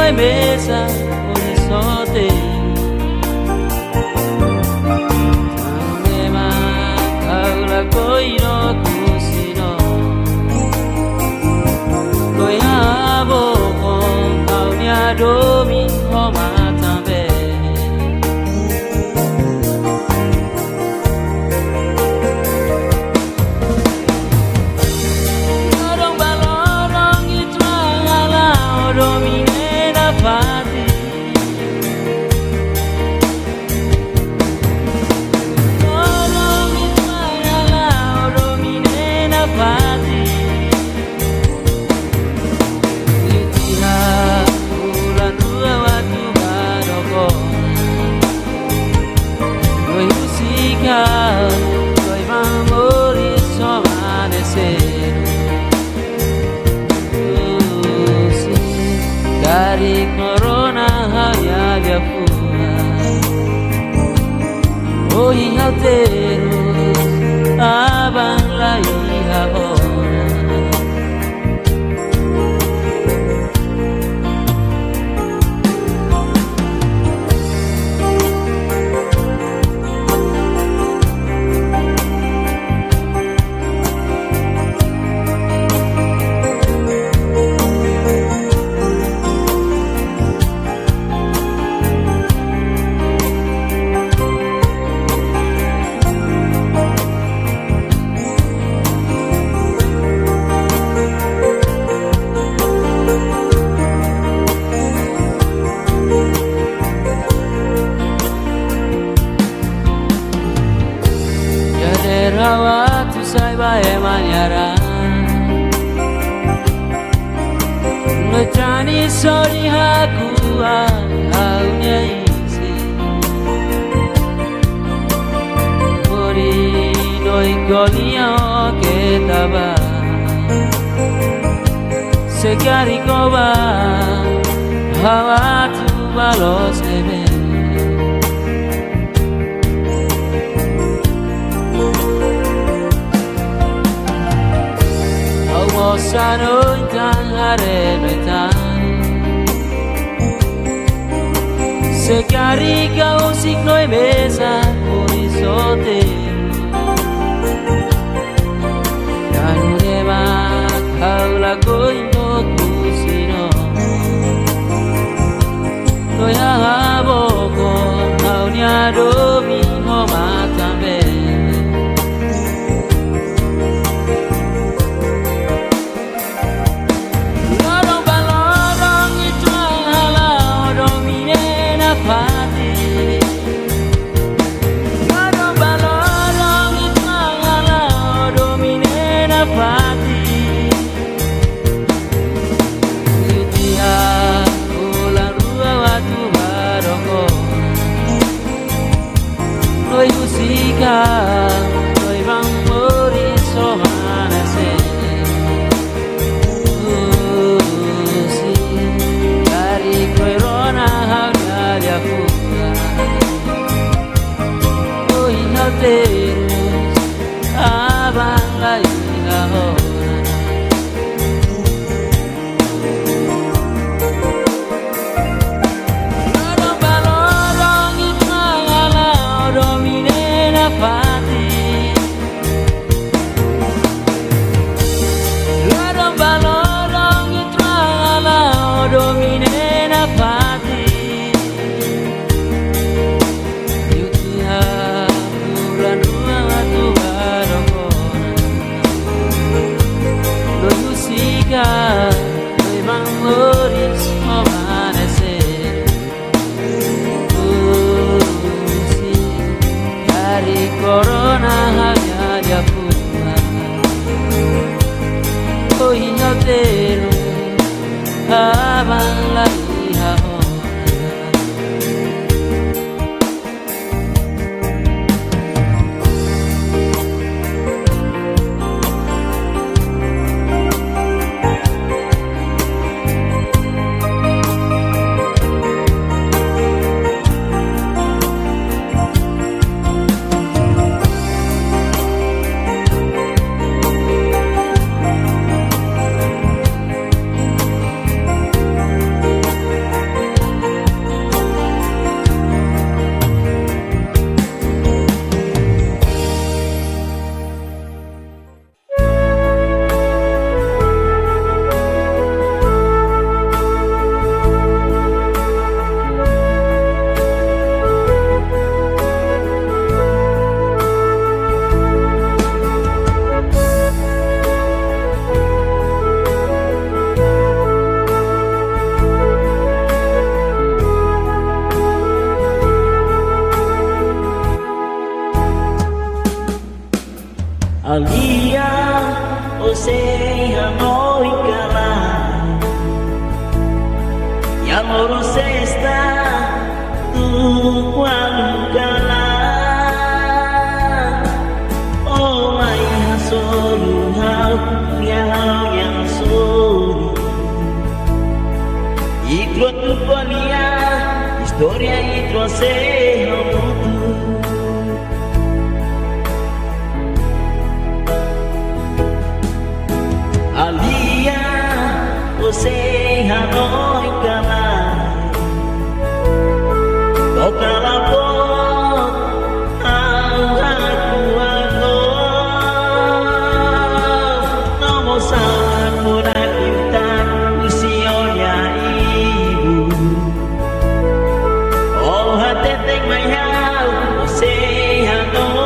noi mesa horizonte Tanema kaula koiro kusino Koyabo on kaunya domi homa tambe Dari corona hanya dia pulang Oh hingga terus abang lagi orang Rawat usai bae manyara Ngecani sori haku aunya isi Kori noi kolia ketaba Sekari koba hawa tu balos ebe Sano tan harebetan Sekari kau signoi mesa horizonte Kanu deba kau lagoi no kusino Noya haboko kau nyado mi homa tambe Noi música, noi van morir somanecer sí, dari corona hanya fuga Noi halteros, abang lagi ahora Bulan walugalan oh mai hasolu hau yang soli itro tu polia historia itro se hamutu alia você hanoi kalai toca la voz aku no mo salah murah kita usionya ibu oh hati teng mayau você hanoi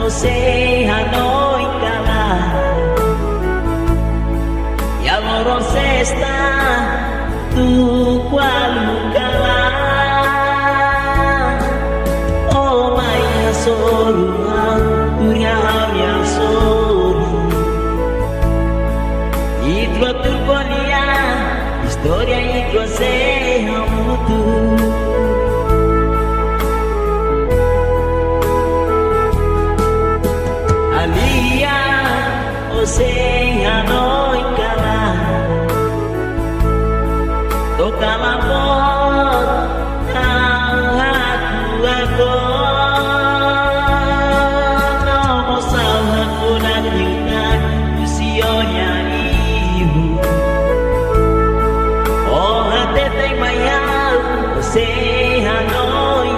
Say Hanoi kala ya loro sesta tu kualugala oh maya solua dunia yang soli itro turbonia historia itro se hamutu alia você hanoi kala toca la voz aku no mo salah kuna dengan usionya ibu oh hati teng mayau você hanoi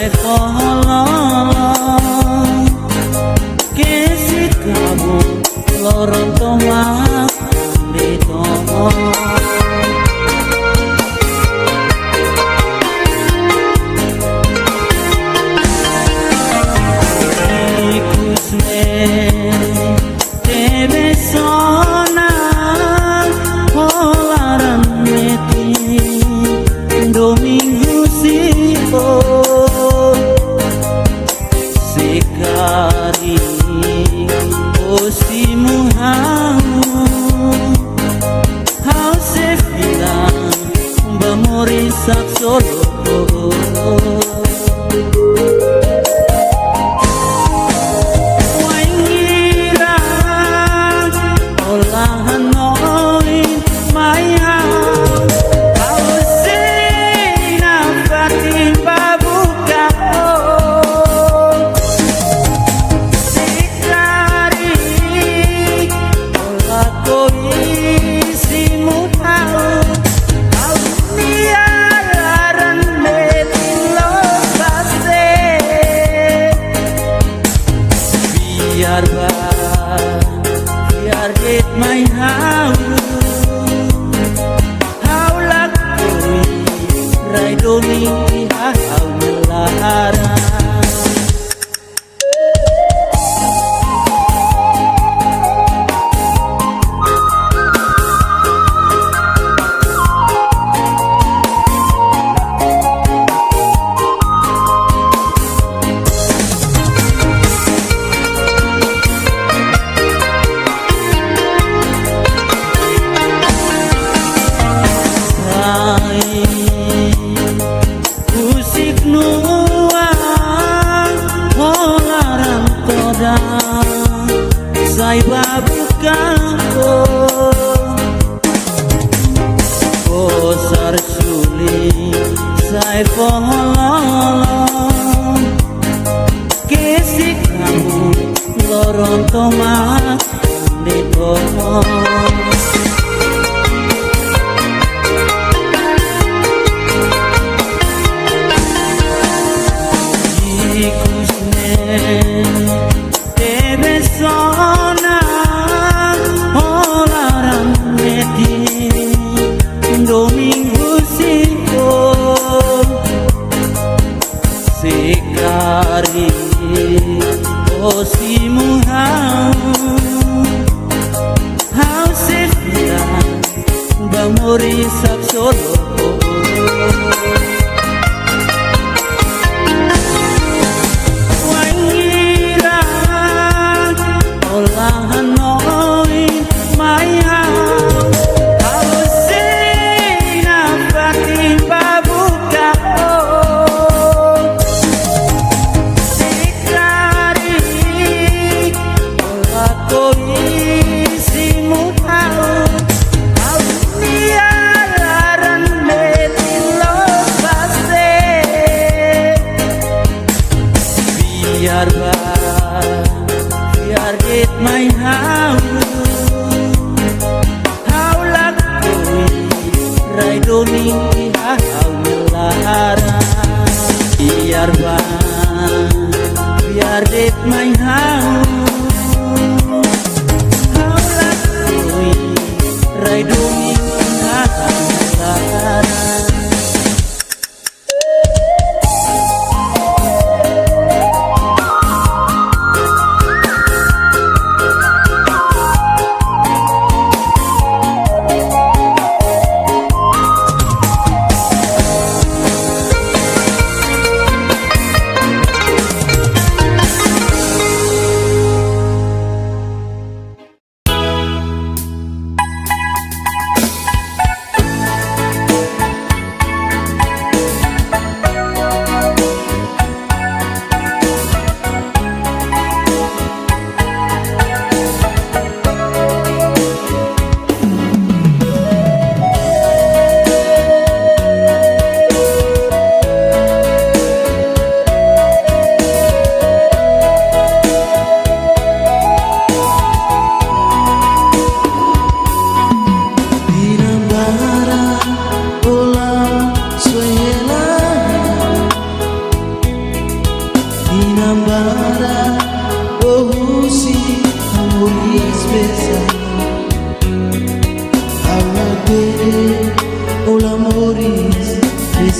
sai fololong kesi kamu lorong tomak di tomo ikusne tebe sona holaran meti domingo sipo sekali osimu hau se bilang bamori sak solo biar get my how lakui raidoni hau melara Musik nuang holaran toda sai babukan posar suling sai fololong kesik kamu lorong tomat di tomo tebe sona holaran meti domingo sipo sekari osimu hau se bilang bamori sak solo biar get my how lakui raidoni hau melara biar get my how lakui raidoni hau melara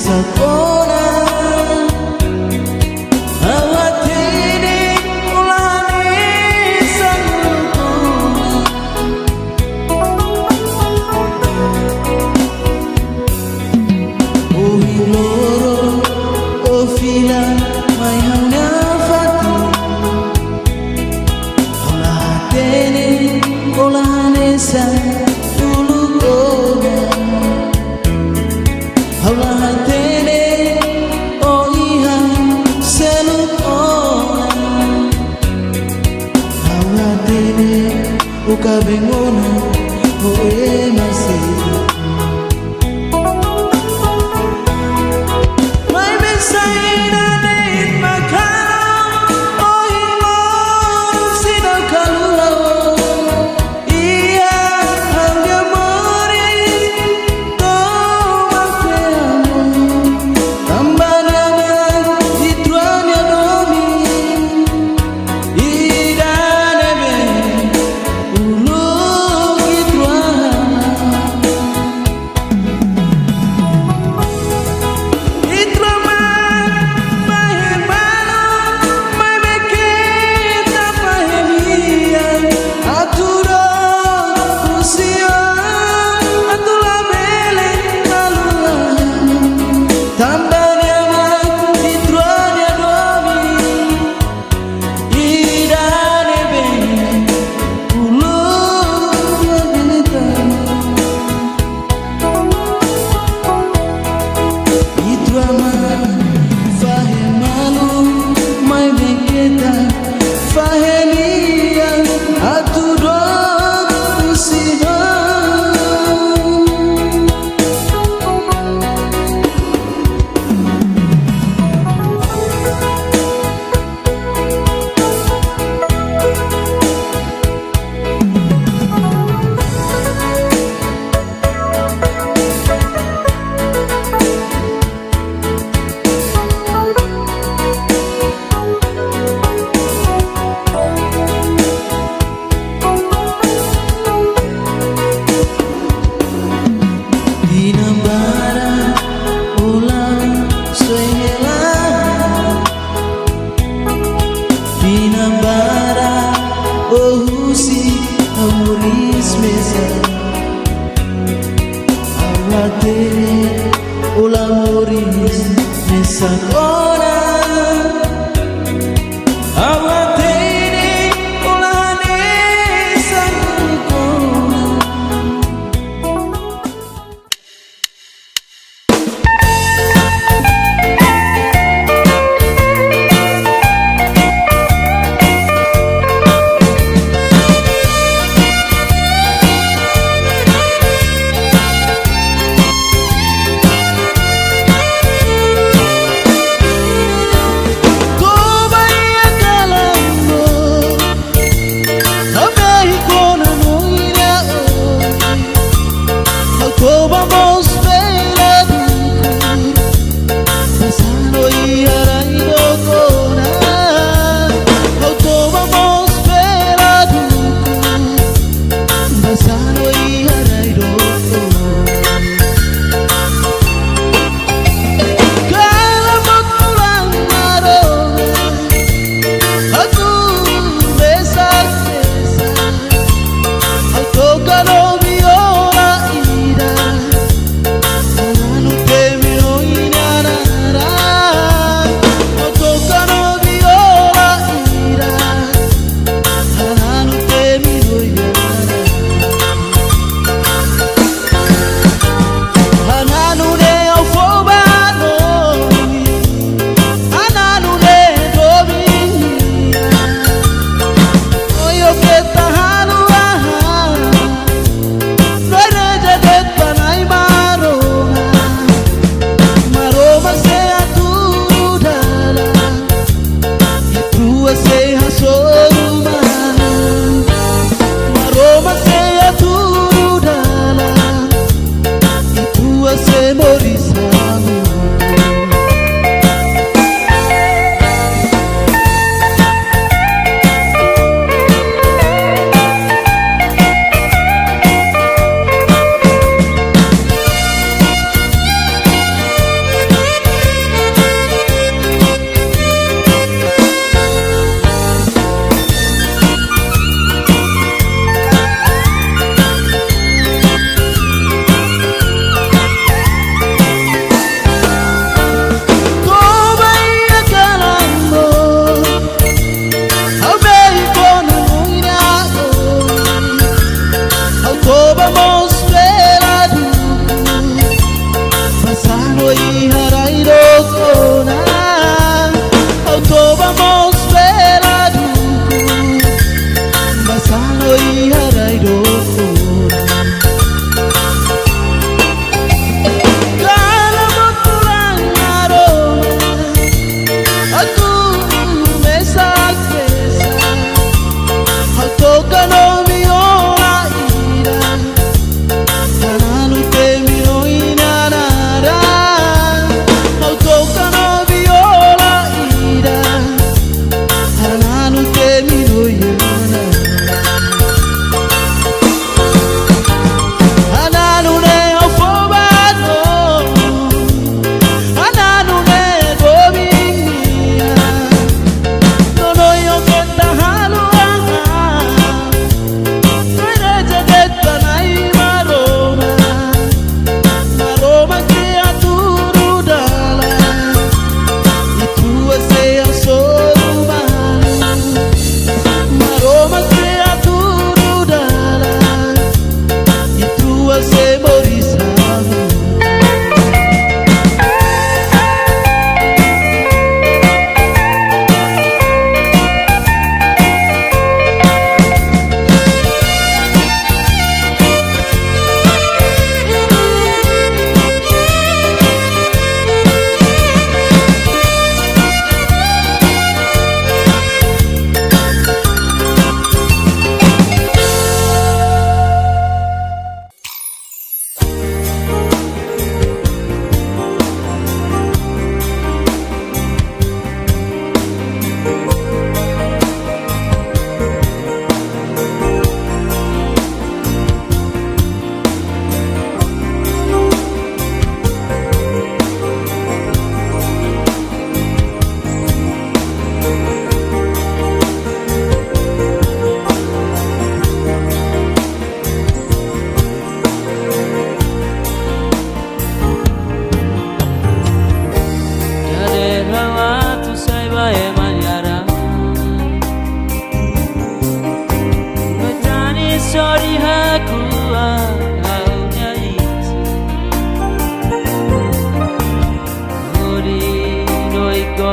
sakona awatini ulani sakona oh hiloro oh fila mai hauna fatu awatini ulani sakona ukabengona oe masih mai besaina net makalo oi mo sino kalulo ia hanya mori to mafiamo tambana ditruanya domi idane be Amoris mesa awatene ula amoris mesa kona awatene ula nesa kona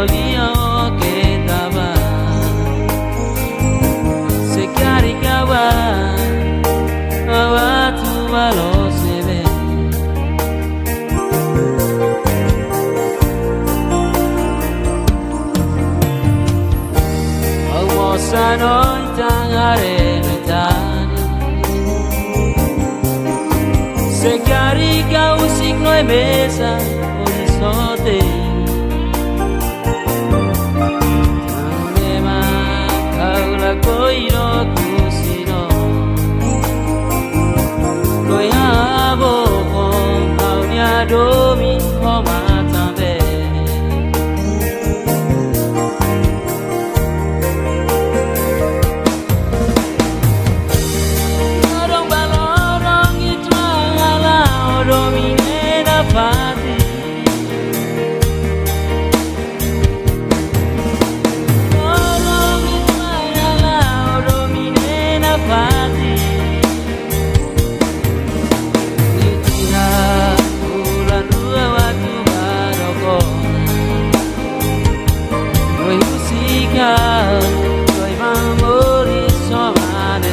golio que daba se caricaba a tu valor se ve almosa noi tangare se carica un signo e mesa orizzonte tanema kaula koiro kusino loyabo con aunia domi homa tambe Pati, orang itu adalah dominena pati. Itiha bulan dua waktu barokah, doi musika, doi memori somane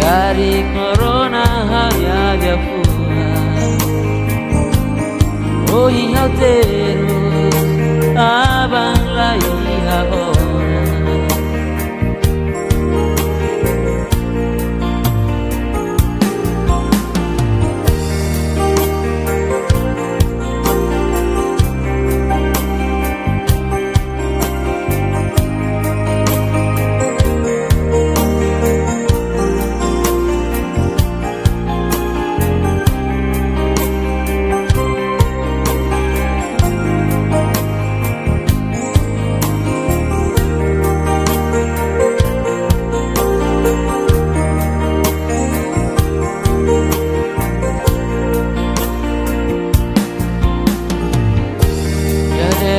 dari corona hanya dia pulang. Oh iya terus abang lagi orang.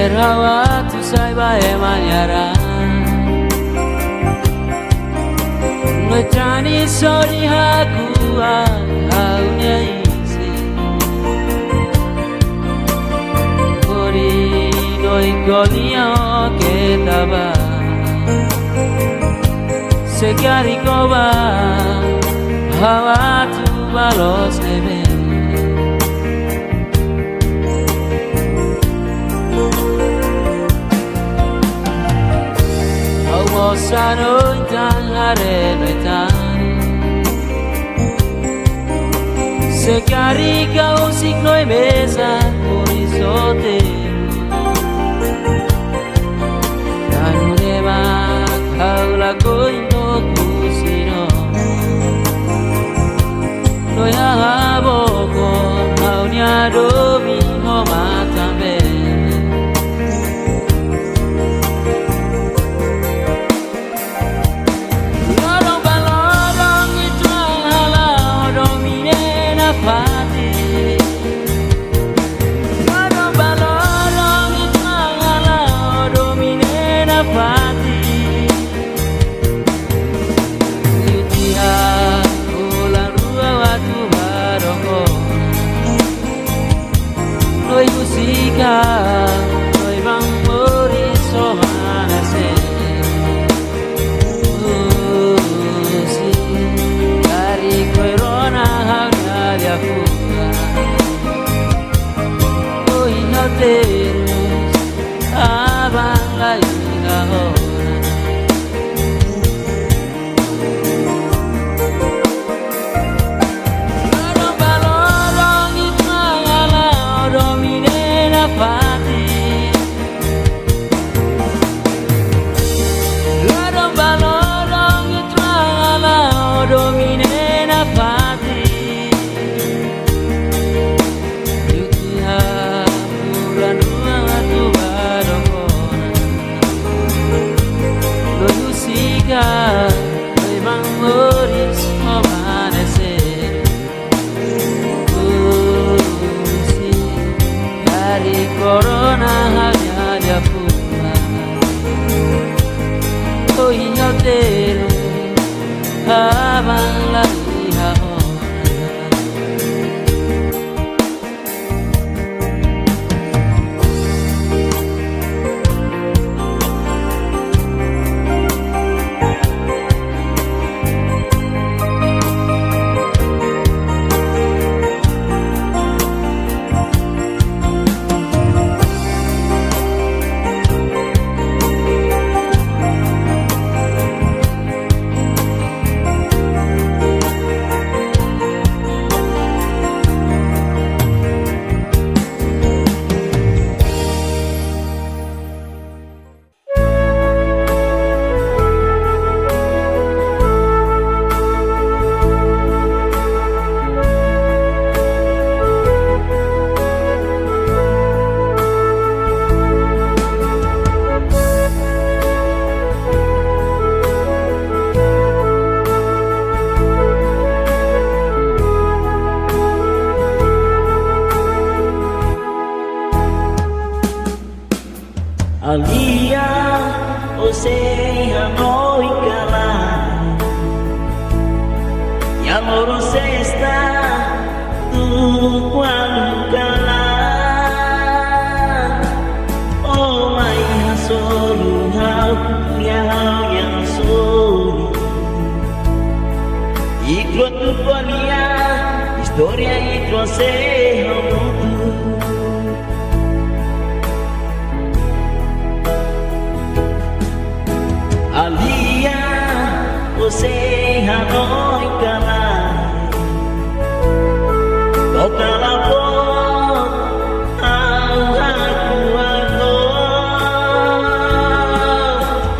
Rawat usai bae manyara ngecani sori aku aunya isi kori doi golio que taba se caricaba hawa tu balos nebe Sano intangare metani se carica un signo e mesa orizzonte tanudema kaula koino kusino noya haboko aunia domi homa tambe Noi musica, noi bambori somane se sì, carico e rona hanya dia fuga Oi noteros, abang lagi ahora Pati, lorong balorong itrala dominena pati, yukiha bulan Alia Ose Hanoi Kala Ya loro sesta Tu Kuala Kala Oh my hasolu hau Ya hau yang soli Ikut tu kualia Historia ikut sehamutu Alia Ose Hanoi Kala Kau kalah pun aku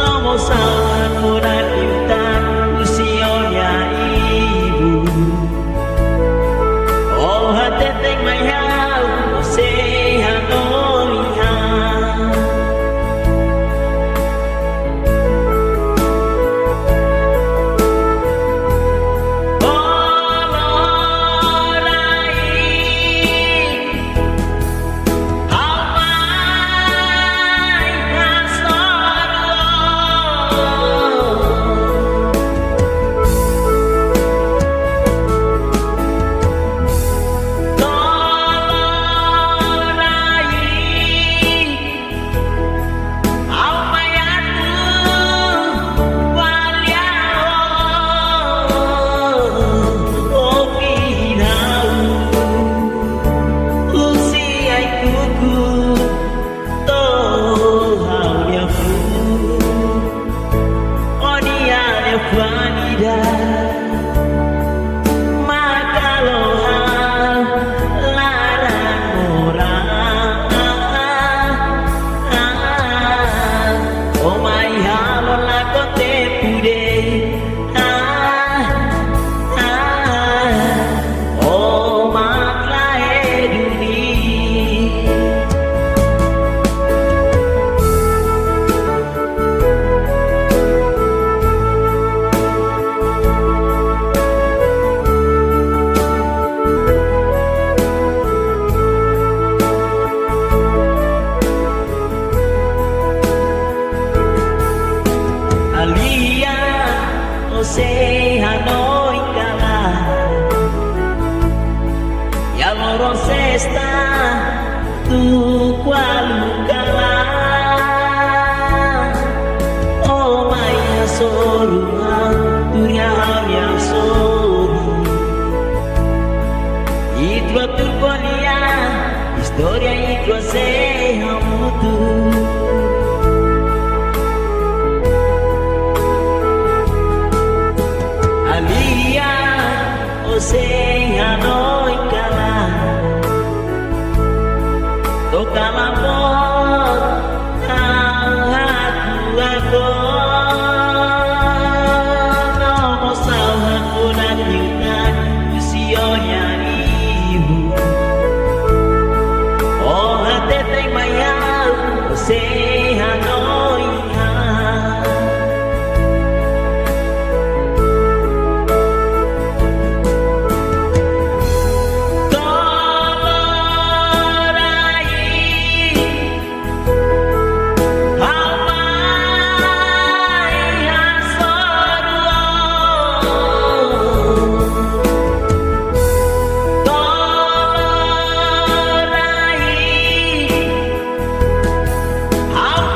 Nomor sawan muda intan usionya ibu Oh hati tek mayau Ose Hanoi Alia Ose Hanoi Kala Ya loro sesta Tu Kuala Kala Oh maya sorungan Turia yang sori Itu turkonia Historia itu sehamutu Alia Ose Hanoi Kala Toka lapor aku Nomor sawan bulan yutan usionya ibu Oh hati tek mayau Ose Hanoi How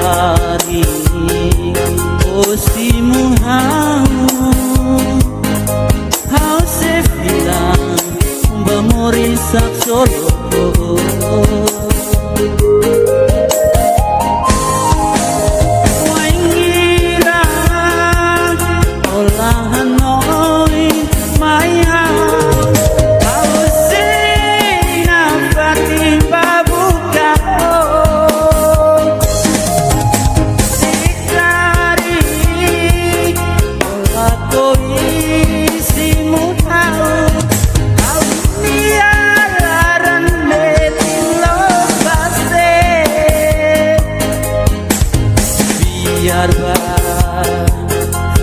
kari osimu hau se bilang bamori sak solo waingira olahan noi maya hau se na fatin babuka sikari ola koi simu tahu hau niaran metilo paste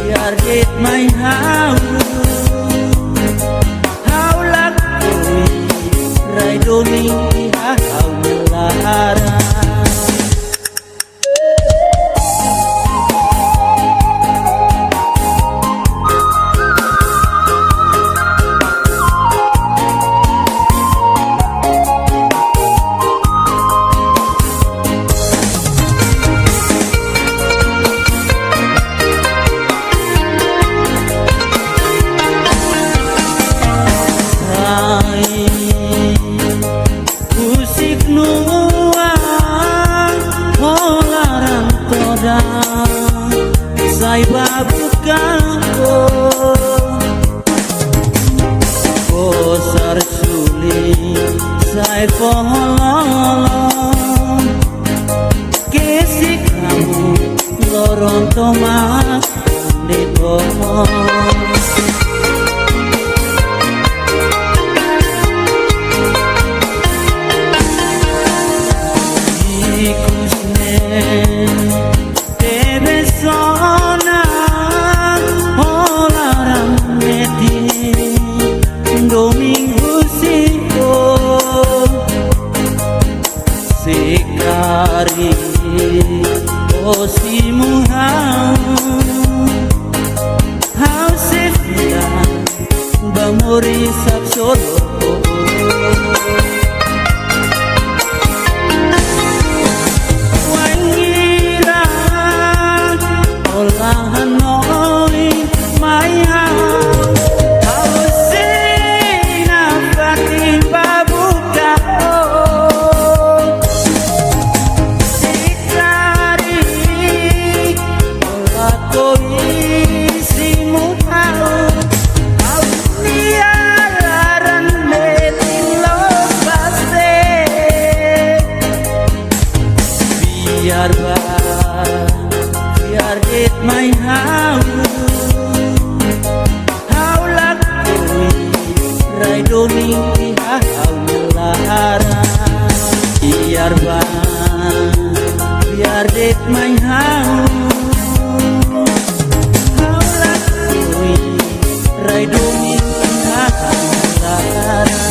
biar det mai hau lakoi rai doni hau melara musik nuang holaran toda sai babukanko bosar suli sai pohololong kesik kamu loron tomat di pomos Tebe sona holaran meti domingo siko sekari osimu hau sefia bamori sak solo hanoi maya hau sina fatin babuka sikari ola koi simu hau niaran metilo paste biar det mai hau lakoi rai doni hau melara biar det mai hau lakoi rai doni hau melara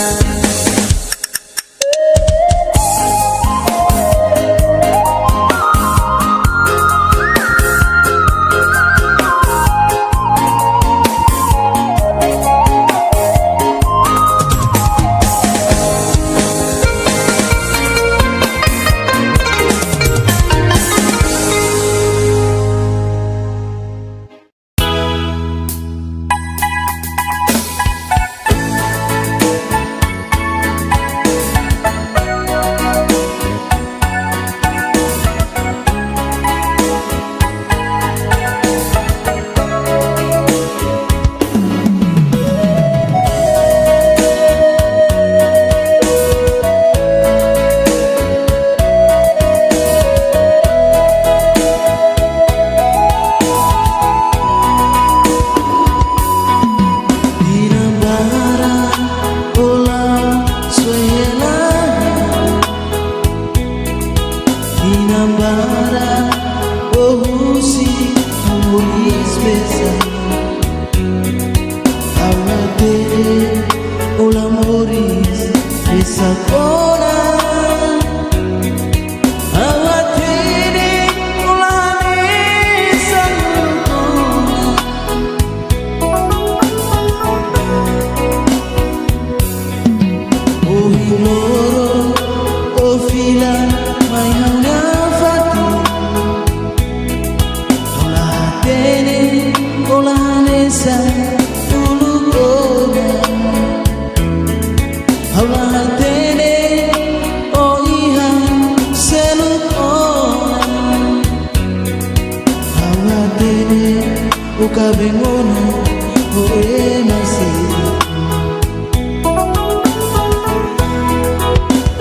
kabengono oe masih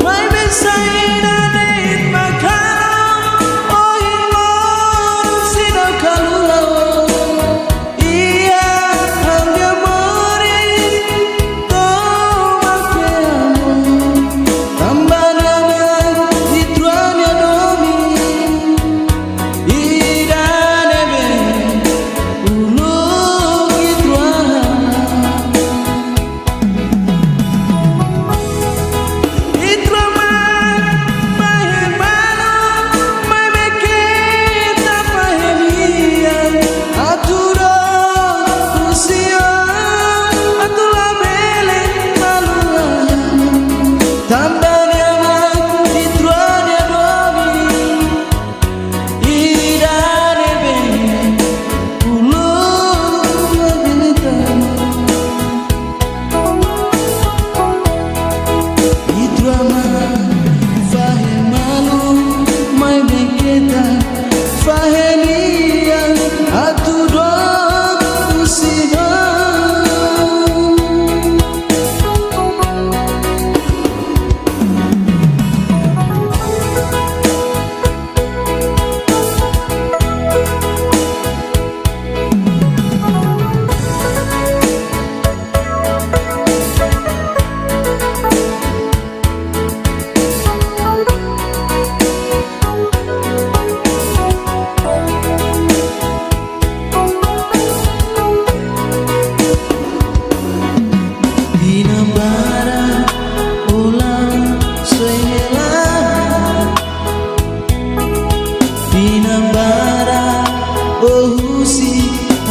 mai besaina neit makano oi mon sida kalula ia hanya mori toma que amo tambana itruania domi irane be ulu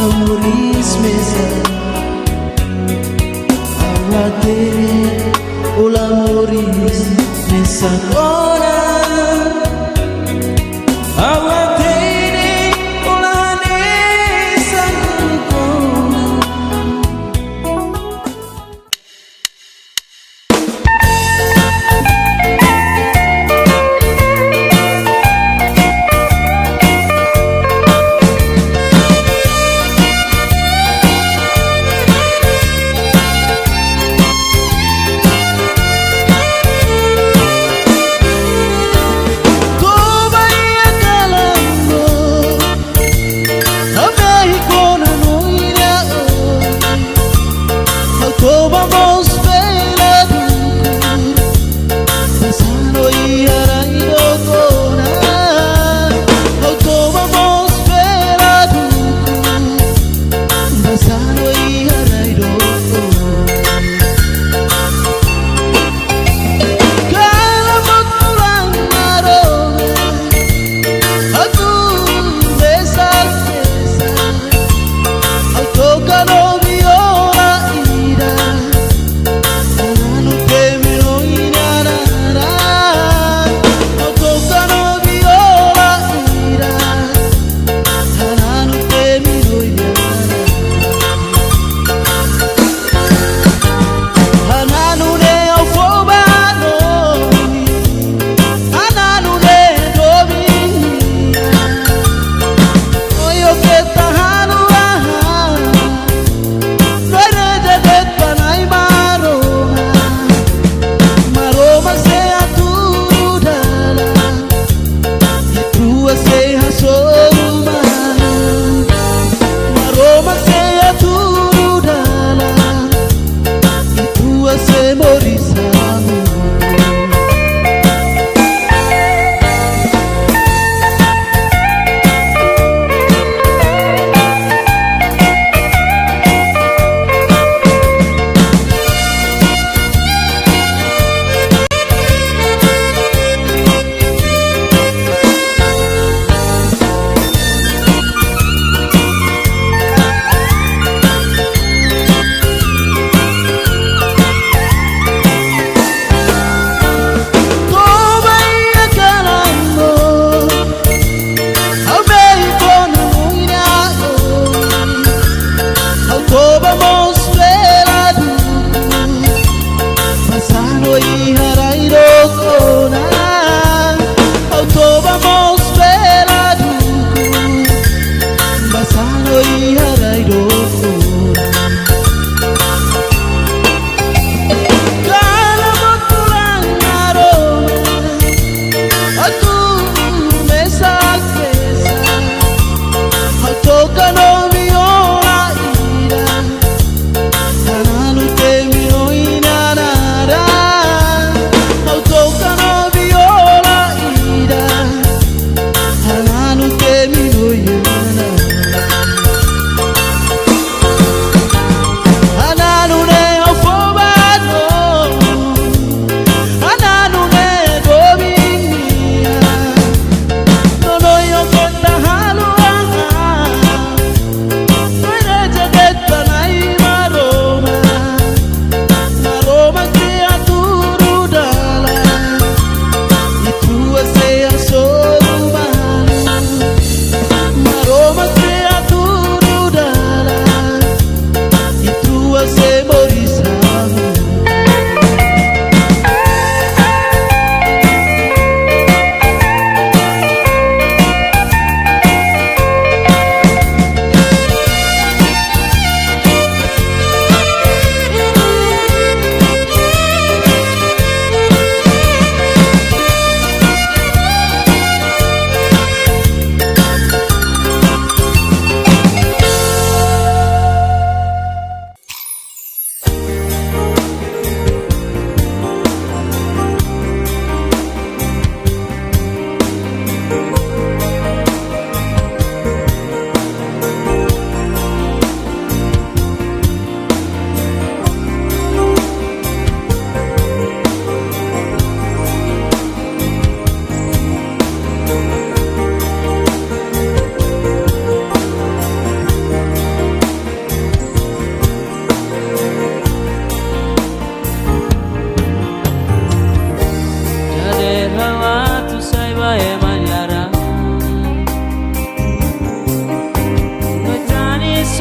Amoris mesa Hola Moris mesa ora Aguatere hola nesa kona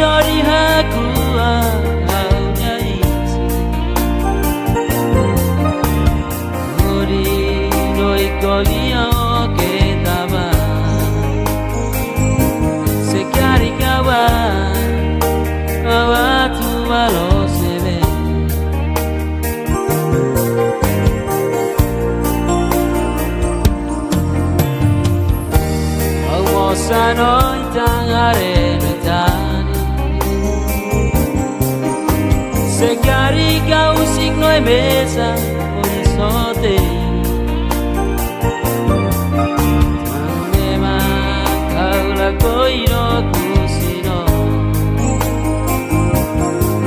sorry aku hanya isi Ori noi kolia ke taba Sekari kawan tu malo se ve Sano itangare metani Se carica un signo e mesa orizzonte Tanema kaula koiro kusino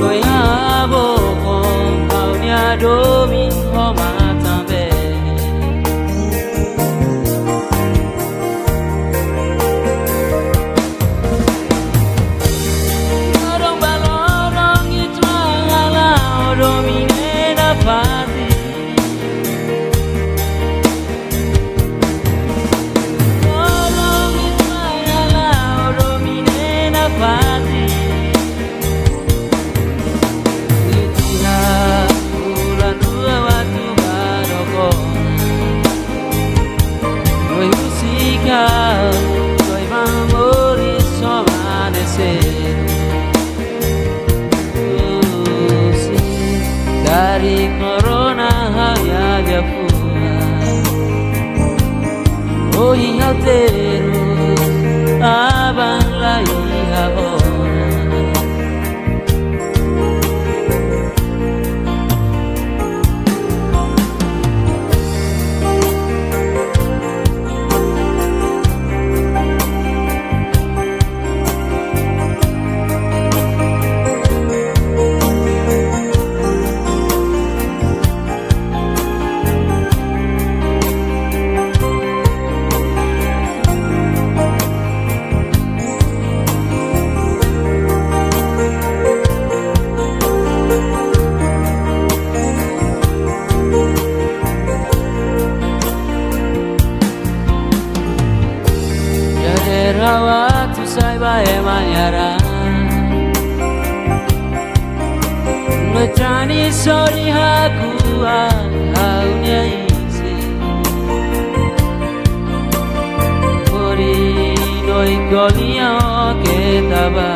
Noi abo con paunia domi homa tambe Noi amori sono sì, dari corona hanya dia pula Oh iya terus abang lagi orang Rawat usai bae manyara Ngetrani sorry aku haunya isi Ori noi kolia ke taba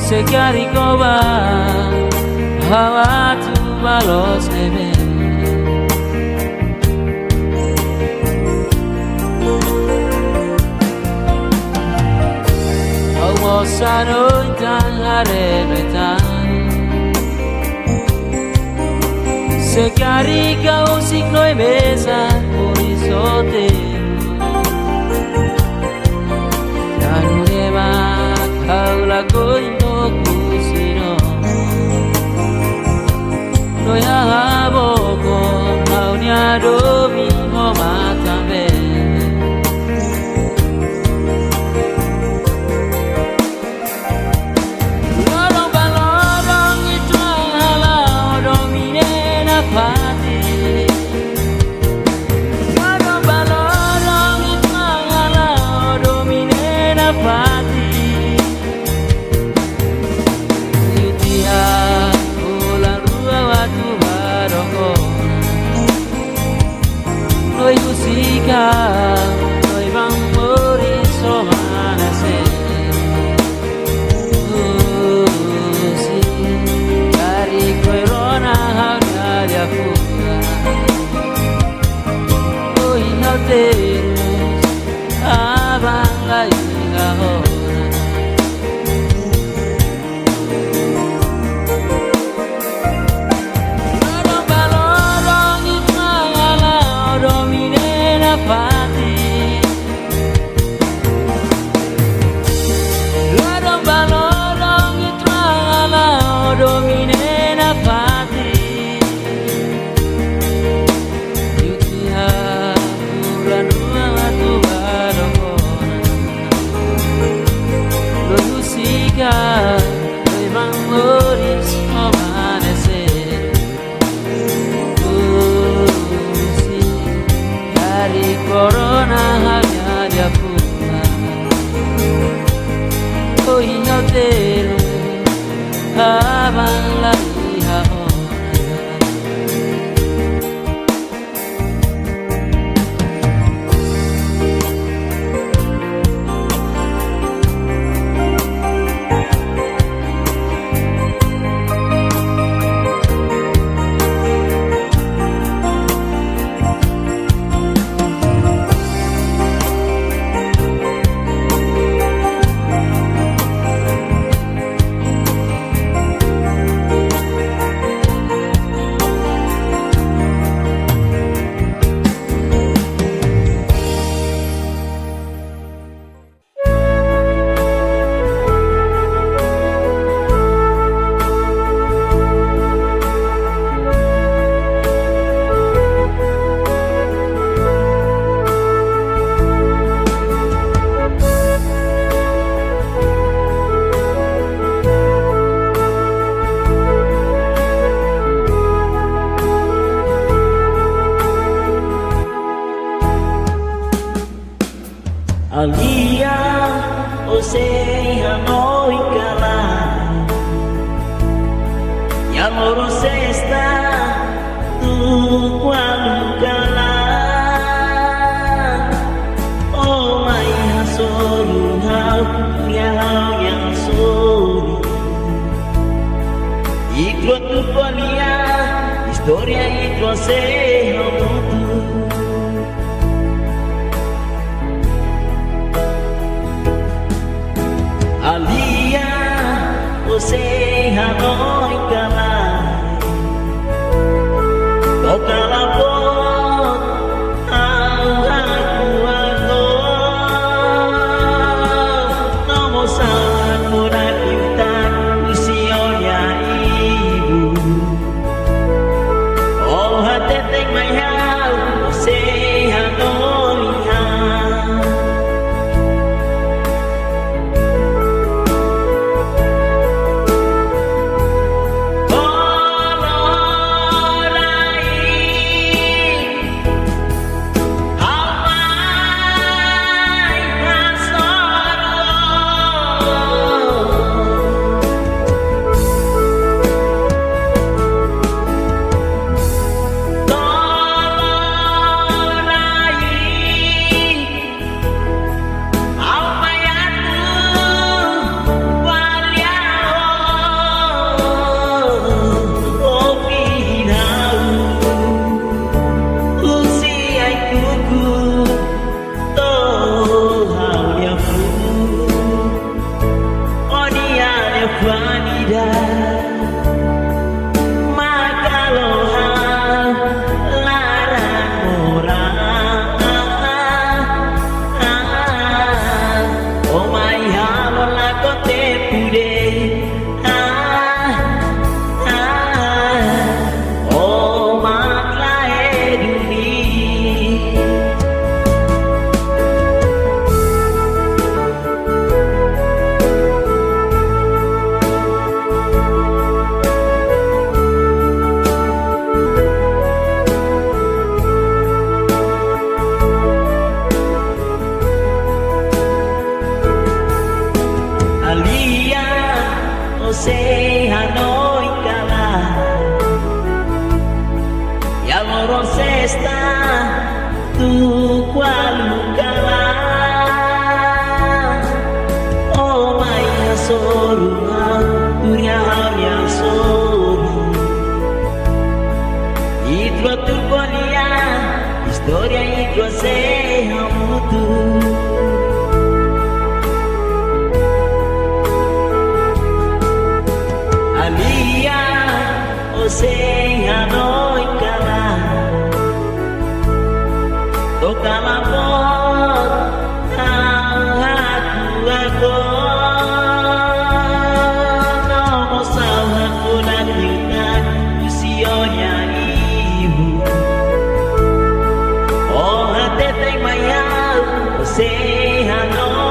Sekari koba hawa tu balos nebe Sano itangare metani Se carica un signo e mesa orizzonte Tanudema kaula koino kusino Noi abo con paunia domi homa tambe Noi musica, noi amori sono sì, carico e rona aria fuga Oi alteros, avan la isla ora Alia Ose Hanoi Kala Yang lurus esta Tu Kuala Kala Oh my hasolu hau Ya hau yang suri Ikro tu polia Historia ikro se hamutu Alia Ose Hanoi Kala Toka lapot Au aku Nomo sangat mudah kita Usionya ibu Oh hateteng mayau Ose Hanoi Ose Hanoi Kala Ya lorong sesta Tu Kuala Kala Oh my soruna Dunia yang sori Itro tu polia Historia itro se hamutu Alia Ose Hanoi Kala Toka lapot aku Nomo salah kunan dengan usionya ibu Oh hateteng mayau Ose Hanoi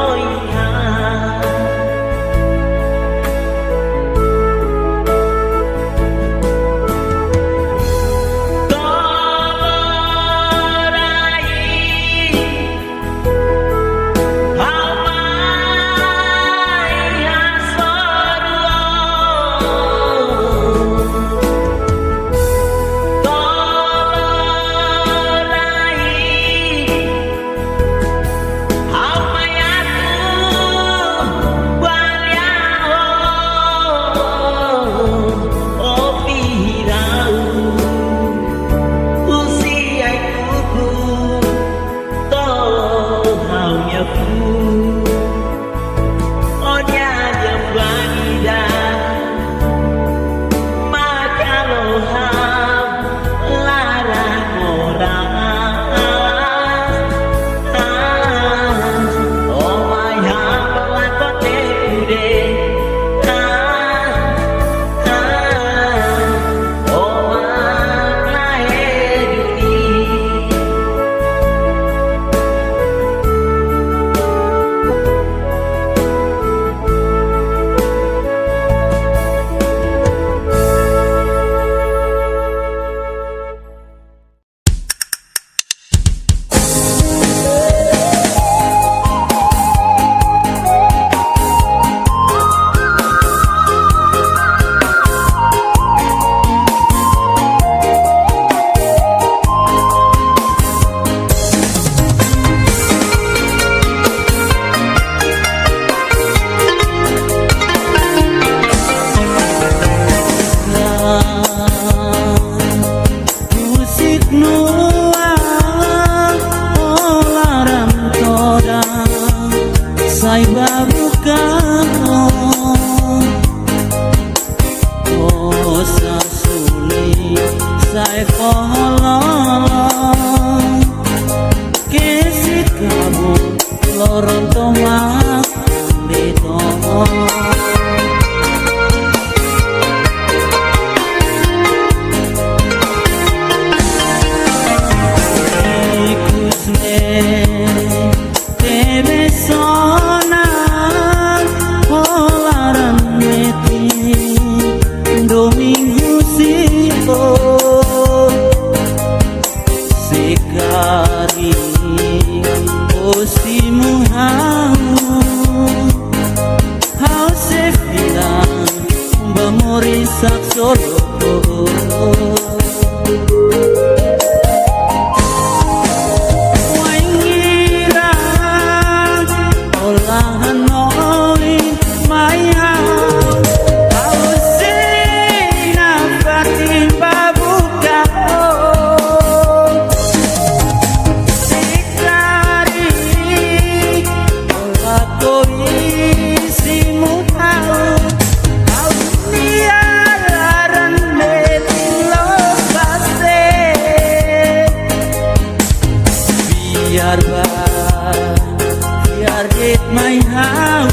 loron tomak dito ikusne tebe sona olaran meti domingo siko sekari osimu hau se bilang bamori sak solo biar it my how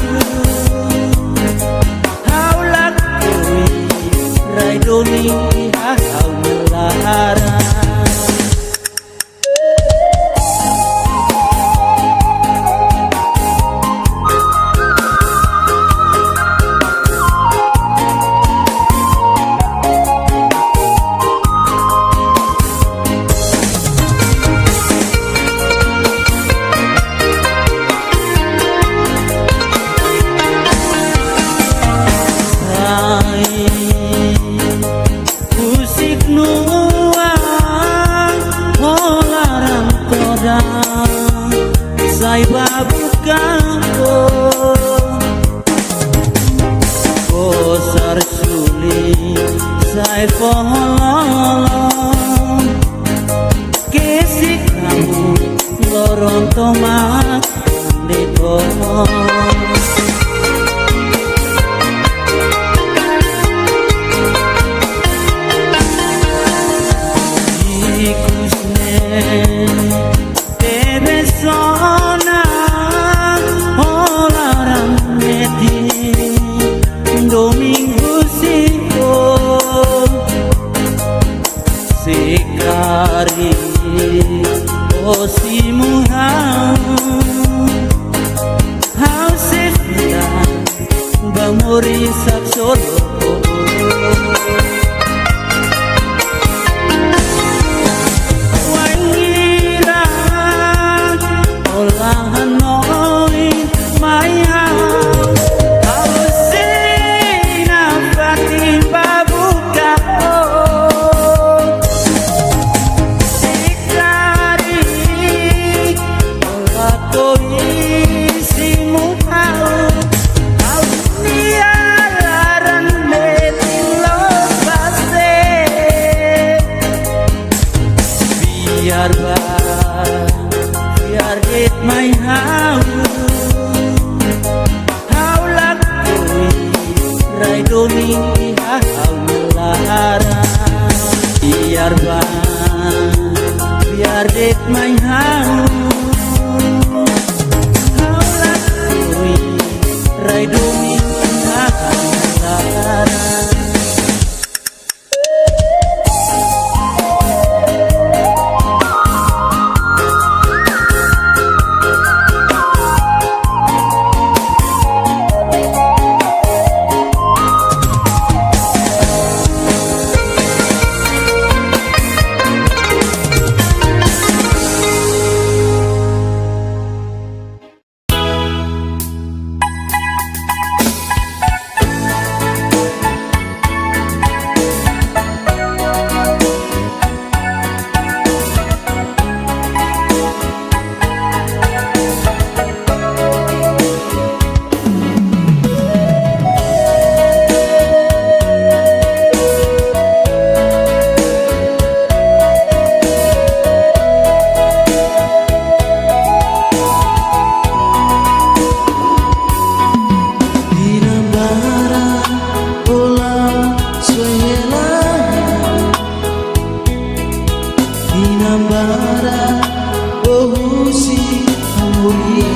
lakui raidoni hau melara musik nuang olaran toda sai babukan kosar suli sai fololong kesik kamu loron tomak dito domingo siko sekari osimu hau sefia bamori sak solo wangira olahan noin maya biar it my how lakui raidoni hau melara biar it my how lakui raidoni hau melara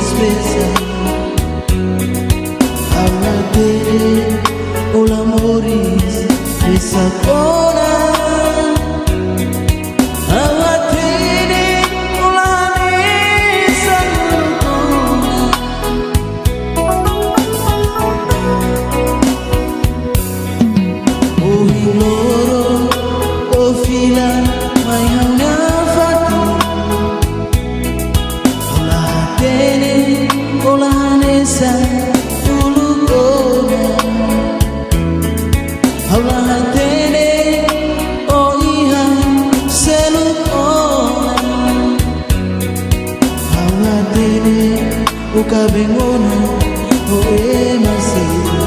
spesa Amate o l'amoris esa cora Amatene o la nesa O hiloro o fila mai hauna fatu Ola tene ola nesa ulukona Ola tene o iha selukona Ola tene o kabengona o emasira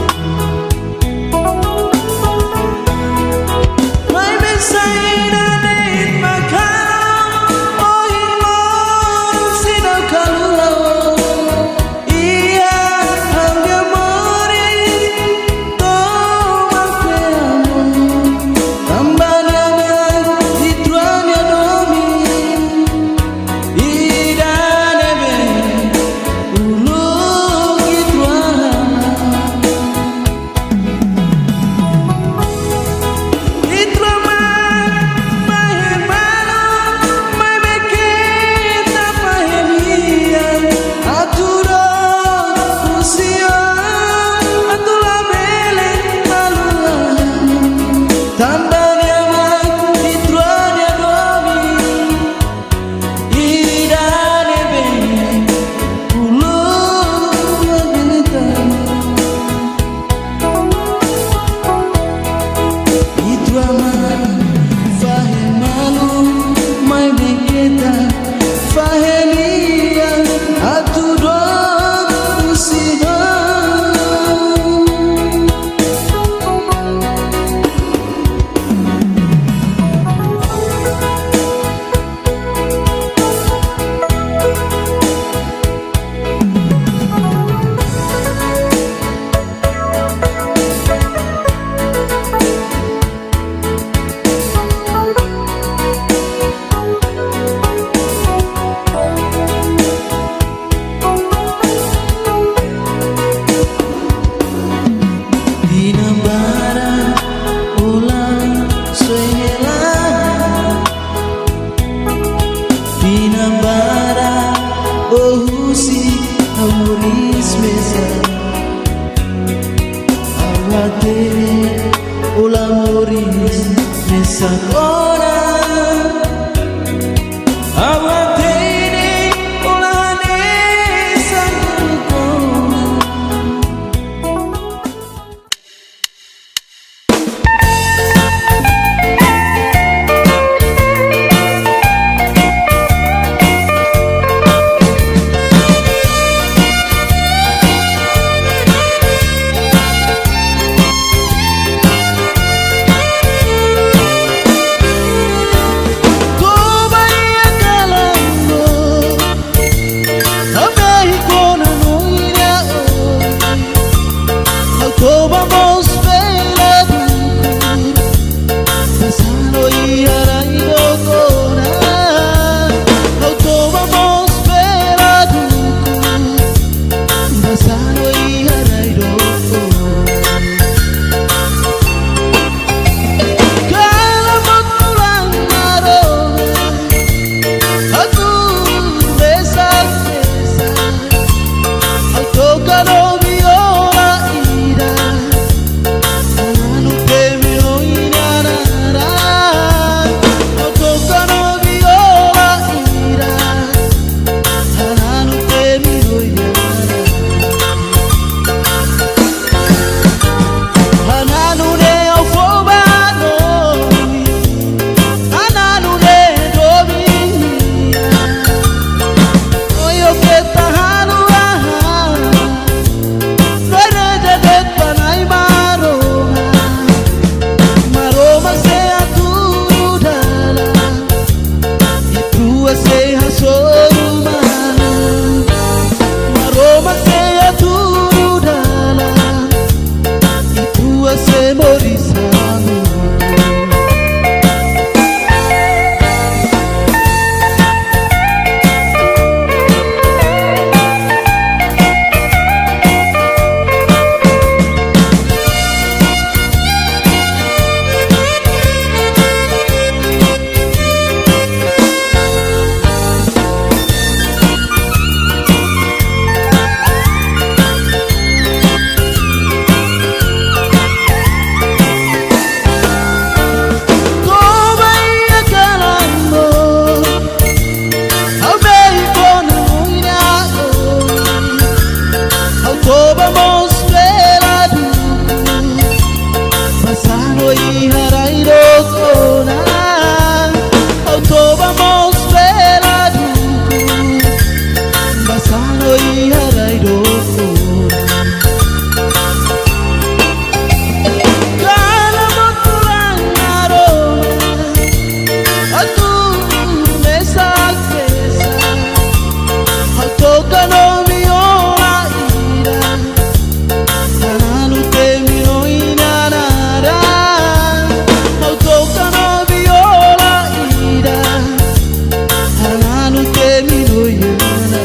Amoris mesa Amatene o l'amoris mesa ora Amatene o la nesa cona harai do Kana motulang aroma Atu mesa kesa Hatoka no viola ira Hananu te miro inanara Hatoka no viola ira Hananu te miro inanara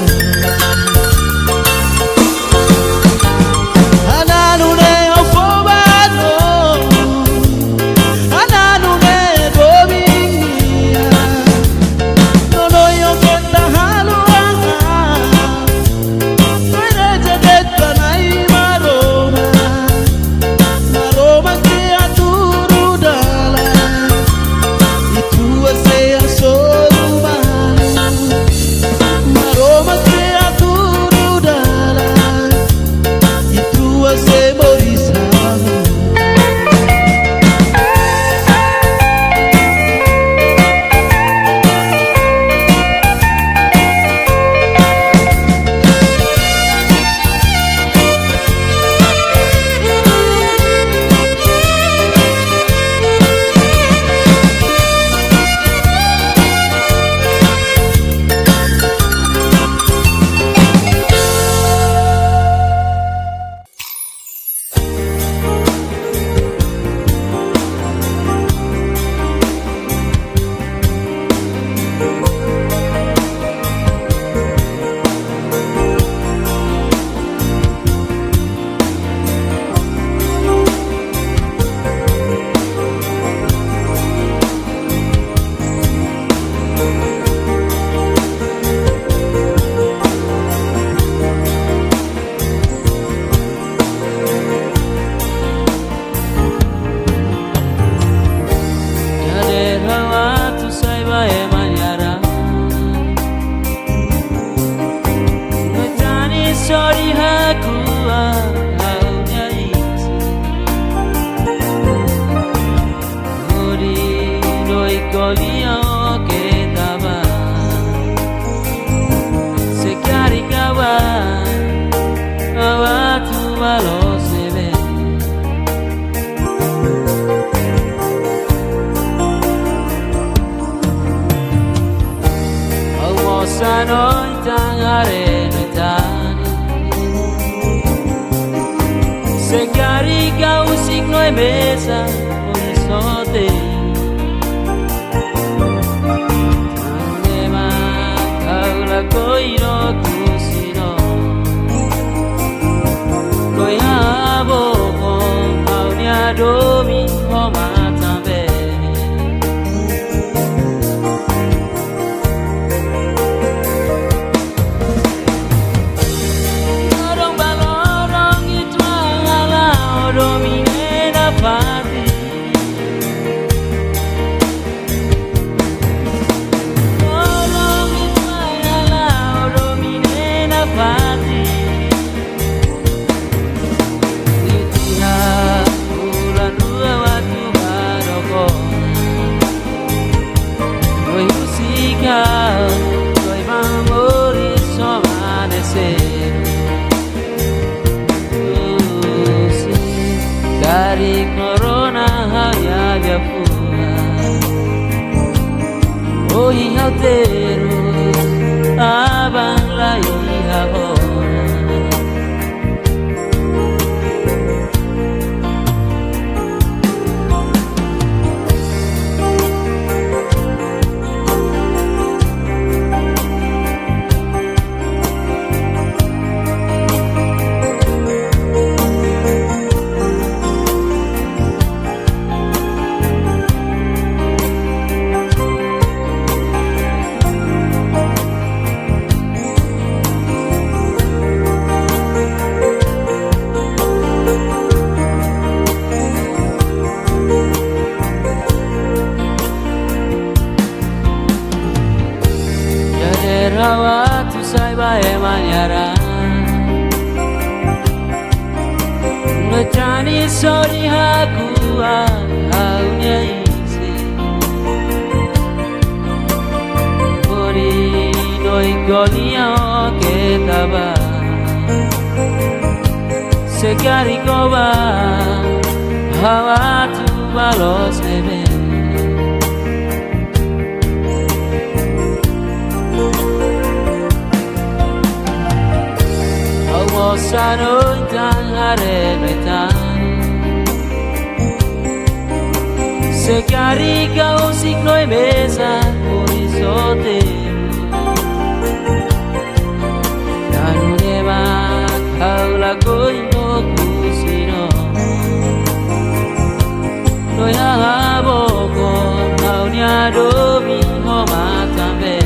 Hananu ne ofobano Hananu ne domingia Nono yo kenta haluanga Noireja detta nai maroma Maroma ke aturu dala Itu ase asorumanu Maroma ke aturu dala Itu ase morisamu Sorry hakua haunya isi Uri noi kolia ke taba Sekari kawan Awatu malo sebe Almosa noi tangare noi tani Se carica un signo e mesa horizonte Tanema kaula koiro kusino Koyabo haunya domi homatambe Domine parti Orang itu adalah domine parti Itiha bulan dua waktu baroko Noi musika Noi memori somanecer Dari corona hanya gapura Oh iya terus abang lagi ahora Rawat usai bae manyara Ngecani sorry aku haunya isi Ori doi golia ke taba Sekali coba hawa tu balos bebe Sano tan harebetan Sekali kau signo e mesa horizonte Nanu neba kau lagoi no kusino Noi haboko kau niado mi ho matambe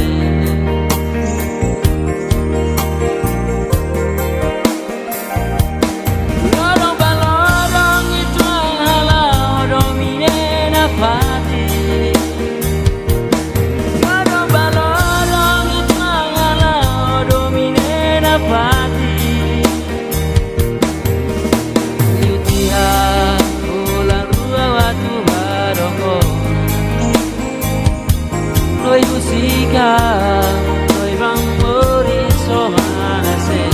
Noi bang muri so manase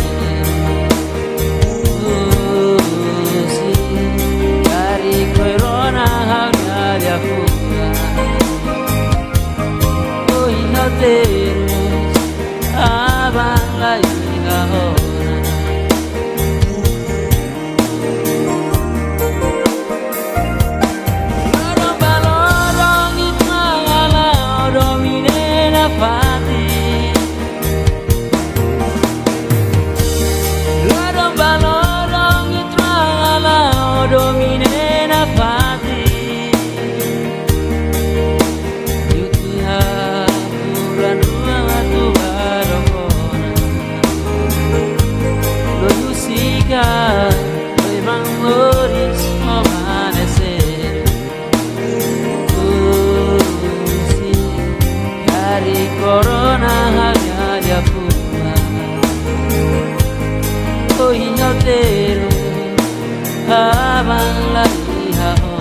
si Dari koi rona hanya dia fuga Koi no terus abang lagi kahona Lorong balorong itmangala domine na pati Lorong balorong itmangala domine na pati Yutiha bulan dua tu barokona Lo yusika lo ibang moris amanecer Dari corona hanya dia pulang Oh inyo teru habang lagi hahona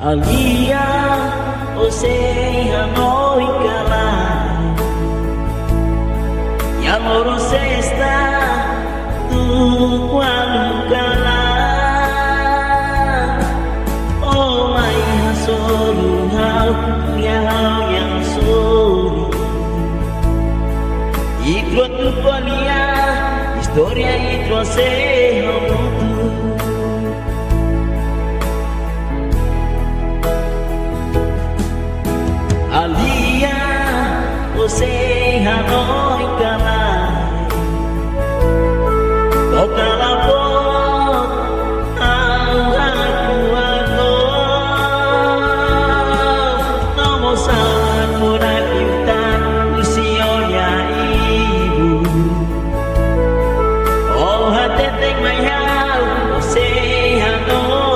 Alia, ose Hanoi Kalai Yang loro sesta tu Kuala Kalai Oh my hasolu hau yang soli Itu tu Kuala Historia itu ose Hamutu Alia, você Hanoi Kalai Kau kalapot ang aku Nomo saan mo nakimtan usionya ibu Oh hateteng may hau, você Hanoi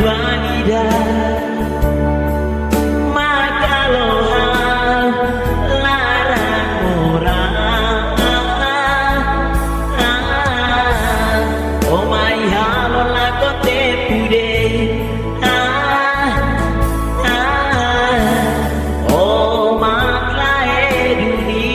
wanita makalohan larang orang oh my halon lakote pude oh maklae duni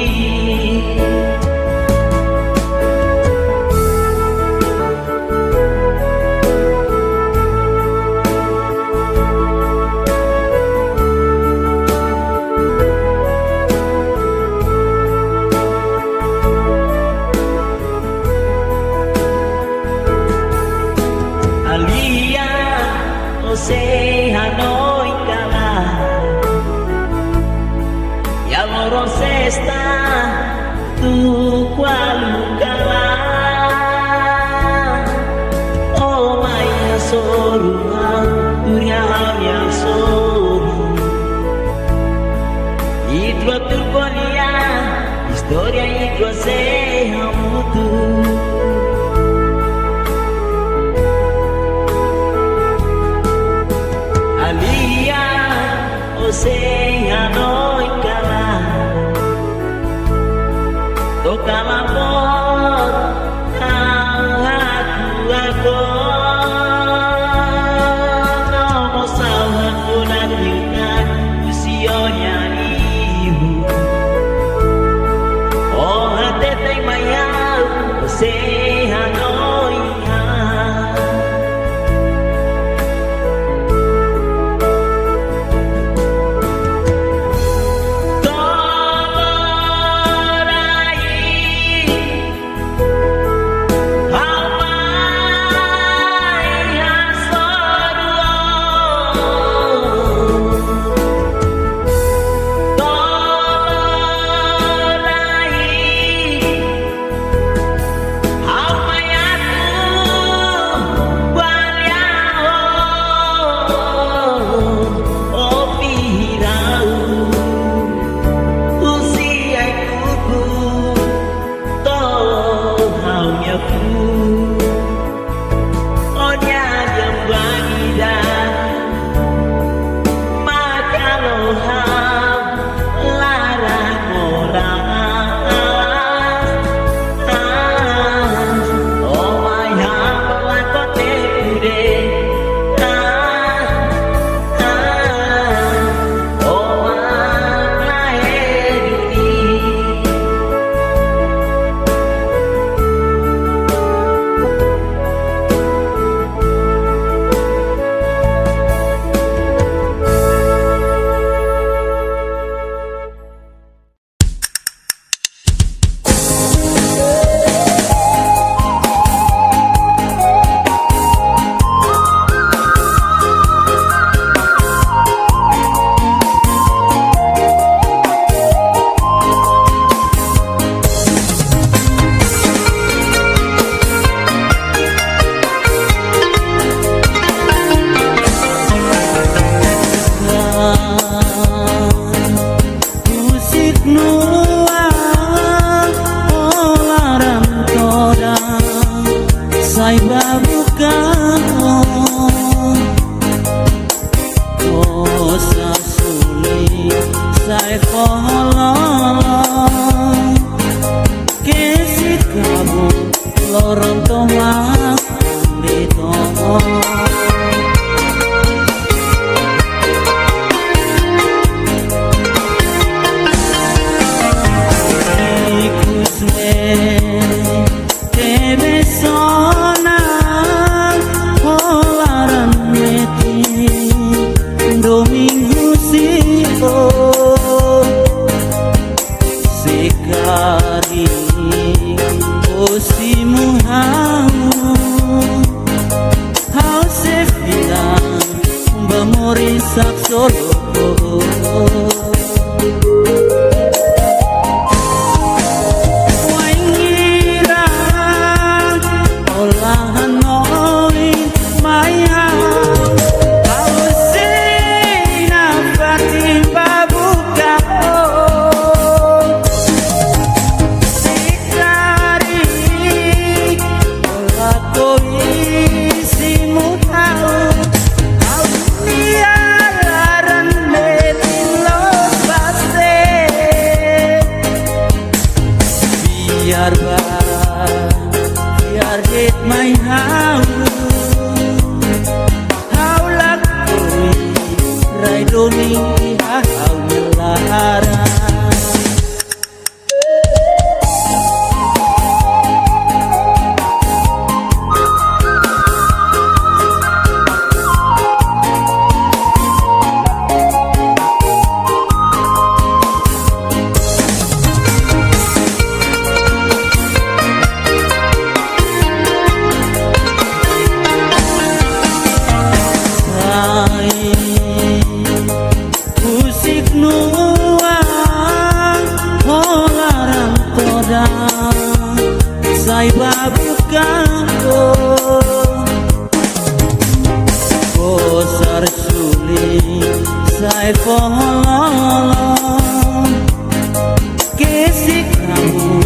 Alia, Jose Hanoi Kala Ya loro sesta tu Kualu Kala Oh maya sorua Turia ya soru Idro turkonia Historia idro se hamutu Alia, Jose Hanoi Kala Toka lapor aku Nomo sawan punan yukan usionya ibu Oh hatete mayau Jose Hanoi doni hau melara. Musik nuang holarang toda sai babukan bosar suling sai pololong kesik kamu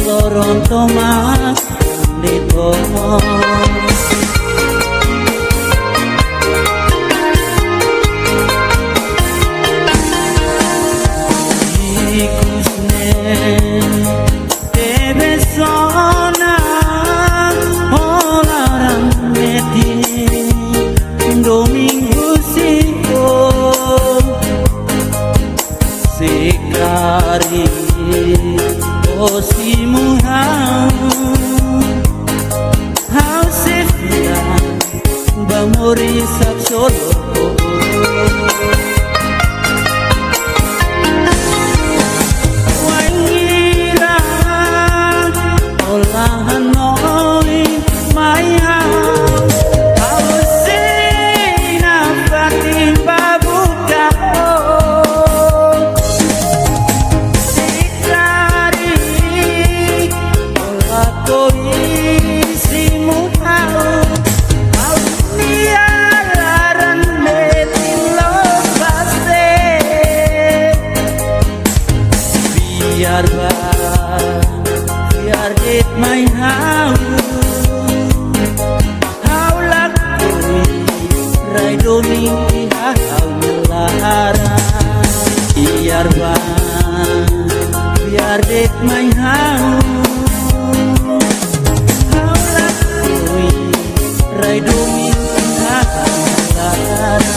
loron tomat di tomong. Sekari osimu hau setia bamori sak solo wangira olahan noi mai hau sina fatin babuka biar dit main hau lakui rai doni hau melara. Biar dit main hau lakui rai doni hau melara.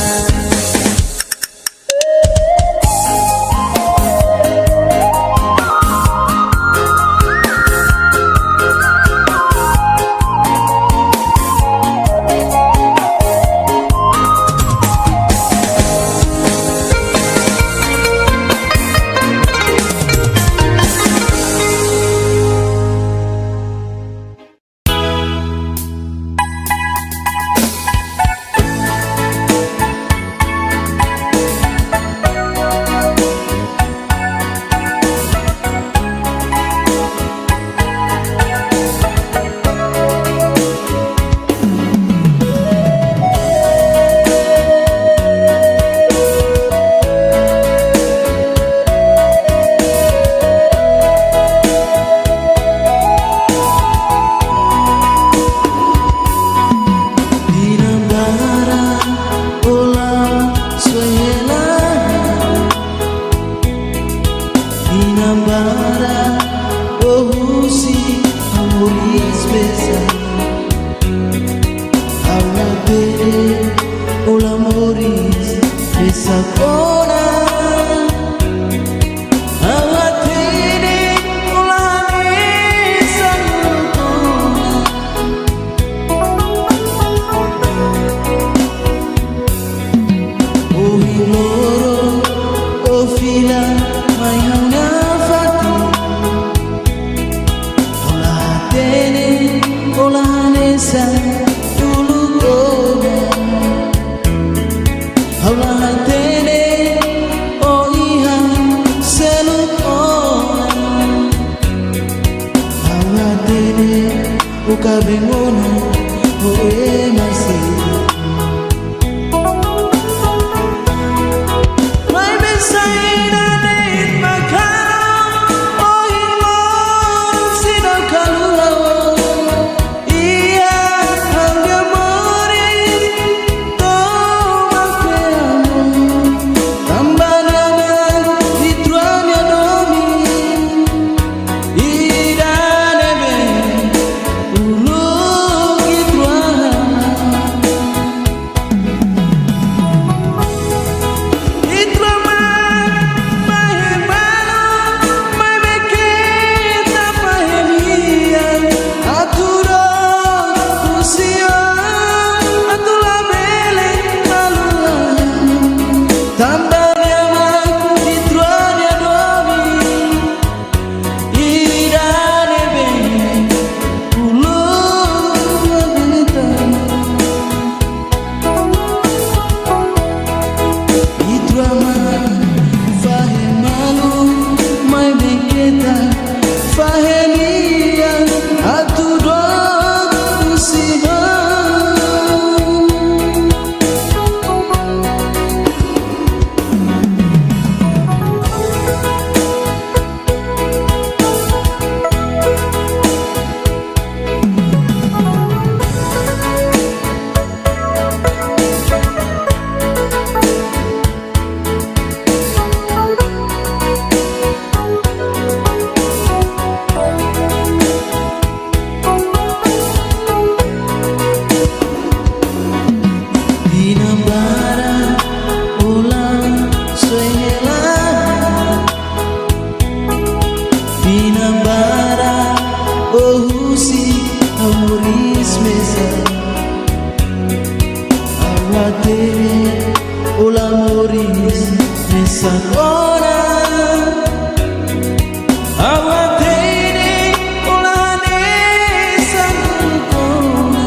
Dulu kona, Allah tene Tambahnya maku fitranya domi Irane bene Ulu abinitano Fitrama fahe malu mai beketa Fahe nia atu doa usiha Dinambara ulang suela Dinambara ohusi amuris mesa Awatere ulang moris mesa kona Awatere ulang desa kona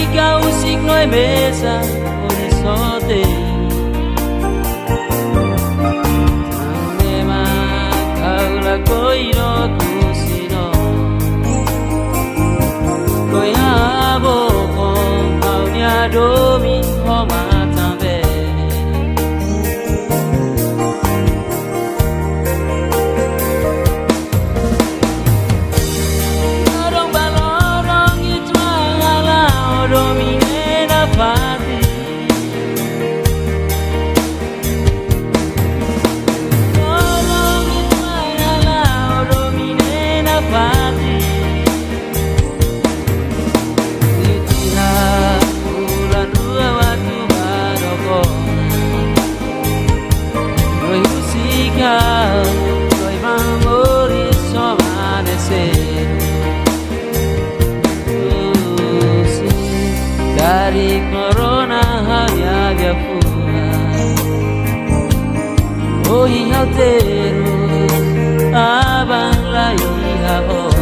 carica un signo e mesa orizzonte. Tanema kaula koiro kusino. Koyabo ko maunya domi homa tambe. Dari corona había fuga. Hoy alteros aban la hija ahora.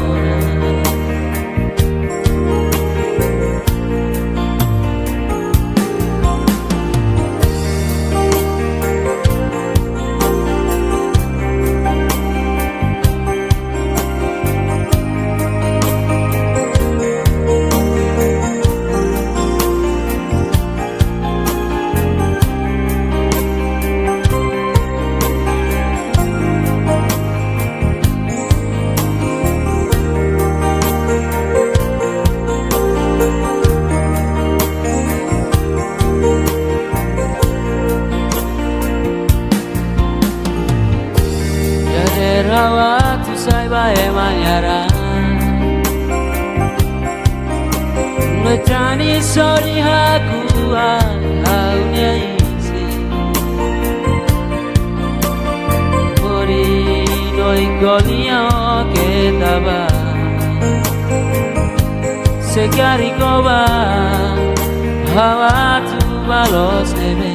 Rawat usai bae manyara Ngetrani sori haku haunya isi Mori doi golia ketaba Sekari koba hawa tu balos nebe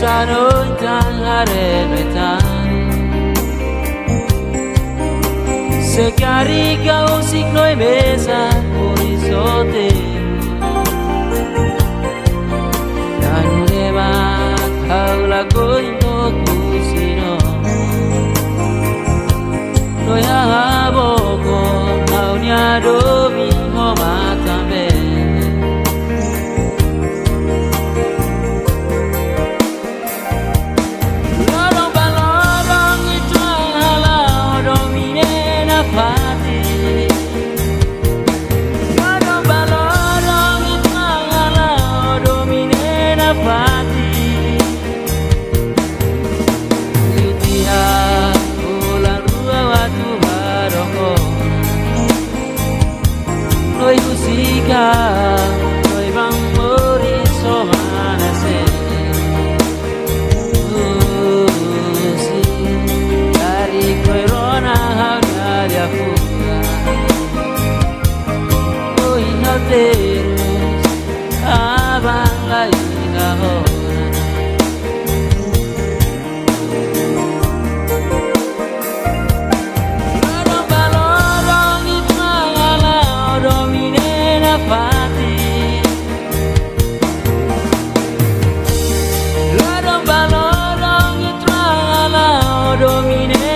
Sano tan haremetan Se carica un signo e mesa orizzonte Naneva kaula koino kusino Noya haboko naunya domi homa tambe Noi musica, noi bambori somanase. Sì, dari corona había fuga. Hoy alteros aban la hija ahora. Domine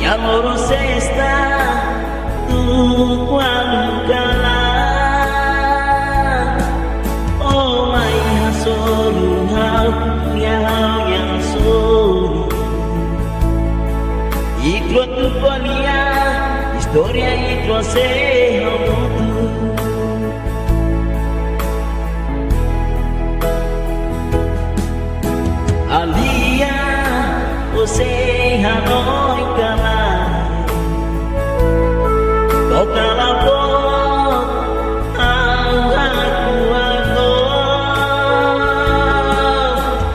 amor se está tu cuando gala oh my solo hao yang solo itu tu polia historia itu se alia você Hanoi Kalai toca la voz aku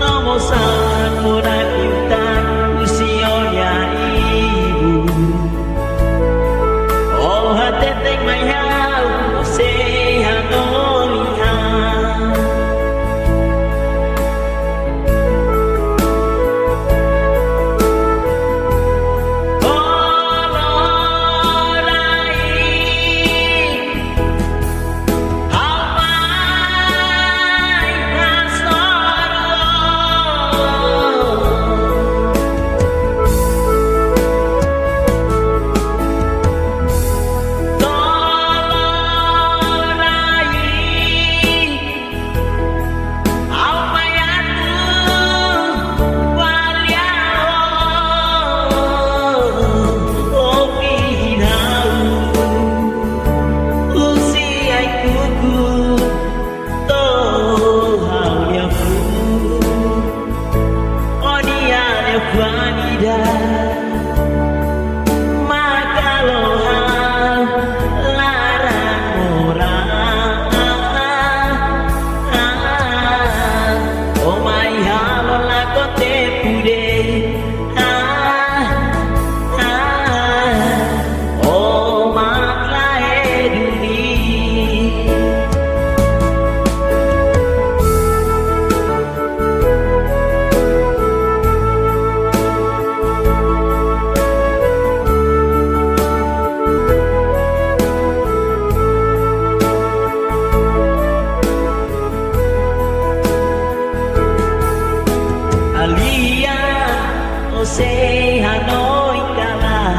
nomo sakura kita usionya ibu oh hati teng mayau você Hanoi Say Hanoi Kalai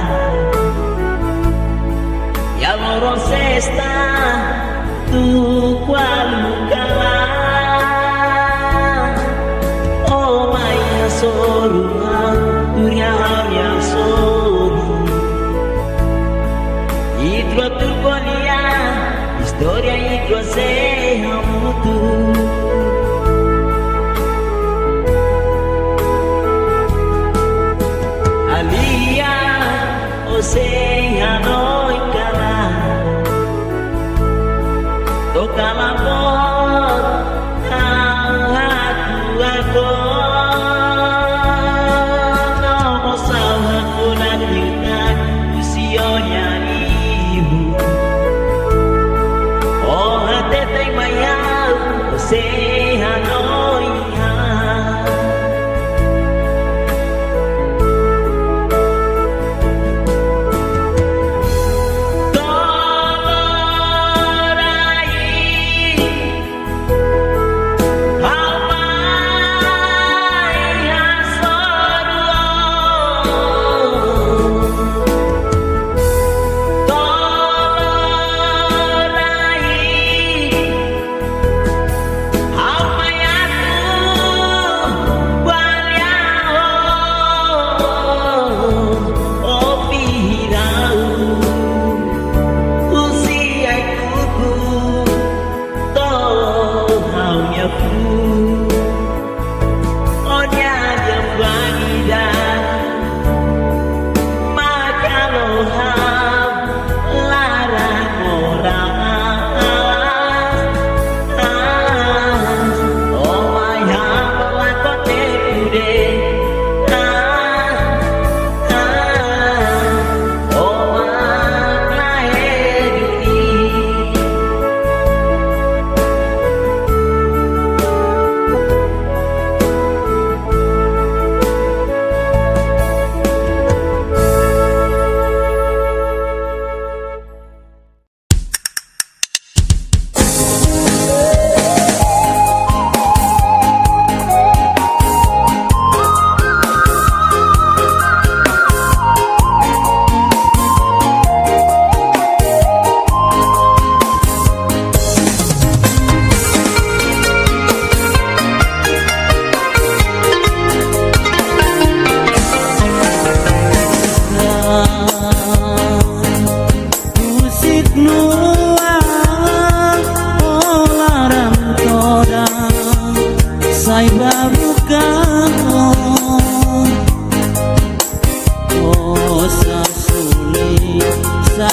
y amor se está tu cual Kalai oh maya solo dunia hanya solo itu tu polia historia itu se hamutu Alia, você Hanoi Kalai toca la voz aku nomo salah aku lanjutkan usionya ibu oh hati teng mayau você Hanoi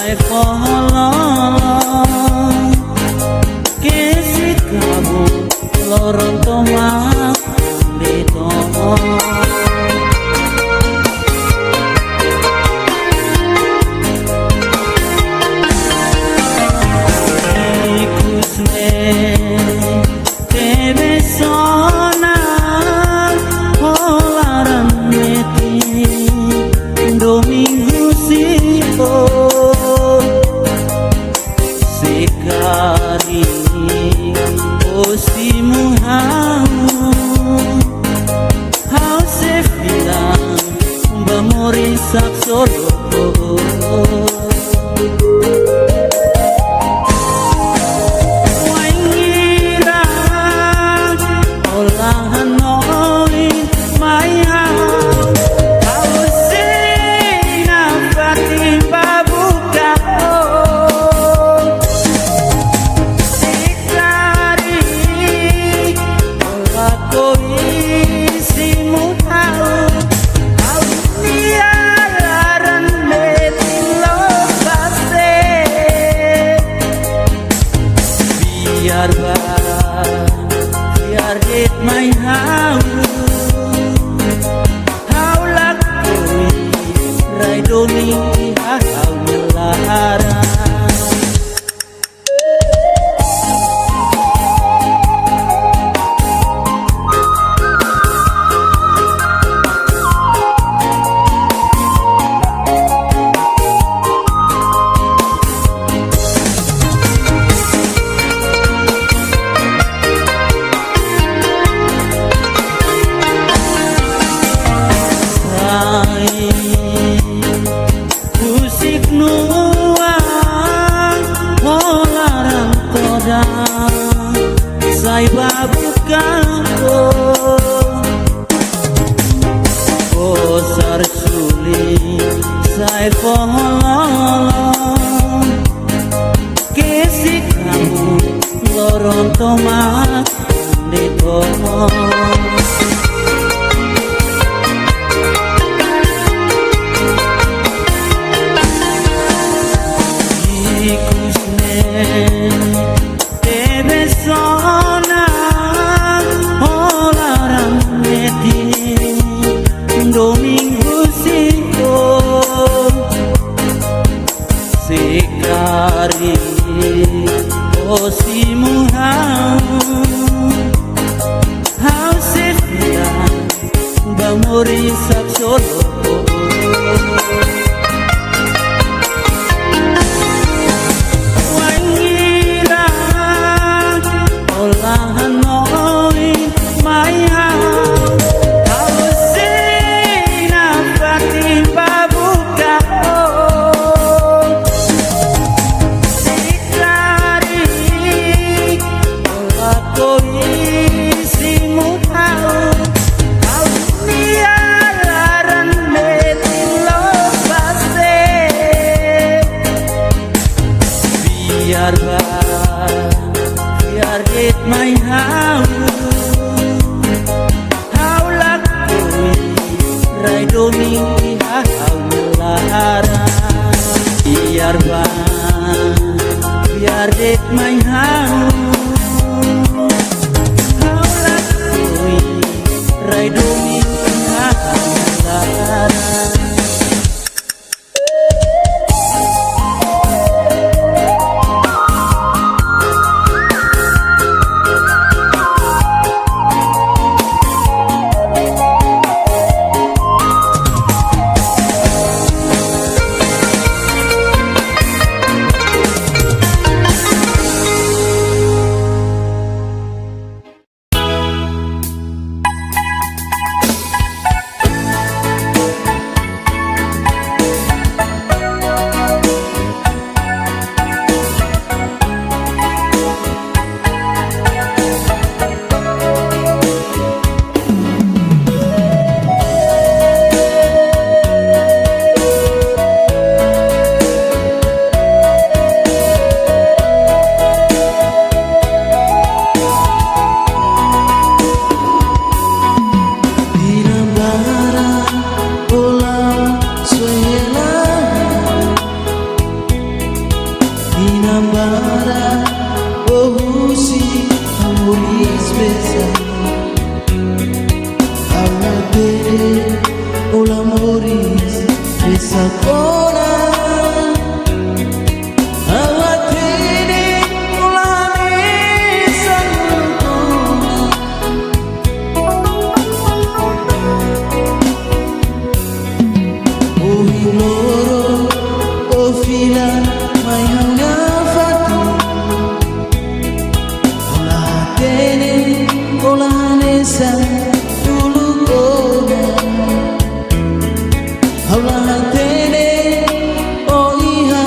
sai polong kesi kamu lorong tomak di sak solo wangira olahan noin maya ausina fatim babuka sikari olah koi simu tahu biar it my how lakui raidoni hau melara musik nuang olarang toda sai babukan sar suli sai polong kesi kamu lorong tomat di Sekari osimu hau sefia bamori sak solo wangira olahan noin maya ausina fatim babuka biar it my how lakui raidoni hau melara biar it my how lakui raidoni hau melara sakona awatini ulane sakona oh hiloro oh filan mayangna fatu awatini ulane sakona Allah tene oh iya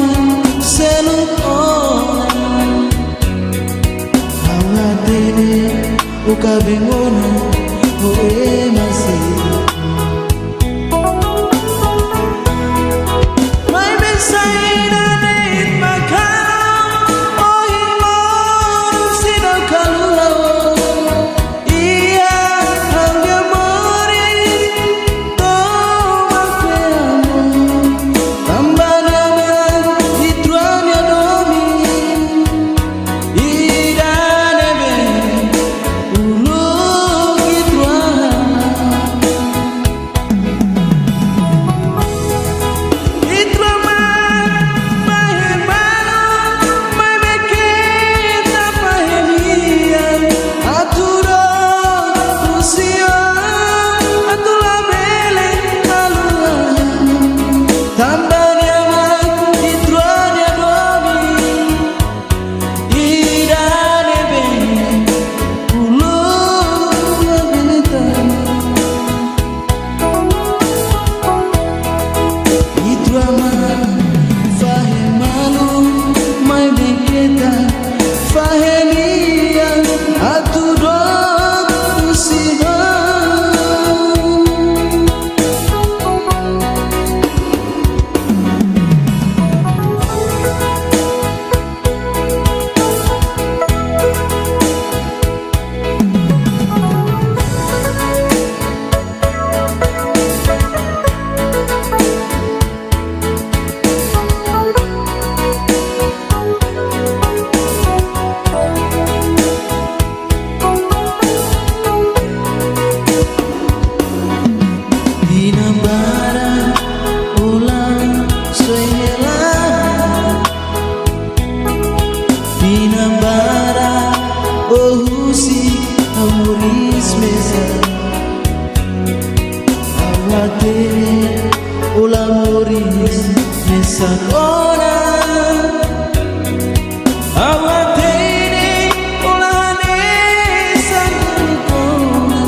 selukona Allah tene uka bengona oh masih mai besaina net makano oh imor sino kalulo iya hangga mori Ulamoris mesakona awatene ulane sakona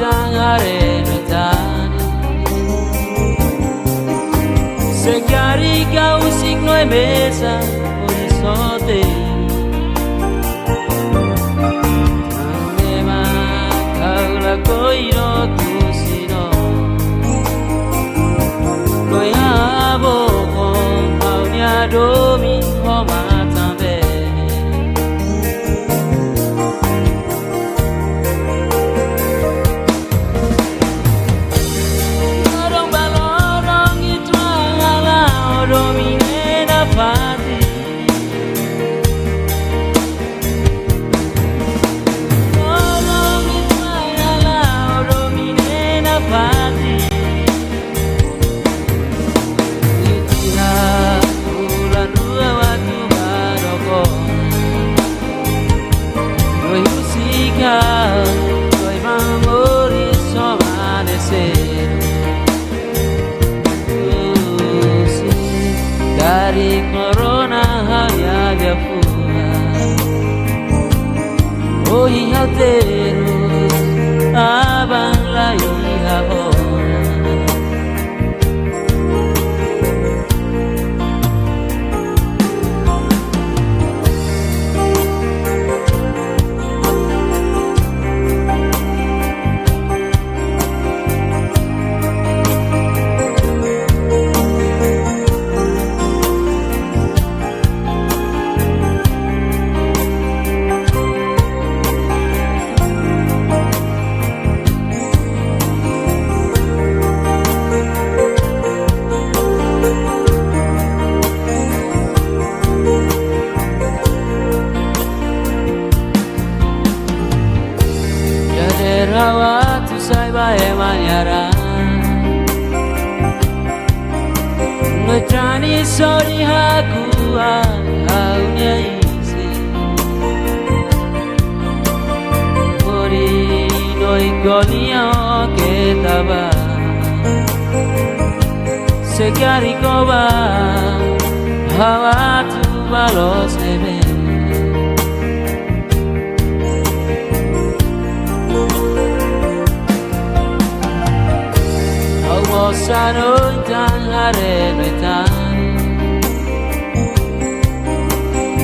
tangare notani Se carica un signo e mesa orizzonte Tanema kaula koiro tusino Koyabo Paunya domi homa tambe Dari corona hanya dia pulang Oh iya terus abang lagi ahora Rawat usai bae manyara Ngecani sori haku aunya isi Kori noi gonia ketaba Sekari koba hawa tu balos ebe Sano tangare noetan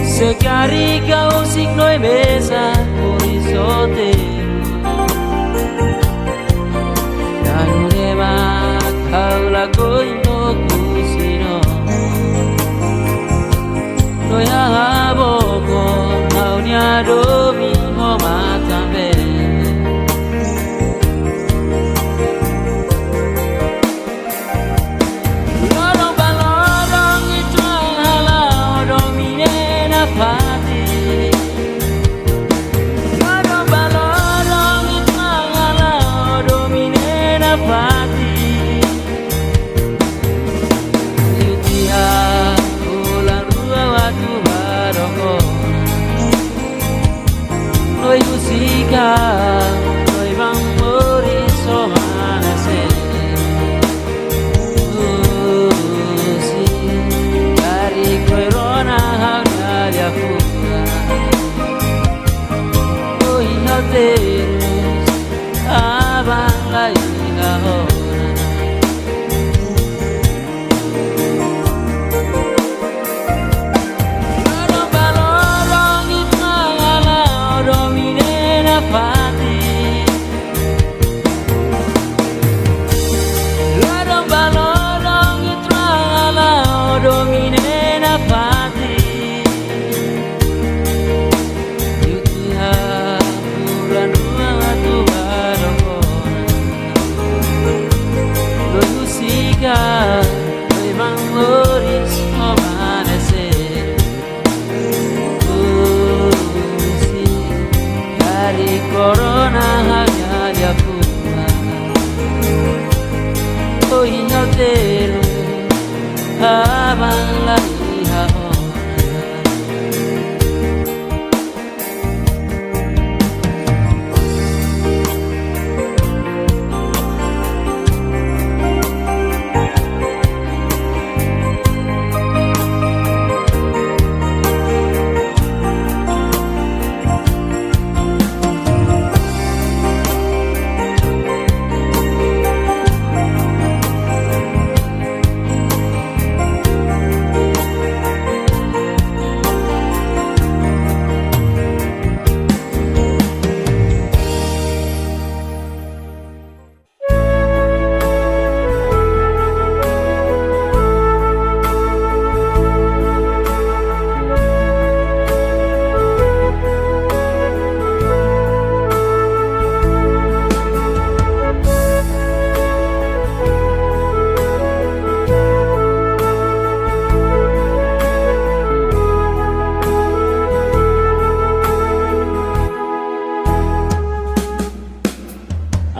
Se carica un signo e mesa orizzonte Tanurema kaula koino kusino Noya haboko aunya domi homa tambe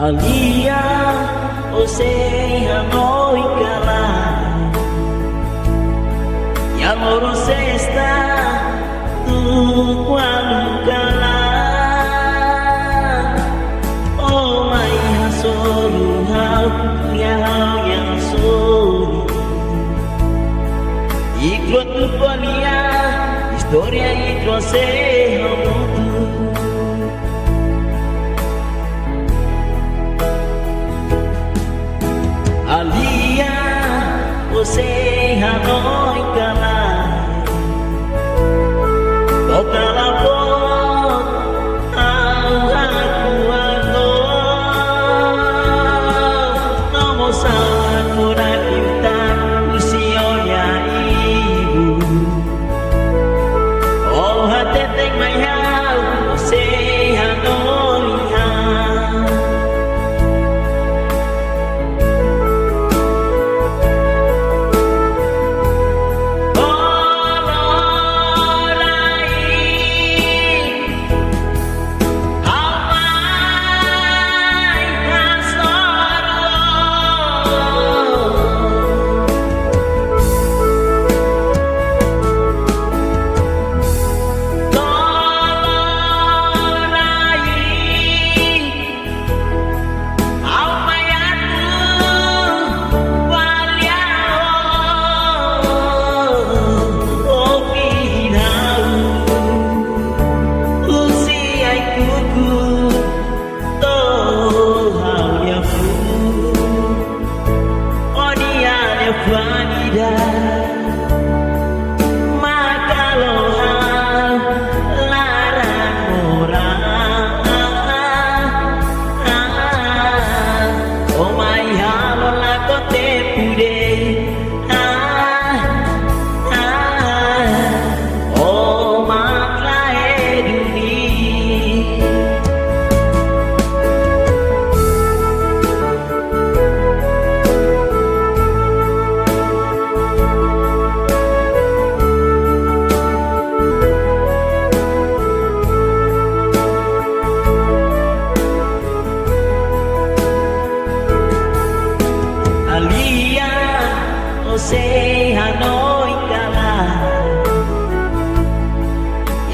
Alia ose Hanoi kala yang loro sesta tu kualu kala oh mai hasoru hau ya hau yang sori ikut tu polia historia ikut se hamutu Alia ose Hanoi kala kau kala pot aku nomo sawan muna kita usionya ibu oh hati tek mai hau ose Hanoi ose Hanoi kala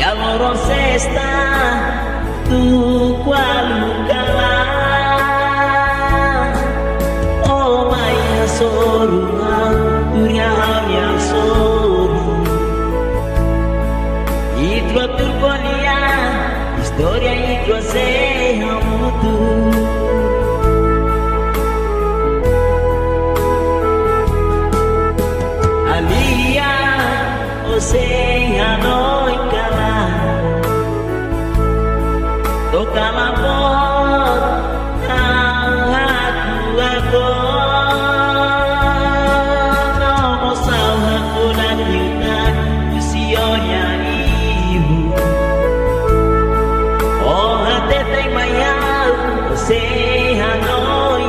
yang loro sesta tu kualu kala oh mai hasoru dunia yang sori itu tu polia historia itu se hamutu ose Hanoi kala toka lapor aku nomo sawa bulan yuta usionya ibu oh hati tek mayau ose Hanoi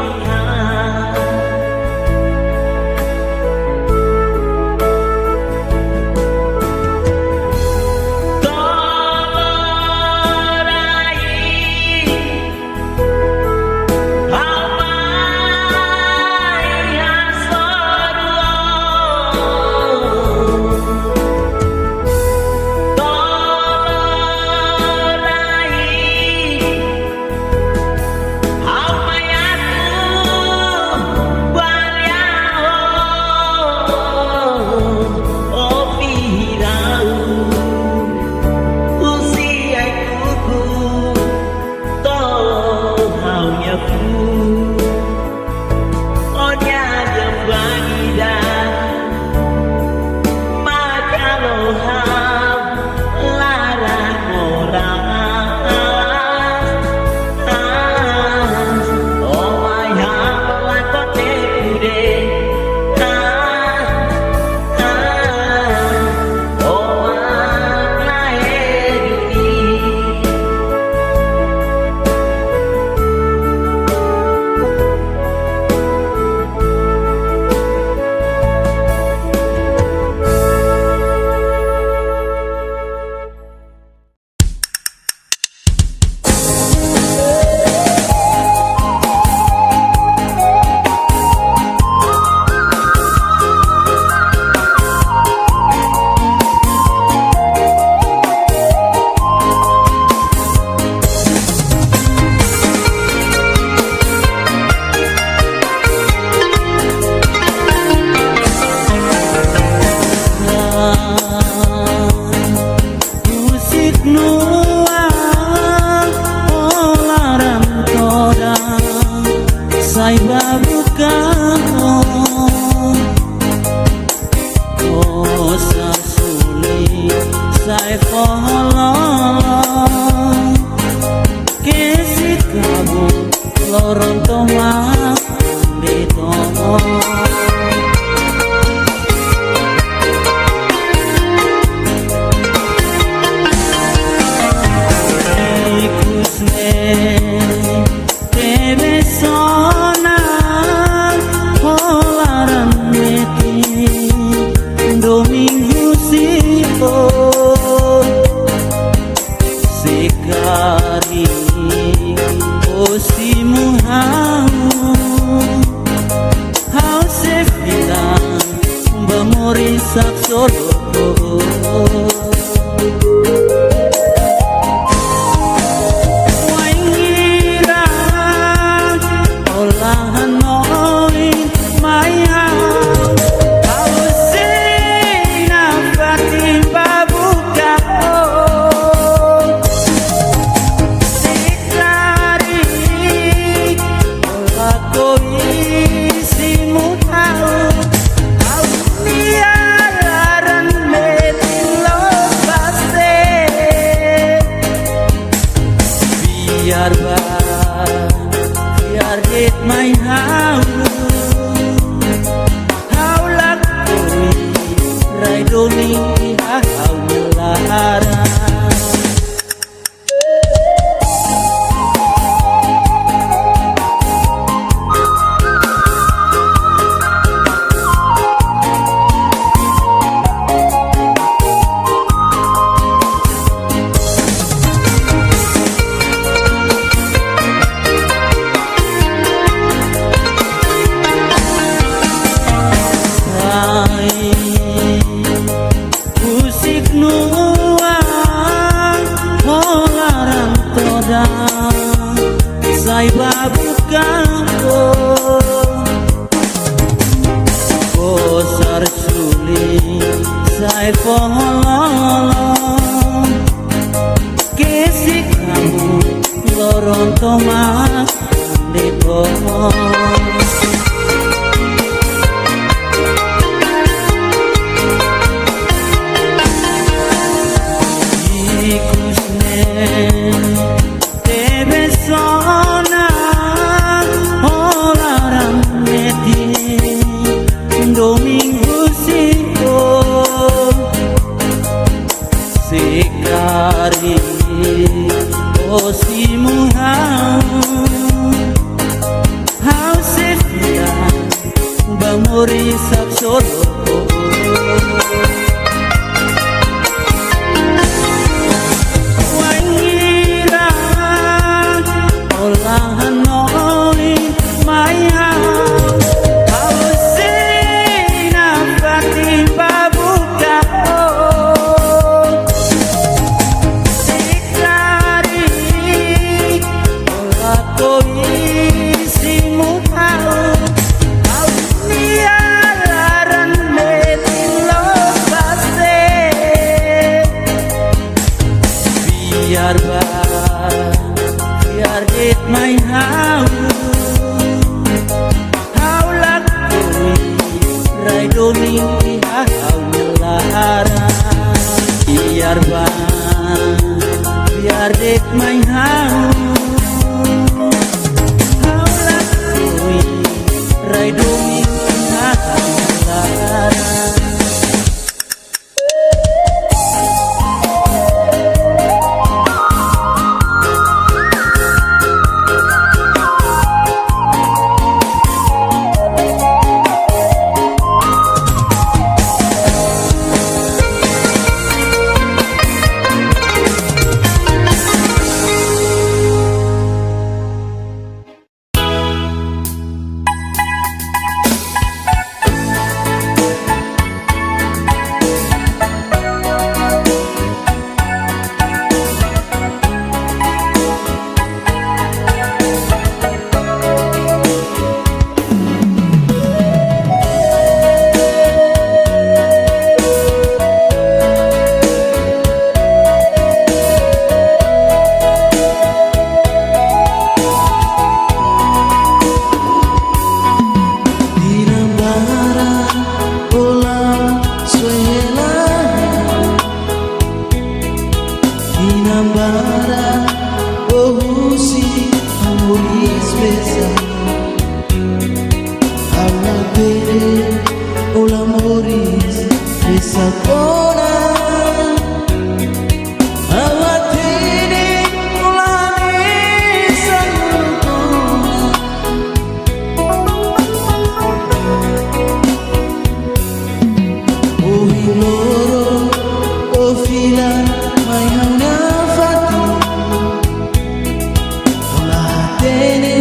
nua olaran toda sai babuka kosa sulit sai folong kesit kamu lorong tomak di tomong Sak solo waingira olahan noi maya ausina fatin babuka siklari olah koi simu tahu biar it my haulat koi rai doni hau melara musik nua olaran toda sai babuka kosar sulit sai folong kesik kamu lorong tomak di tomong sekari osimu hau setia bamori sak solo wangira olahan noi maya ausina fatin babuka biar it my haulat koi rai doni hau melara biar it my haulat koi rai doni hau melara Inambara ohusi amoris besa Alla bere o l'amoris besa kona Alla tere o la mesa kona O hiloro o fila mai hauna fatu Ola tene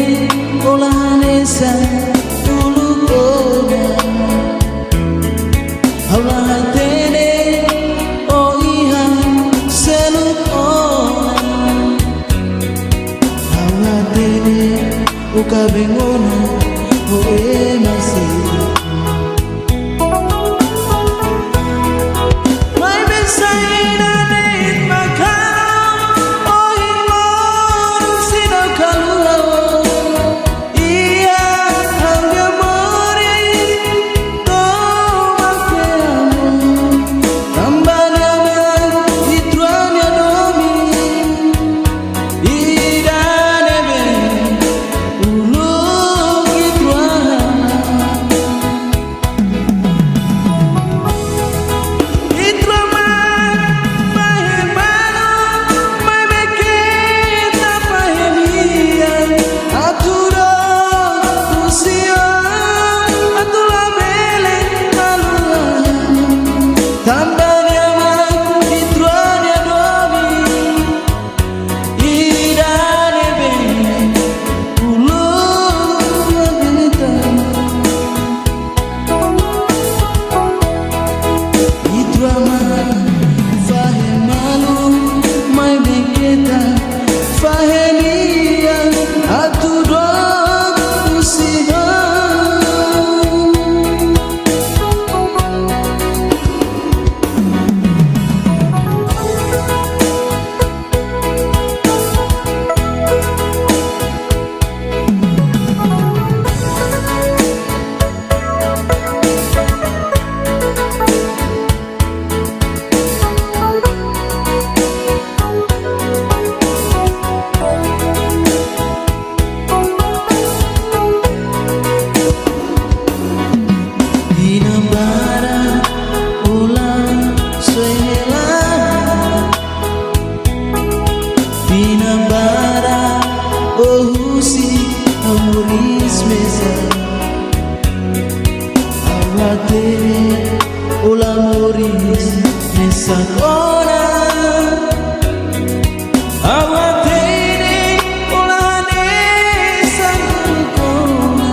ola nesa dulu kona Ola tene o iha selu kona Ola tene o kabengona o emasi amoris mesa Aguatere o l'amoris mesa kona Aguatere o la nesa kona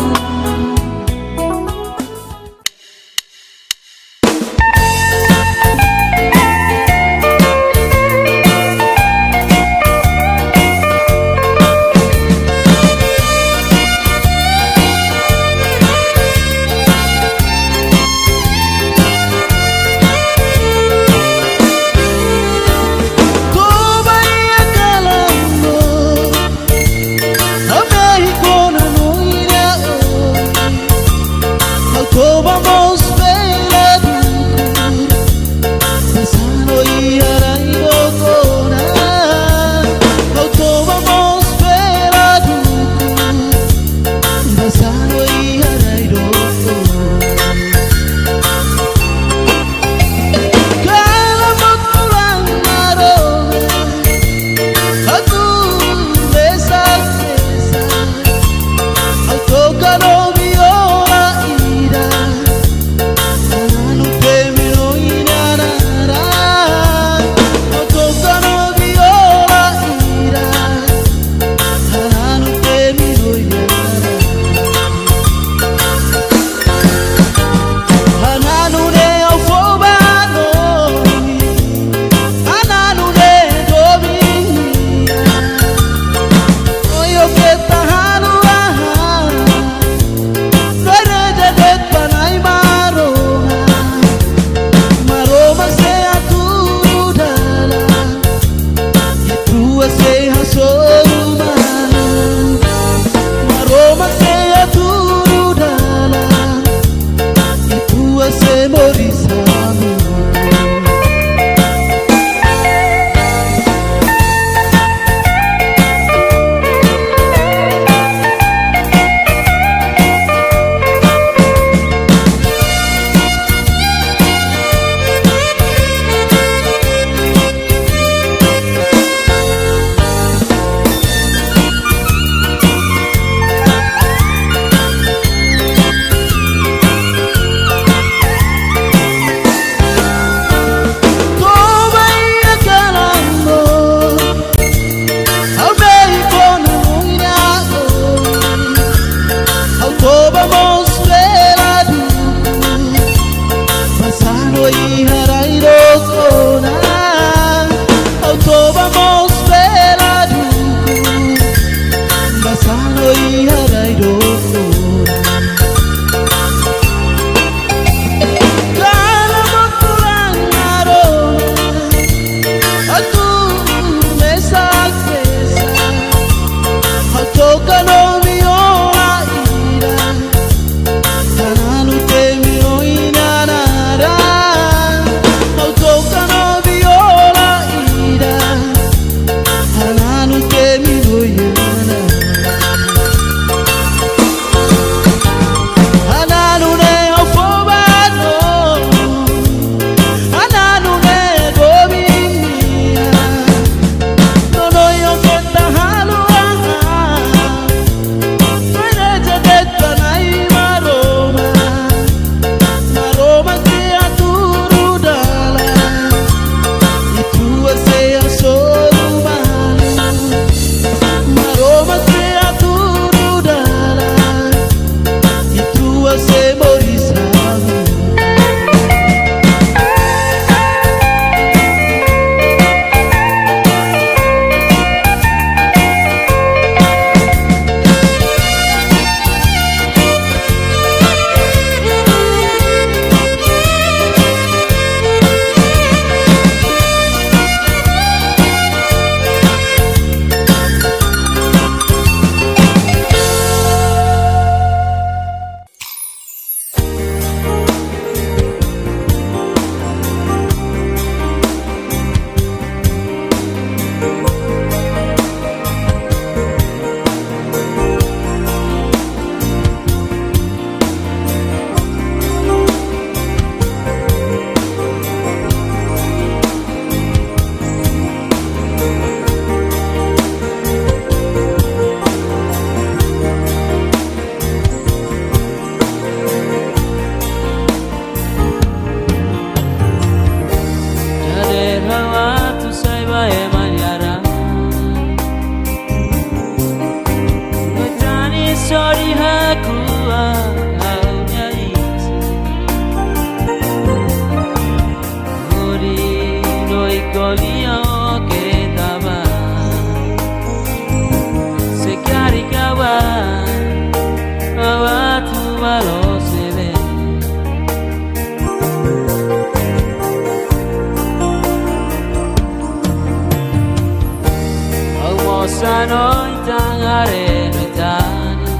mossa noi tangare noitani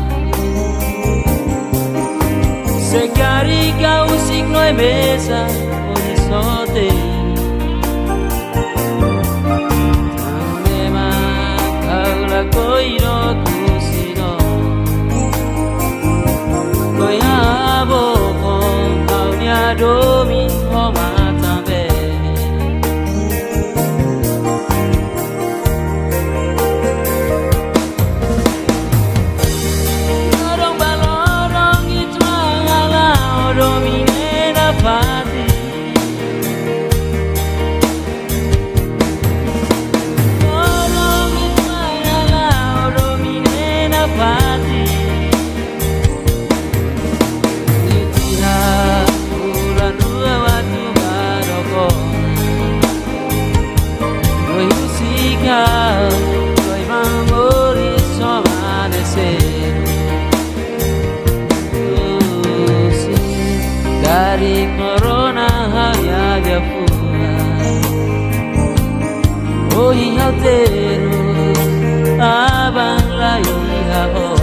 se carica un signo e mesa horizonte tanema kaula koiro kusino koyabo kon aunya domi homa tambe dari corona hanya dia pulang. Oh iya terus abang lagi orang.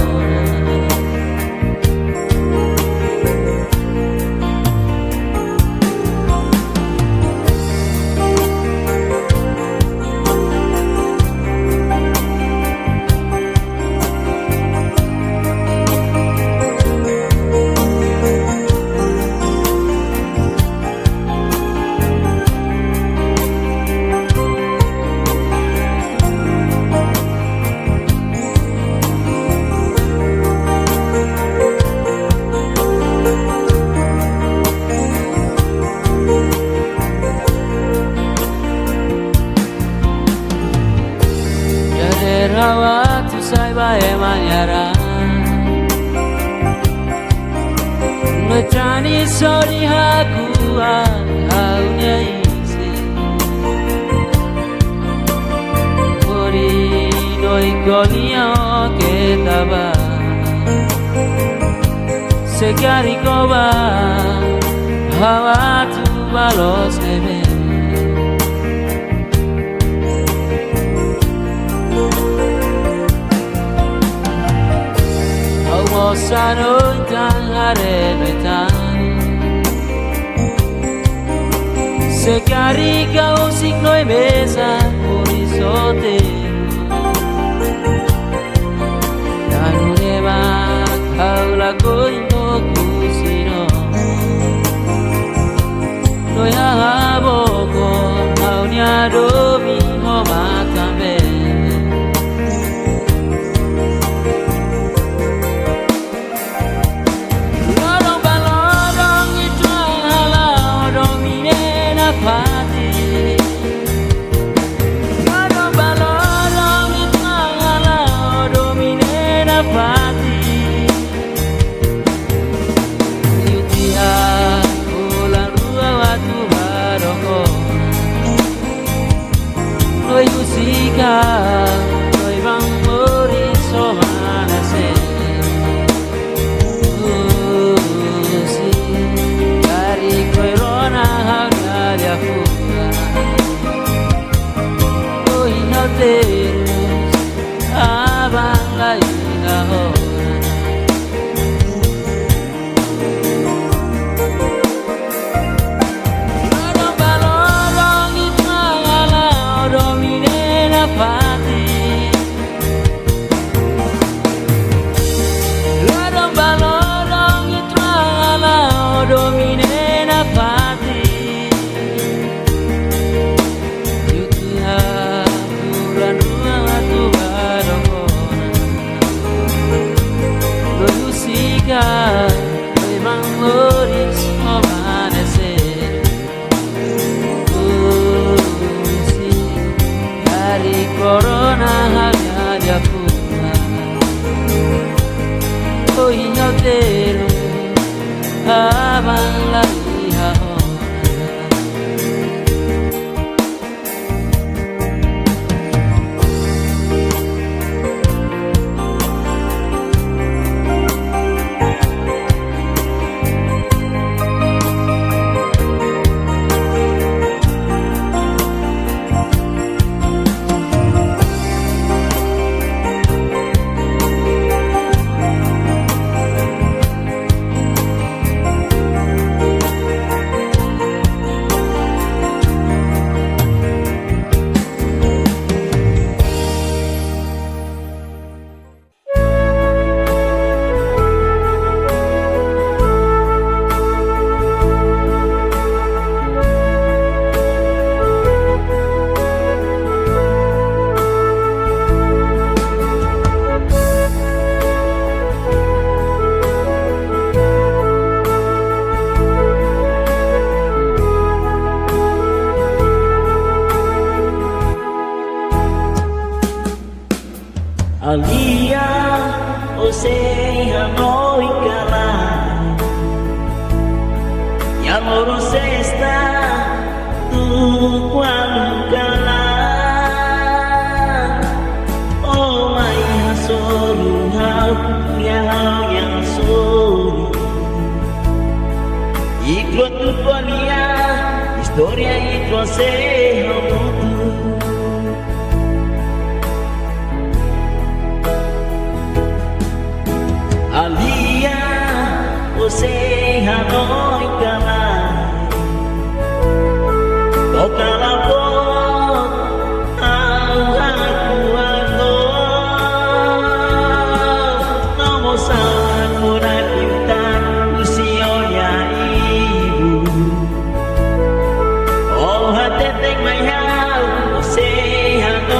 Rawat usai bae manyara Ngecani sori haku haunya isi Kori doi kolia ketaba Sekari koba hawa tu balos nebe mossa noi tangare noitani se carica un signo e mesa horizonte tanureva kaula koino kusino noi aboko aunya domi homa tambe Noi musica, noi bambori somane se sì, cari corona haria fuga Noi noteros, aban la ina hora Corona hanya dia pulang. Oh iya terus abang lagi orang. Alia Ose Hanoi Kala Yang lurus esta Tu Kuala Kala Oh my hasoru hau Ya hau yang sori Ikro tu polia Historia ikro se hamutu Alia Ose Hanoi Kala Toka lapo Au aku ano Nomo sangat murah kita Usionya ibu Oh hateteng mayau Ose Hanoi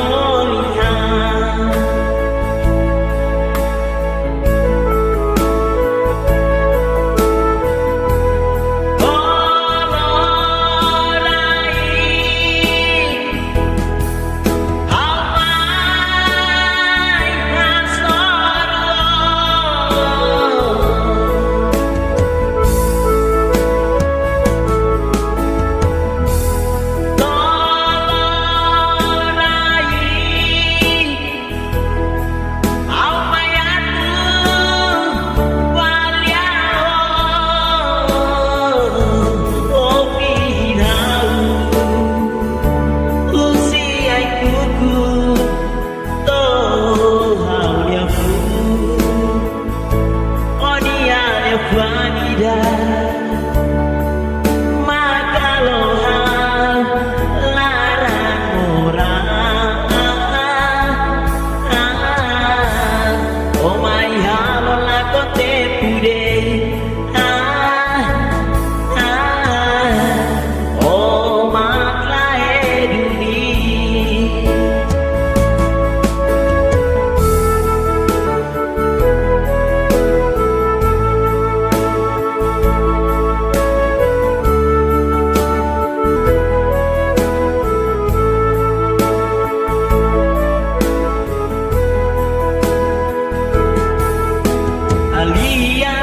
Alia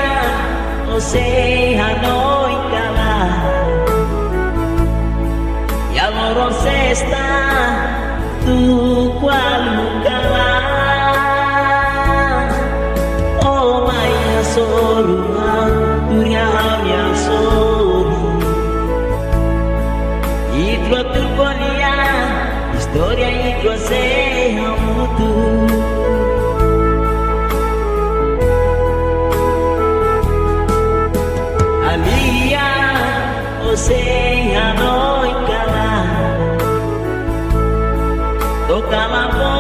Ose Hanoi Kala Yang lurus esta Tu Kuala Kala Oh maya sorungan Dunia yang sori Idro turbolia Historia idro se hamutu Alia Ose Hanoi Kala Toka lapo